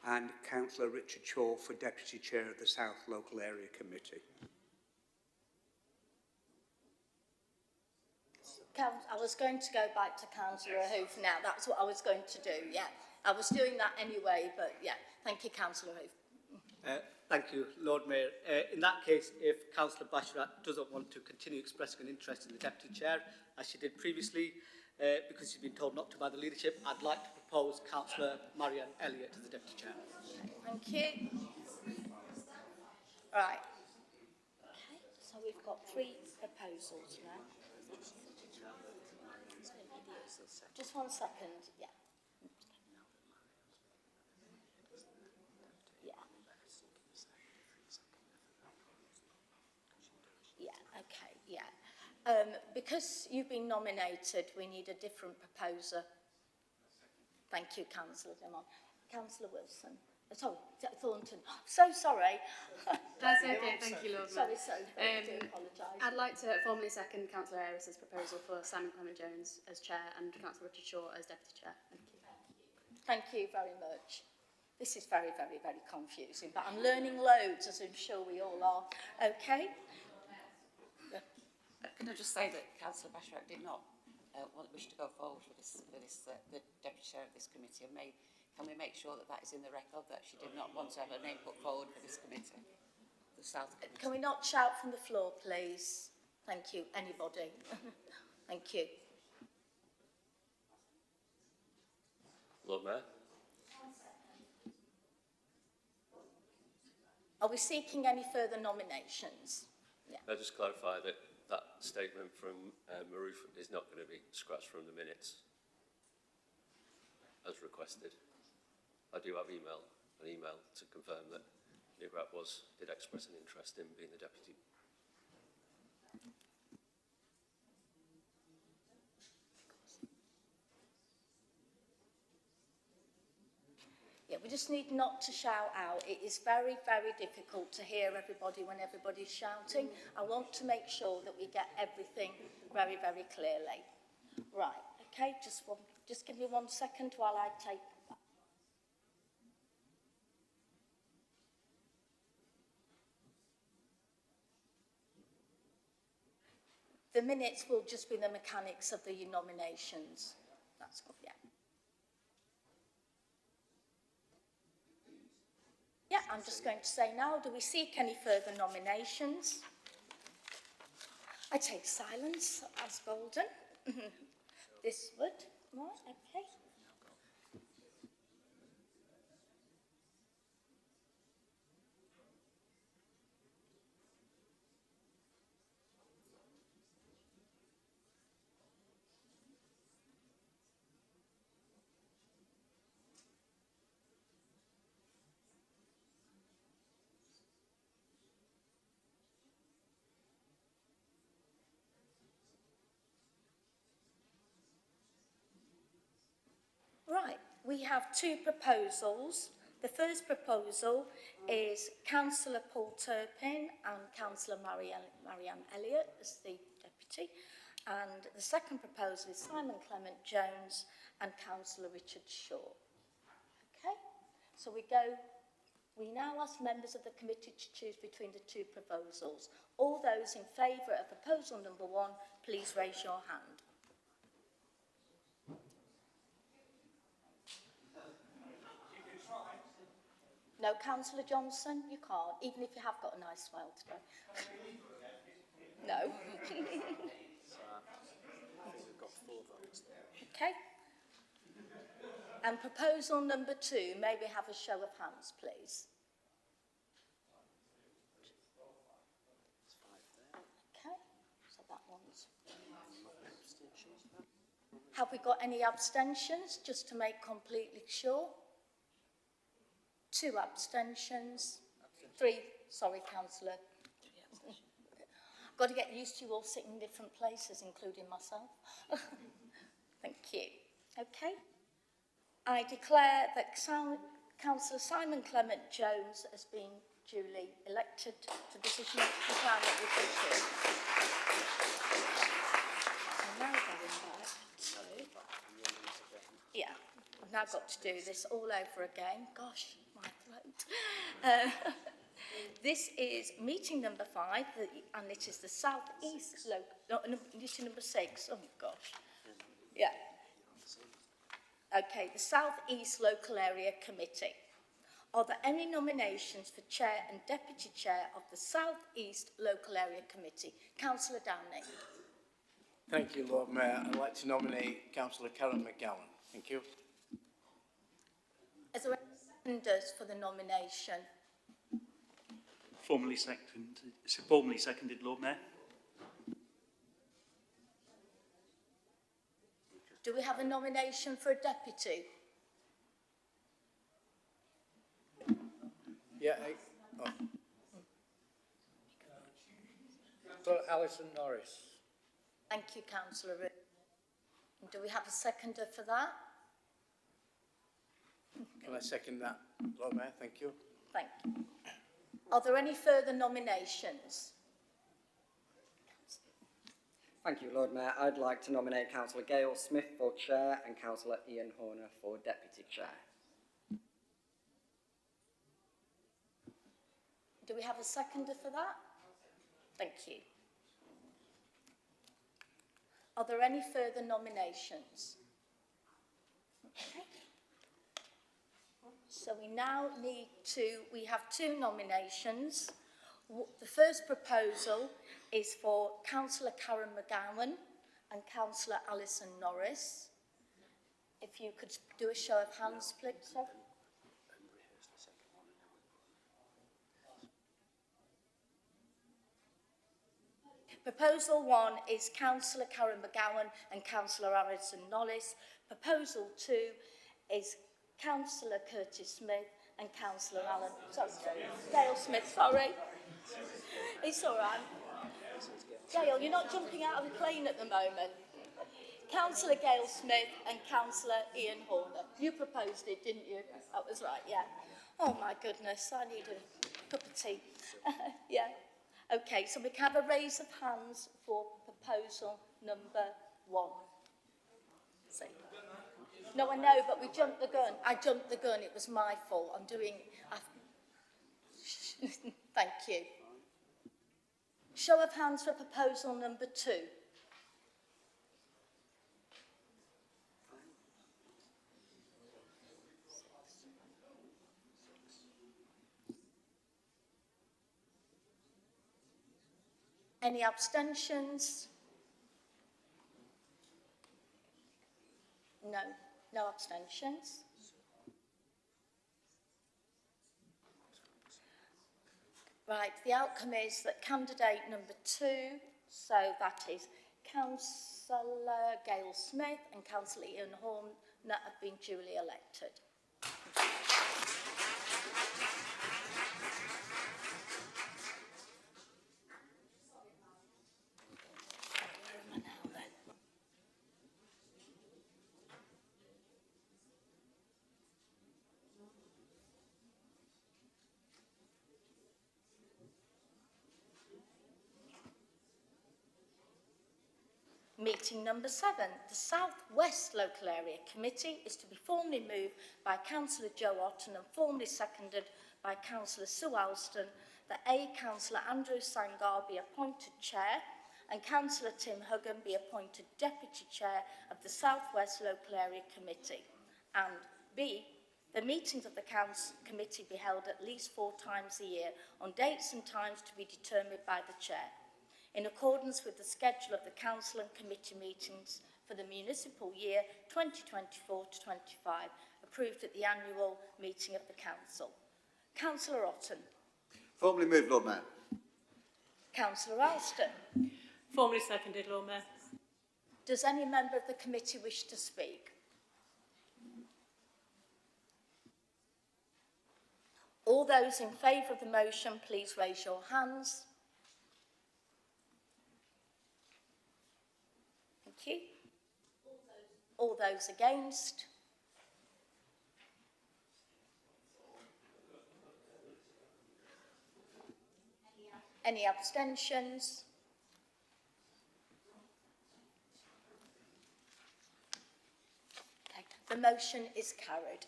and Councillor Richard Shaw for Deputy Chair of the South Local Area Committee. I was going to go back to Councillor Hoof now. That's what I was going to do, yeah. I was doing that anyway, but yeah. Thank you, Councillor Hoof. Thank you, Lord Mayor. In that case, if Councillor Basharat doesn't want to continue expressing an interest in the Deputy Chair, as she did previously, because she's been told not to by the leadership, I'd like to propose Councillor Marianne Elliott as the Deputy Chair. Thank you. Right. Okay, so we've got 3 proposals now. Just 1 second, yeah. Yeah. Yeah, okay, yeah. Because you've been nominated, we need a different proposer. Thank you, Councillor Demon. Councillor Wilson. Sorry, Thornton. So sorry. That's okay, thank you, Lord Mayor. Sorry, I do apologise. I'd like to formally second Councillor Harris's proposal for Simon Clement-Jones as Chair and Councillor Richard Shaw as Deputy Chair. Thank you. Thank you very much. This is very, very, very confusing, but I'm learning loads, as I'm sure we all are. Okay? Can I just say that Councillor Basharat did not wish to go forward for the Deputy Chair of this committee, and can we make sure that that is in the record, that she did not want to have her name put forward for this committee, the South Committee? Can we not shout from the floor, please? Thank you. Anybody? Thank you. Lord Mayor. Are we seeking any further nominations? Yeah. I'll just clarify that that statement from Maroof is not going to be scratched from the minutes as requested. I do have an email to confirm that Nugrat did express an interest in being the deputy. Yeah, we just need not to shout out. It is very, very difficult to hear everybody when everybody's shouting. I want to make sure that we get everything very, very clearly. Right, okay, just give me 1 second while I take that. The minutes will just be the mechanics of the nominations. That's good, yeah. Yeah, I'm just going to say now, do we seek any further nominations? I take silence as golden. This would, right, okay. we have two proposals. The first proposal is Councillor Paul Turpin and Councillor Marianne Elliott as the deputy. And the second proposal is Simon Clement Jones and Councillor Richard Shaw. Okay, so we now ask members of the committee to choose between the two proposals. All those in favour of proposal number 1, please raise your hand. No, Councillor Johnson, you can't, even if you have got a nice smile today. No. Okay. And proposal number 2, may we have a show of hands, please? Okay, so that one's... Have we got any abstentions, just to make completely sure? 2 abstentions. 3, sorry, Councillor. Got to get used to you all sitting in different places, including myself. Thank you. Okay. I declare that Councillor Simon Clement Jones has been duly elected to the position of Lieutenant Richard. I'm now going back to... Yeah, I've now got to do this all over again. Gosh, my throat. This is meeting number 5, and it is the South East meeting number 6. Oh gosh. Yeah. Okay, the South East Local Area Committee. Are there any nominations for Chair and Deputy Chair of the South East Local Area Committee? Councillor Downing. Thank you, Lord Mayor. I'd like to nominate Councillor Karen McGowan. Thank you. Is there any seconders for the nomination? Formally seconded, Lord Mayor. Do we have a nomination for a deputy? Yeah. So Alison Norris. Thank you, Councillor. Do we have a seconder for that? Can I second that, Lord Mayor? Thank you. Thank you. Are there any further nominations? Thank you, Lord Mayor. I'd like to nominate Councillor Gail Smith for Chair and Councillor Ian Horner for Deputy Chair. Do we have a seconder for that? Thank you. Are there any further nominations? Okay. So we have 2 nominations. The first proposal is for Councillor Karen McGowan and Councillor Alison Norris. If you could do a show of hands, please. Proposal 1 is Councillor Karen McGowan and Councillor Alison Norris. Proposal 2 is Councillor Curtis Smith and Councillor Gail Smith, sorry. It's all right. Gail, you're not jumping out of a plane at the moment. Councillor Gail Smith and Councillor Ian Horner. You proposed it, didn't you? That was right, yeah. Oh, my goodness, I need a cup of tea. Yeah. Okay, so we can have a raise of hands for proposal number 1. See. No, I know, but we jumped the gun. I jumped the gun. It was my fault. I'm doing... Thank you. Show of hands for proposal number 2. Any abstentions? No, no abstentions. Right, the outcome is that candidate number 2, so that is Councillor Gail Smith and Councillor Ian Horner, have been duly elected. Meeting number 7. The South West Local Area Committee is to be formally moved by Councillor Joe Otten and formally seconded by Councillor Sue Alston that A. Councillor Andrew Sangar be appointed Chair and Councillor Tim Huggan be appointed Deputy Chair of the South West Local Area Committee, and B. The meetings of the Council Committee be held at least 4 times a year on dates and times to be determined by the Chair, in accordance with the schedule of the Council and Committee meetings for the municipal year 2024 to 25, approved at the annual meeting of the Council. Councillor Otten. Formally moved, Lord Mayor. Councillor Alston. Formally seconded, Lord Mayor. Does any member of the committee wish to speak? All those in favour of the motion, please raise your hands. Thank you. All those against? Any abstentions? Okay. The motion is carried.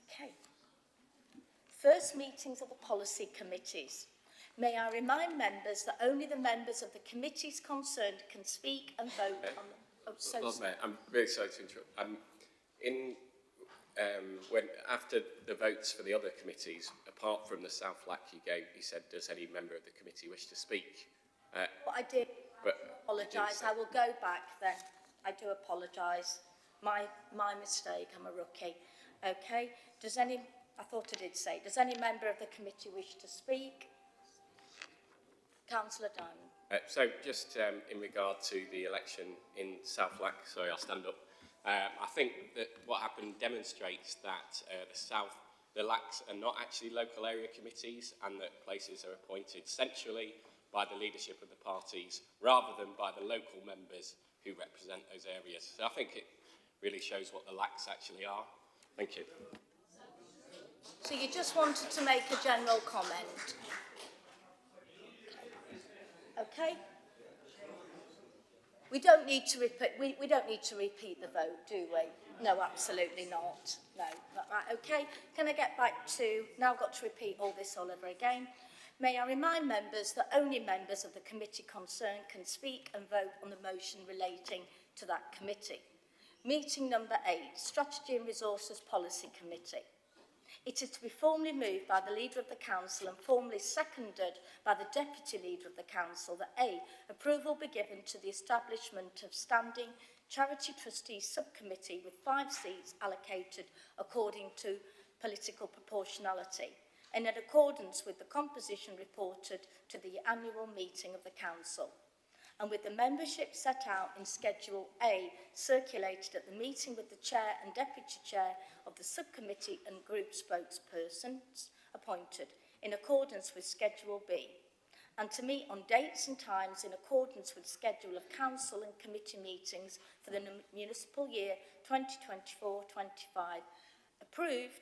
Okay. First meetings of the policy committees. May I remind members that only the members of the committees concerned can speak and vote on them. Oh, Lord Mayor, I'm really sorry to interrupt. When after the votes for the other committees, apart from the South Lac you said, does any member of the committee wish to speak? What I did, apologise. I will go back then. I do apologise. My mistake. I'm a rookie. Okay. I thought I did say. Does any member of the committee wish to speak? Councillor Diamond. So just in regard to the election in South Lac, sorry, I'll stand up. I think that what happened demonstrates that the LACs are not actually local area committees and that places are appointed centrally by the leadership of the parties rather than by the local members who represent those areas. So I think it really shows what the LACs actually are. Thank you. So you just wanted to make a general comment? Okay. We don't need to repeat the vote, do we? No, absolutely not. No, not right. Okay. Can I get back to now? I've got to repeat all this all over again. May I remind members that only members of the committee concerned can speak and vote on the motion relating to that committee. Meeting number 8, Strategy and Resources Policy Committee. It is to be formally moved by the Leader of the Council and formally seconded by the Deputy Leader of the Council that A. Approval be given to the establishment of Standing Charity Trustees Subcommittee with 5 seats allocated according to political proportionality and in accordance with the composition reported to the annual meeting of the Council, and with the membership set out in Schedule A circulated at the meeting with the Chair and Deputy Chair of the subcommittee and group spokespersons appointed in accordance with Schedule B, and to meet on dates and times in accordance with schedule of council and committee meetings for the municipal year 2024-25, approved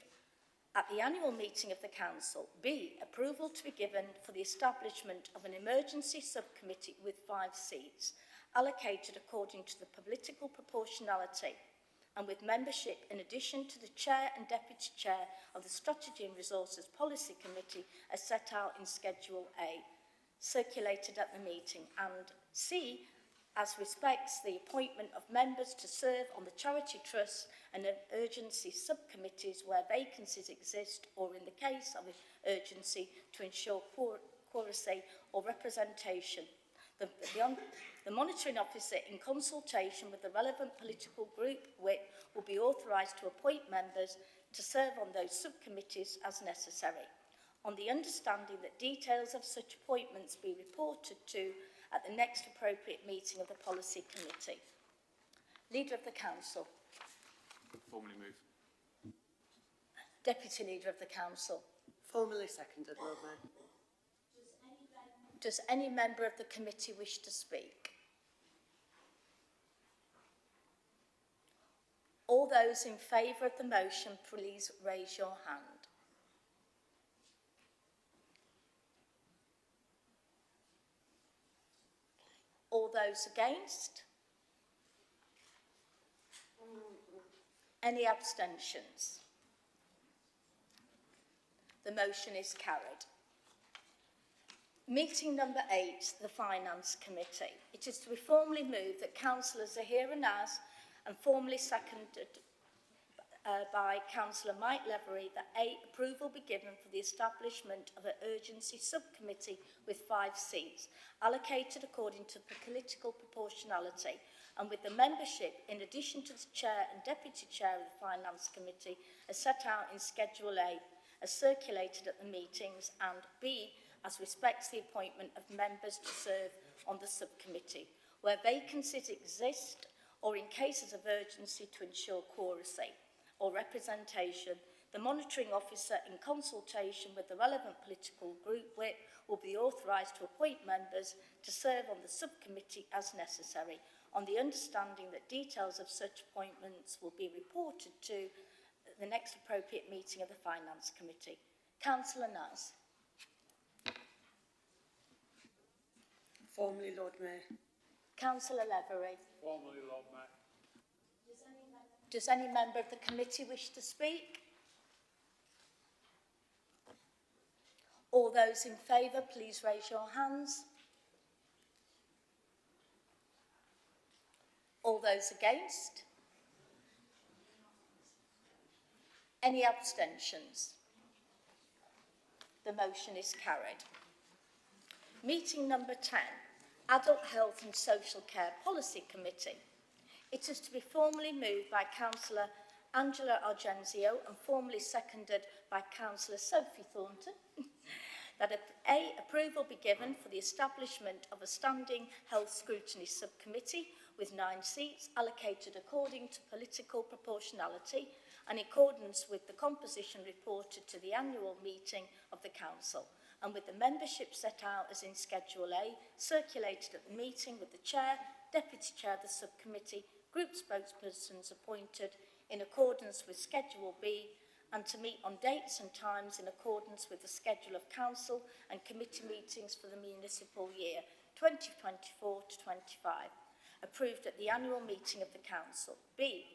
at the annual meeting of the council. B, approval to be given for the establishment of an emergency subcommittee with 5 seats, allocated according to the political proportionality, and with membership in addition to the Chair and Deputy Chair of the Strategy and Resources Policy Committee as set out in Schedule A, circulated at the meeting, and C, as respects the appointment of members to serve on the charity trusts and urgency subcommittees where vacancies exist, or in the case of urgency, to ensure quorum or representation. The monitoring officer, in consultation with the relevant political group whip, will be authorised to appoint members to serve on those subcommittees as necessary, on the understanding that details of such appointments be reported to at the next appropriate meeting of the Policy Committee. Leader of the Council. Formally move. Deputy Leader of the Council. Formally seconded, Lord Mayor. Does any member of the committee wish to speak? All those in favour of the motion, please raise your hand. All those against? Any abstentions? The motion is carried. Meeting number 8, the Finance Committee. It is to be formally moved that councillors are here and as, and formally seconded by Councillor Mike Levery, that A, approval be given for the establishment of an urgency subcommittee with 5 seats, allocated according to political proportionality, and with the membership, in addition to the Chair and Deputy Chair of the Finance Committee, as set out in Schedule A, as circulated at the meetings, and B, as respects the appointment of members to serve on the subcommittee, where vacancies exist or in cases of urgency to ensure quoracy or representation, the monitoring officer, in consultation with the relevant political group whip, will be authorised to appoint members to serve on the subcommittee as necessary, on the understanding that details of such appointments will be reported to the next appropriate meeting of the Finance Committee. Councillor Naz. Formally, Lord Mayor. Councillor Levery. Formally, Lord Mayor. Does any member of the committee wish to speak? All those in favour, please raise your hands. All those against? Any abstentions? The motion is carried. Meeting number 10, Adult Health and Social Care Policy Committee. It is to be formally moved by Councillor Angela Argenzio and formally seconded by Councillor Sophie Thornton that A, approval be given for the establishment of a standing health scrutiny subcommittee with 9 seats allocated according to political proportionality and in accordance with the composition reported to the annual meeting of the Council, and with the membership set out as in Schedule A, circulated at the meeting with the Chair, Deputy Chair of the subcommittee, group spokespersons appointed in accordance with Schedule B, and to meet on dates and times in accordance with the schedule of council and committee meetings for the municipal year 2024 to 25, approved at the annual meeting of the council. B,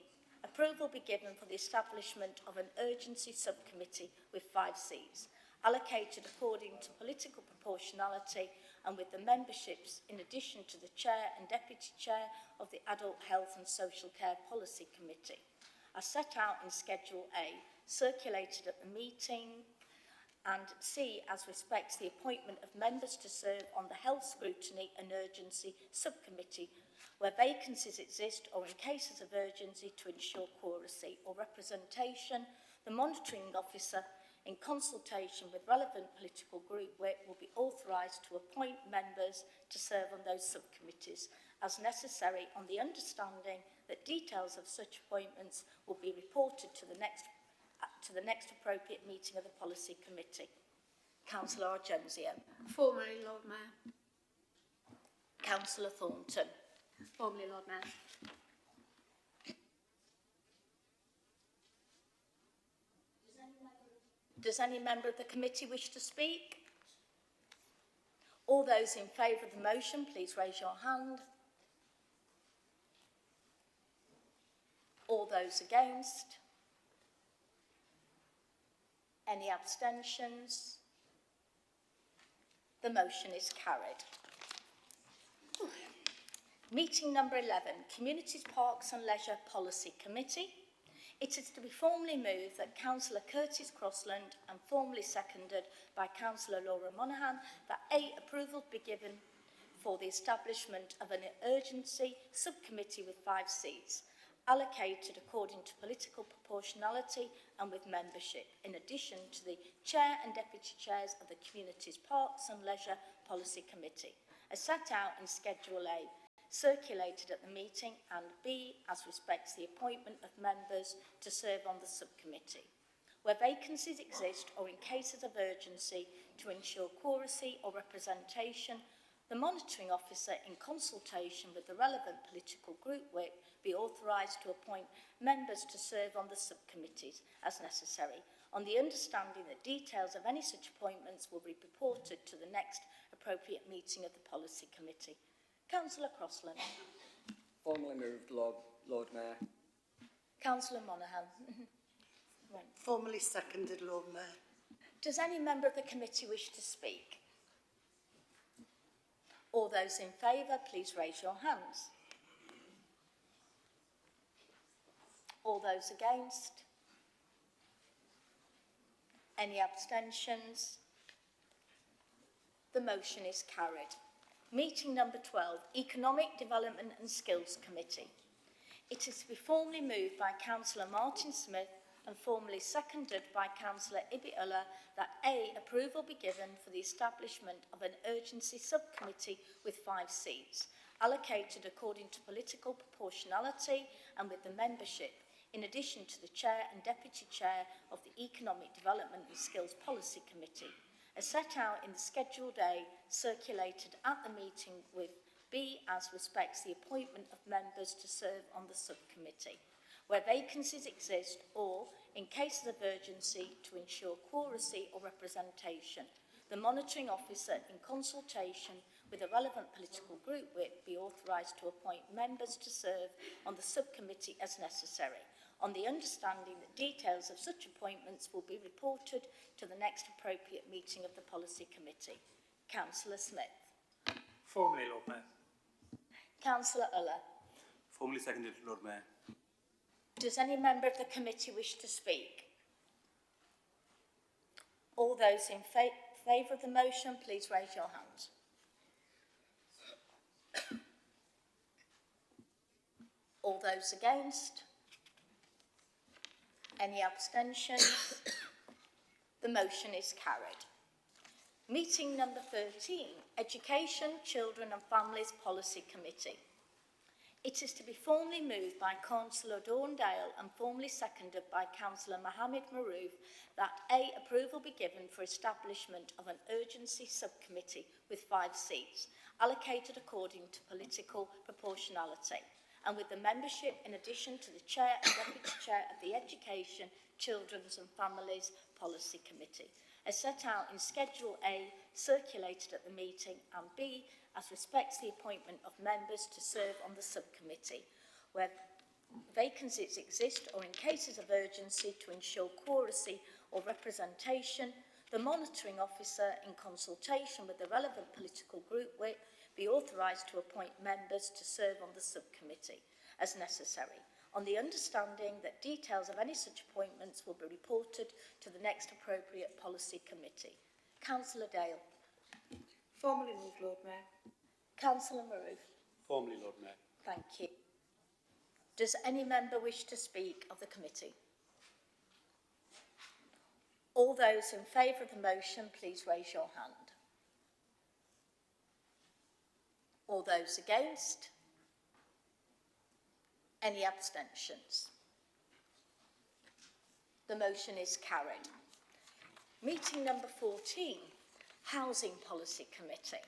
approval be given for the establishment of an urgency subcommittee with 5 seats, allocated according to political proportionality and with the memberships in addition to the Chair and Deputy Chair of the Adult Health and Social Care Policy Committee, as set out in Schedule A, circulated at the meeting, and C, as respects the appointment of members to serve on the Health Scrutiny and Urgency Subcommittee, where vacancies exist or in cases of urgency to ensure quoracy or representation, the monitoring officer, in consultation with relevant political group whip, will be authorised to appoint members to serve on those subcommittees as necessary, on the understanding that details of such appointments will be reported to the next appropriate meeting of the Policy Committee. Councillor Argenzio. Formally, Lord Mayor. Councillor Thornton. Formally, Lord Mayor. Does any member of the committee wish to speak? All those in favour of the motion, please raise your hand. All those against? Any abstentions? The motion is carried. Meeting number 11, Communities, Parks and Leisure Policy Committee. It is to be formally moved that Councillor Curtis Crossland and formally seconded by Councillor Laura Monaghan that A, approval be given for the establishment of an urgency subcommittee with 5 seats, allocated according to political proportionality and with membership, in addition to the Chair and Deputy Chairs of the Communities, Parks and Leisure Policy Committee, as set out in Schedule A, circulated at the meeting, and B, as respects the appointment of members to serve on the subcommittee, where vacancies exist or in cases of urgency to ensure quoracy or representation, the monitoring officer, in consultation with the relevant political group whip, be authorised to appoint members to serve on the subcommittees as necessary, on the understanding that details of any such appointments will be reported to the next appropriate meeting of the Policy Committee. Councillor Crossland. Formally moved, Lord Mayor. Councillor Monaghan. Right. Formally seconded, Lord Mayor. Does any member of the committee wish to speak? All those in favour, please raise your hands. All those against? Any abstentions? The motion is carried. Meeting number 12, Economic Development and Skills Committee. It is to be formally moved by Councillor Martin Smith and formally seconded by Councillor Ibiula that A, approval be given for the establishment of an urgency subcommittee with 5 seats, allocated according to political proportionality and with the membership, in addition to the Chair and Deputy Chair of the Economic Development and Skills Policy Committee, as set out in the Scheduled A circulated at the meeting, with B, as respects the appointment of members to serve on the subcommittee, where vacancies exist, or, in cases of urgency, to ensure quoracy or representation, the monitoring officer, in consultation with a relevant political group whip, be authorised to appoint members to serve on the subcommittee as necessary, on the understanding that details of such appointments will be reported to the next appropriate meeting of the Policy Committee. Councillor Smith. Formally, Lord Mayor. Councillor Uller. Formally seconded, Lord Mayor. Does any member of the committee wish to speak? All those in favour of the motion, please raise your hands. All those against? Any abstentions? The motion is carried. Meeting number 13, Education, Children and Families Policy Committee. It is to be formally moved by Councillor Dorndale and formally seconded by Councillor Mohammed Maroof that A, approval be given for establishment of an urgency subcommittee with 5 seats, allocated according to political proportionality, and with the membership in addition to the Chair and Deputy Chair of the Education, Children's and Families Policy Committee, as set out in Schedule A circulated at the meeting, and B, as respects the appointment of members to serve on the subcommittee, where vacancies exist or in cases of urgency to ensure quoracy or representation, the monitoring officer, in consultation with the relevant political group whip, be authorised to appoint members to serve on the subcommittee as necessary, on the understanding that details of any such appointments will be reported to the next appropriate policy committee. Councillor Dale. Formally moved, Lord Mayor. Councillor Maroof. Formally, Lord Mayor. Thank you. Does any member wish to speak of the committee? All those in favour of the motion, please raise your hand. All those against? Any abstentions? The motion is carried. Meeting number 14, Housing Policy Committee.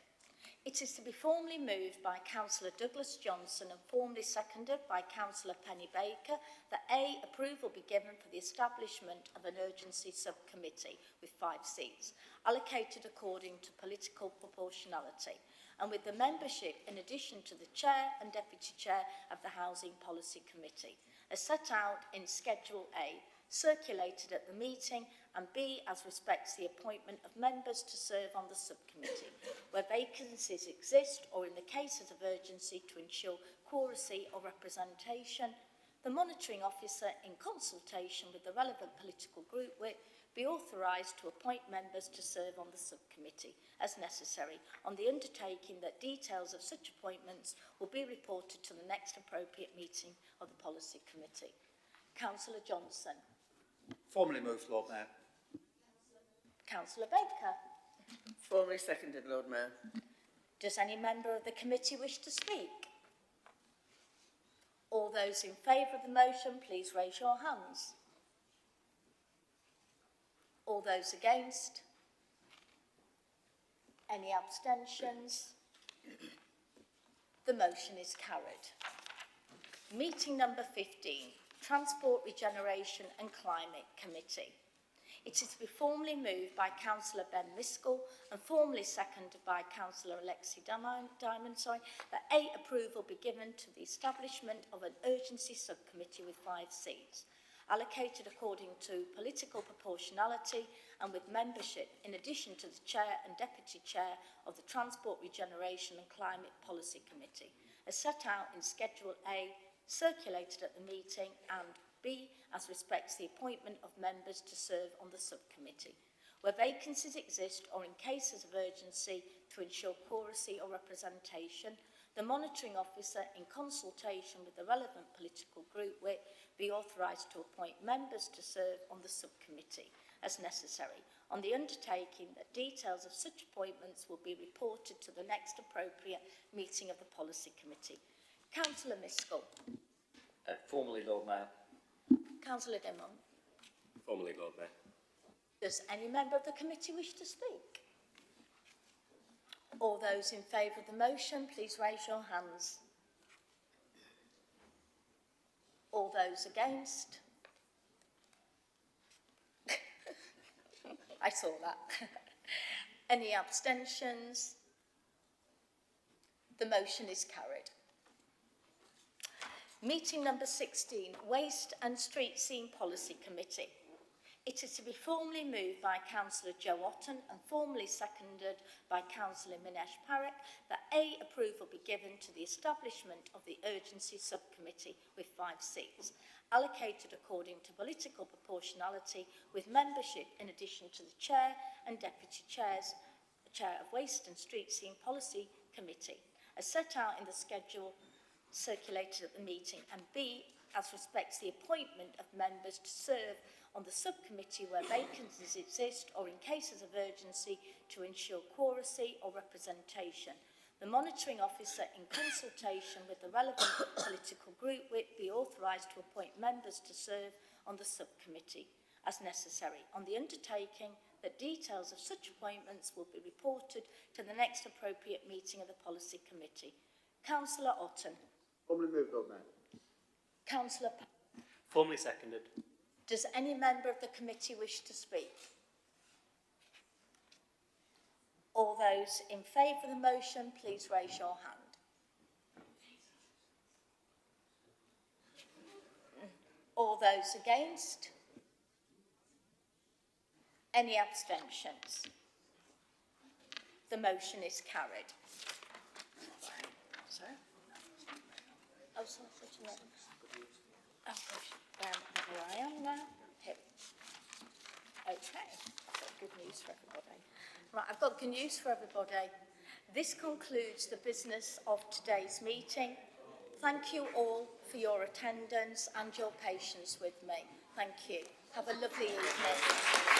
It is to be formally moved by Councillor Douglas Johnson and formally seconded by Councillor Penny Baker that A, approval be given for the establishment of an urgency subcommittee with 5 seats, allocated according to political proportionality, and with the membership in addition to the Chair and Deputy Chair of the Housing Policy Committee, as set out in Schedule A, circulated at the meeting, and B, as respects the appointment of members to serve on the subcommittee, where vacancies exist or in the cases of urgency to ensure quoracy or representation, the monitoring officer, in consultation with the relevant political group whip, be authorised to appoint members to serve on the subcommittee as necessary, on the undertaking that details of such appointments will be reported to the next appropriate meeting of the policy committee. Councillor Johnson. Formally moved, Lord Mayor. Councillor Baker. Formally seconded, Lord Mayor. Does any member of the committee wish to speak? All those in favour of the motion, please raise your hands. All those against? Any abstentions? The motion is carried. Meeting number 15, Transport, Regeneration and Climate Committee. It is to be formally moved by Councillor Ben Miskell and formally seconded by Councillor Alexi Diamond, that A, approval be given to the establishment of an urgency subcommittee with 5 seats, allocated according to political proportionality and with membership in addition to the Chair and Deputy Chair of the Transport, Regeneration and Climate Policy Committee, as set out in Schedule A, circulated at the meeting, and B, as respects the appointment of members to serve on the subcommittee. Where vacancies exist or in cases of urgency to ensure quorum or representation, the monitoring officer, in consultation with the relevant political group whip, be authorised to appoint members to serve on the subcommittee as necessary, on the undertaking that details of such appointments will be reported to the next appropriate meeting of the Policy Committee. Councillor Miskell. Formally, Lord Mayor. Councillor Dimon. Formally, Lord Mayor. Does any member of the committee wish to speak? All those in favour of the motion, please raise your hands. All those against? I saw that. Any abstentions? The motion is carried. Meeting number 16, Waste and Street Scene Policy Committee. It is to be formally moved by Councillor Joe Otten and formally seconded by Councillor Minesh Parekh that A, approval be given to the establishment of the Urgency Subcommittee with 5 seats, allocated according to political proportionality with membership in addition to the Chair and Deputy Chairs, Chair of Waste and Street Scene Policy Committee, as set out in the schedule circulated at the meeting, and B, as respects the appointment of members to serve on the subcommittee where vacancies exist or in cases of urgency to ensure quorum or representation. The monitoring officer, in consultation with the relevant political group whip, be authorised to appoint members to serve on the subcommittee as necessary, on the undertaking that details of such appointments will be reported to the next appropriate meeting of the Policy Committee. Councillor Otten. Formally moved, Lord Mayor. Councillor. Formally seconded. Does any member of the committee wish to speak? All those in favour of the motion, please raise your hand. All those against? Any abstentions? The motion is carried. Sorry? Oh, sorry. Oh, gosh. Where I am now. Here. Okay. I've got good news for everybody. Right, I've got good news for everybody. This concludes the business of today's meeting. Thank you all for your attendance and your patience with me. Thank you. Have a lovely evening.